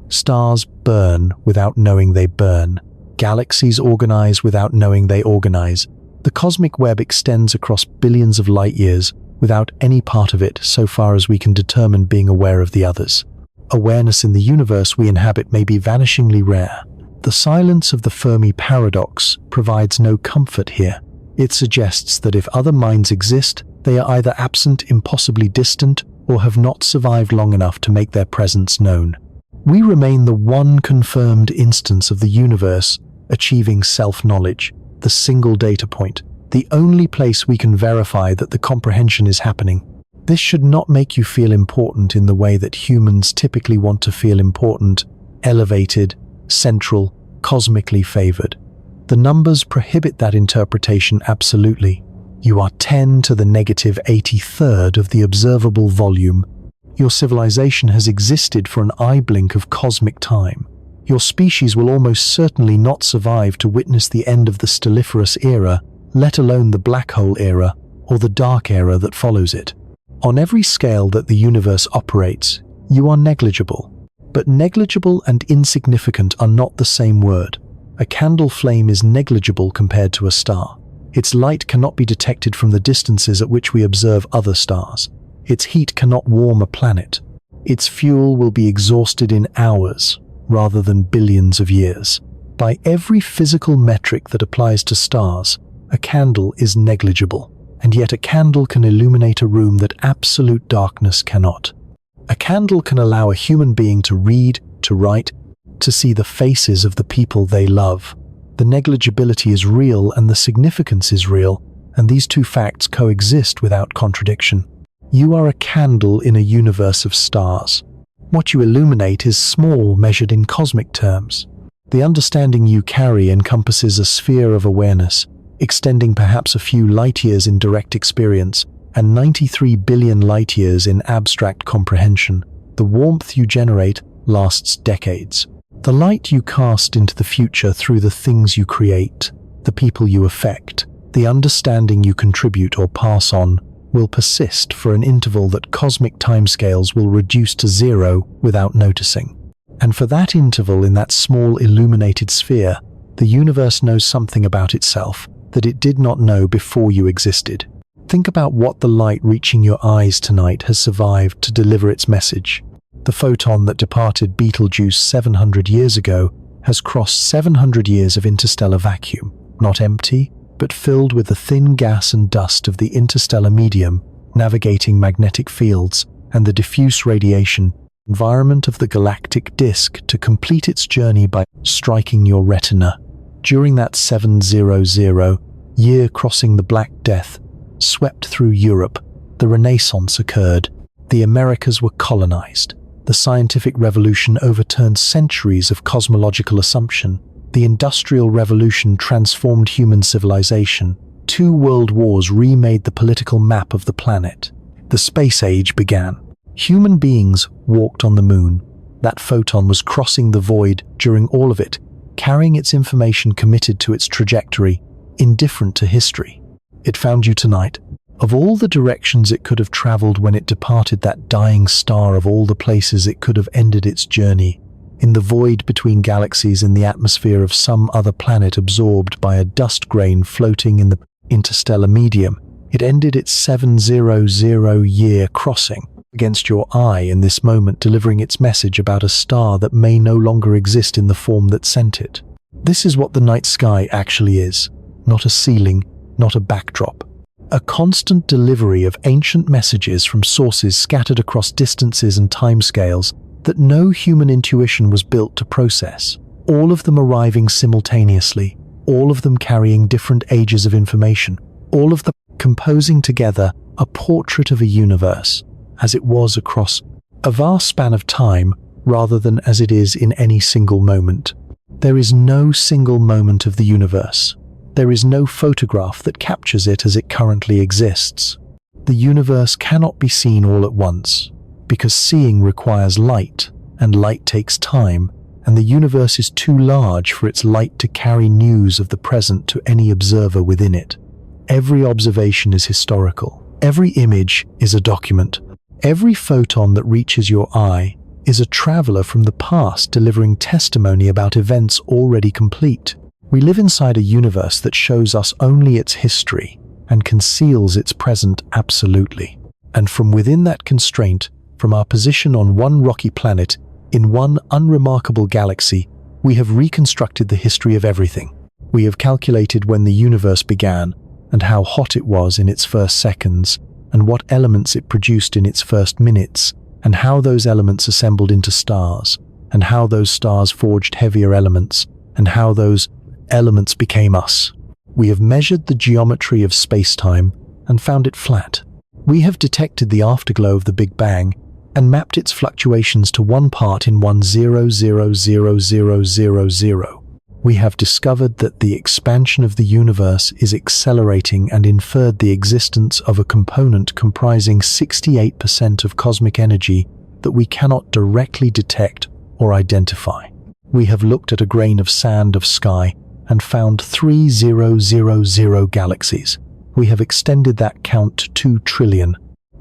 Stars burn without knowing they burn. Galaxies organize without knowing they organize. The cosmic web extends across billions of light years without any part of it, so far as we can determine, being aware of the others. Awareness in the universe we inhabit may be vanishingly rare. The silence of the Fermi paradox provides no comfort here. It suggests that if other minds exist, they are either absent, impossibly distant, or have not survived long enough to make their presence known. We remain the one confirmed instance of the universe achieving self-knowledge, the single data point, the only place we can verify that the comprehension is happening. This should not make you feel important in the way that humans typically want to feel important, elevated, central, cosmically favored. The numbers prohibit that interpretation absolutely. You are 10 to the negative 83rd of the observable volume. Your civilization has existed for an eye blink of cosmic time. Your species will almost certainly not survive to witness the end of the stelliferous era, let alone the black hole era or the dark era that follows it. On every scale that the universe operates, you are negligible. But negligible and insignificant are not the same word. A candle flame is negligible compared to a star. Its light cannot be detected from the distances at which we observe other stars. Its heat cannot warm a planet. Its fuel will be exhausted in hours, rather than billions of years. By every physical metric that applies to stars, a candle is negligible, and yet a candle can illuminate a room that absolute darkness cannot. A candle can allow a human being to read, to write, to see the faces of the people they love. The negligibility is real and the significance is real, and these two facts coexist without contradiction. You are a candle in a universe of stars. What you illuminate is small measured in cosmic terms. The understanding you carry encompasses a sphere of awareness, extending perhaps a few light-years in direct experience and 93 billion light-years in abstract comprehension. The warmth you generate lasts decades. The light you cast into the future through the things you create, the people you affect, the understanding you contribute or pass on, will persist for an interval that cosmic timescales will reduce to zero without noticing. And for that interval in that small illuminated sphere, the universe knows something about itself that it did not know before you existed. Think about what the light reaching your eyes tonight has survived to deliver its message. The photon that departed Betelgeuse 700 years ago has crossed 700 years of interstellar vacuum, not empty, but filled with the thin gas and dust of the interstellar medium, navigating magnetic fields and the diffuse radiation environment of the galactic disk to complete its journey by striking your retina. During that 700 year crossing the Black Death swept through Europe, the Renaissance occurred. The Americas were colonized. The scientific revolution overturned centuries of cosmological assumption. The Industrial Revolution transformed human civilization. 2 world wars remade the political map of the planet. The space age began. Human beings walked on the moon. That photon was crossing the void during all of it, carrying its information committed to its trajectory, indifferent to history. It found you tonight. Of all the directions it could have traveled when it departed that dying star, of all the places it could have ended its journey, in the void between galaxies, in the atmosphere of some other planet absorbed by a dust grain floating in the interstellar medium, it ended its 700 year crossing against your eye in this moment, delivering its message about a star that may no longer exist in the form that sent it. This is what the night sky actually is. Not a ceiling, not a backdrop. A constant delivery of ancient messages from sources scattered across distances and timescales that no human intuition was built to process. All of them arriving simultaneously, all of them carrying different ages of information, all of them composing together a portrait of a universe as it was across a vast span of time rather than as it is in any single moment. There is no single moment of the universe. There is no photograph that captures it as it currently exists. The universe cannot be seen all at once, because seeing requires light, and light takes time, and the universe is too large for its light to carry news of the present to any observer within it. Every observation is historical. Every image is a document. Every photon that reaches your eye is a traveler from the past delivering testimony about events already complete. We live inside a universe that shows us only its history and conceals its present absolutely. And from within that constraint, from our position on one rocky planet, in one unremarkable galaxy, we have reconstructed the history of everything. We have calculated when the universe began, and how hot it was in its first seconds, and what elements it produced in its first minutes, and how those elements assembled into stars, and how those stars forged heavier elements, and how those elements became us. We have measured the geometry of space-time and found it flat. We have detected the afterglow of the Big Bang and mapped its fluctuations to 1 part in 1,000,000. We have discovered that the expansion of the universe is accelerating and inferred the existence of a component comprising 68% of cosmic energy that we cannot directly detect or identify. We have looked at a grain of sand of sky and found 3000 galaxies. We have extended that count to 2 trillion.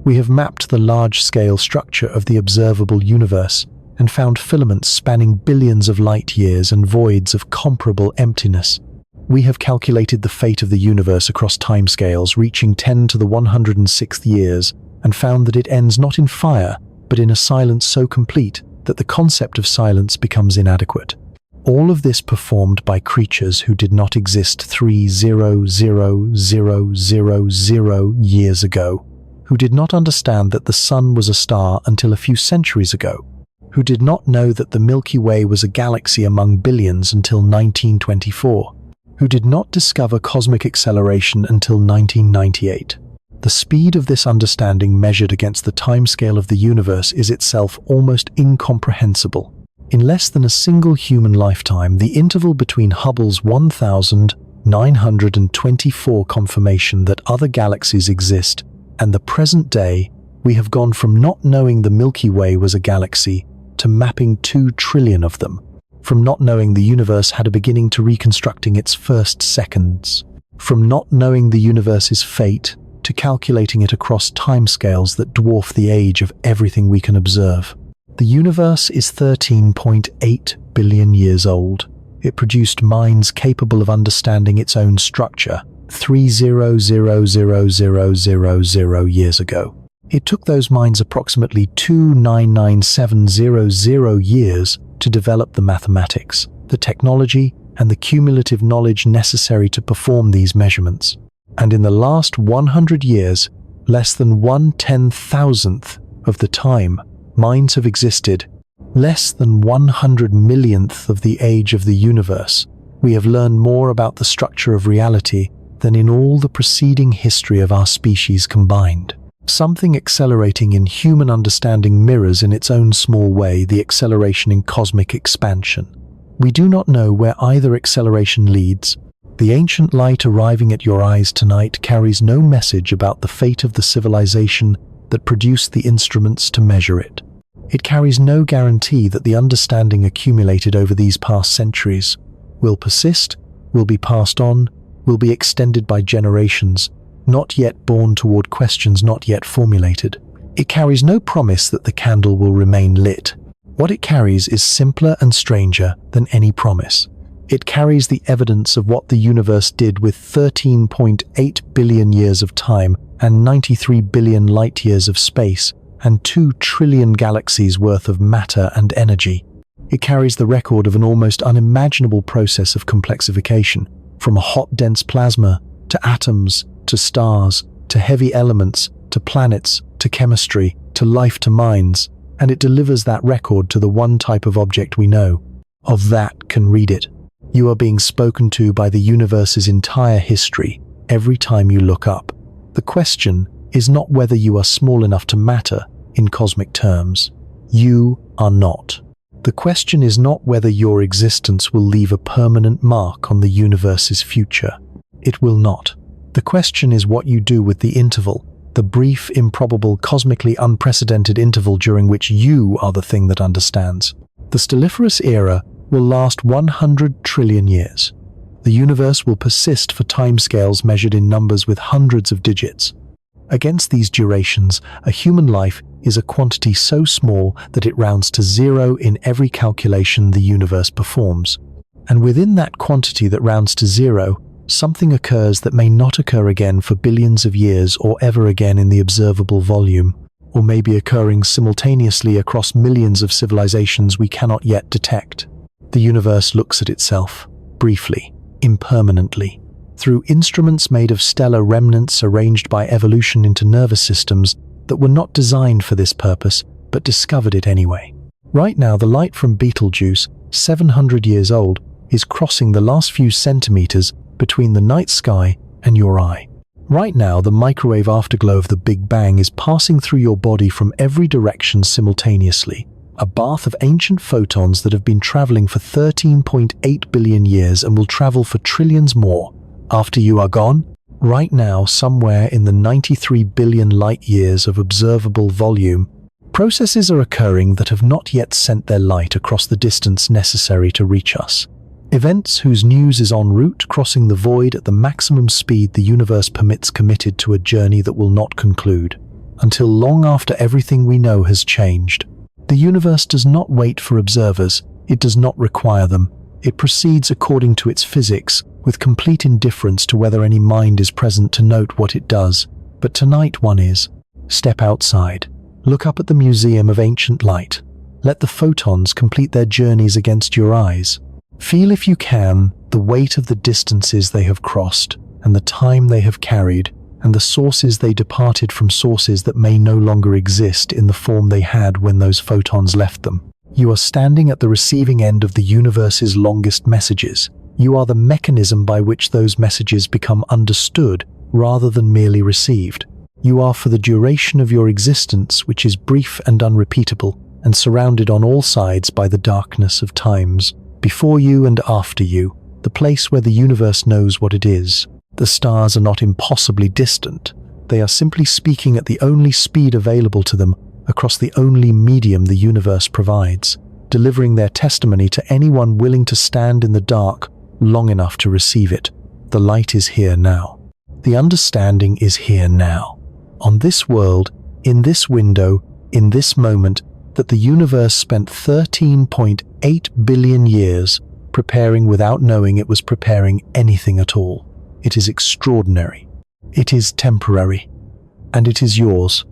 We have mapped the large-scale structure of the observable universe and found filaments spanning billions of light years and voids of comparable emptiness. We have calculated the fate of the universe across timescales reaching 10 to the 106th years and found that it ends not in fire, but in a silence so complete that the concept of silence becomes inadequate. All of this performed by creatures who did not exist 300,000 years ago, who did not understand that the sun was a star until a few centuries ago, who did not know that the Milky Way was a galaxy among billions until 1924, who did not discover cosmic acceleration until 1998. The speed of this understanding measured against the timescale of the universe is itself almost incomprehensible. In less than a single human lifetime, the interval between Hubble's 1924 confirmation that other galaxies exist and the present day, we have gone from not knowing the Milky Way was a galaxy to mapping 2 trillion of them, from not knowing the universe had a beginning to reconstructing its first seconds, from not knowing the universe's fate to calculating it across timescales that dwarf the age of everything we can observe. The universe is 13.8 billion years old. It produced minds capable of understanding its own structure 3,000,000 years ago. It took those minds approximately 2,99700 years to develop the mathematics, the technology, and the cumulative knowledge necessary to perform these measurements. And in the last 100 years, less than 1/10,000th of the time minds have existed, less than 100 millionth of the age of the universe, we have learned more about the structure of reality than in all the preceding history of our species combined. Something accelerating in human understanding mirrors in its own small way the acceleration in cosmic expansion. We do not know where either acceleration leads. The ancient light arriving at your eyes tonight carries no message about the fate of the civilization that produced the instruments to measure it. It carries no guarantee that the understanding accumulated over these past centuries will persist, will be passed on, will be extended by generations, not yet born toward questions not yet formulated. It carries no promise that the candle will remain lit. What it carries is simpler and stranger than any promise. It carries the evidence of what the universe did with 13.8 billion years of time and 93 billion light years of space and 2 trillion galaxies worth of matter and energy. It carries the record of an almost unimaginable process of complexification, from a hot, dense plasma to atoms, to stars, to heavy elements, to planets, to chemistry, to life, to minds, and it delivers that record to the one type of object we know. Of that can read it. You are being spoken to by the universe's entire history every time you look up. The question is not whether you are small enough to matter in cosmic terms. You are not. The question is not whether your existence will leave a permanent mark on the universe's future. It will not. The question is what you do with the interval, the brief, improbable, cosmically unprecedented interval during which you are the thing that understands. The stelliferous era will last 100 trillion years. The universe will persist for timescales measured in numbers with hundreds of digits. Against these durations, a human life is a quantity so small that it rounds to zero in every calculation the universe performs. And within that quantity that rounds to zero, something occurs that may not occur again for billions of years or ever again in the observable volume, or may be occurring simultaneously across millions of civilizations we cannot yet detect. The universe looks at itself, briefly, impermanently, through instruments made of stellar remnants arranged by evolution into nervous systems that were not designed for this purpose, but discovered it anyway. Right now, the light from Betelgeuse, 700 years old, is crossing the last few centimeters between the night sky and your eye. Right now, the microwave afterglow of the Big Bang is passing through your body from every direction simultaneously, a bath of ancient photons that have been traveling for 13.8 billion years and will travel for trillions more after you are gone. Right now, somewhere in the 93 billion light years of observable volume, processes are occurring that have not yet sent their light across the distance necessary to reach us. Events whose news is en route, crossing the void at the maximum speed the universe permits, committed to a journey that will not conclude, until long after everything we know has changed. The universe does not wait for observers, it does not require them. It proceeds according to its physics, with complete indifference to whether any mind is present to note what it does. But tonight one is. Step outside. Look up at the Museum of Ancient Light. Let the photons complete their journeys against your eyes. Feel, if you can, the weight of the distances they have crossed, and the time they have carried, and the sources they departed from, sources that may no longer exist in the form they had when those photons left them. You are standing at the receiving end of the universe's longest messages. You are the mechanism by which those messages become understood rather than merely received. You are, for the duration of your existence, which is brief and unrepeatable, and surrounded on all sides by the darkness of times, before you and after you, the place where the universe knows what it is. The stars are not impossibly distant. They are simply speaking at the only speed available to them across the only medium the universe provides, delivering their testimony to anyone willing to stand in the dark long enough to receive it. The light is here now. The understanding is here now. On this world, in this window, in this moment, that the universe spent 13.8 billion years preparing without knowing it was preparing anything at all. It is extraordinary. It is temporary. And it is yours.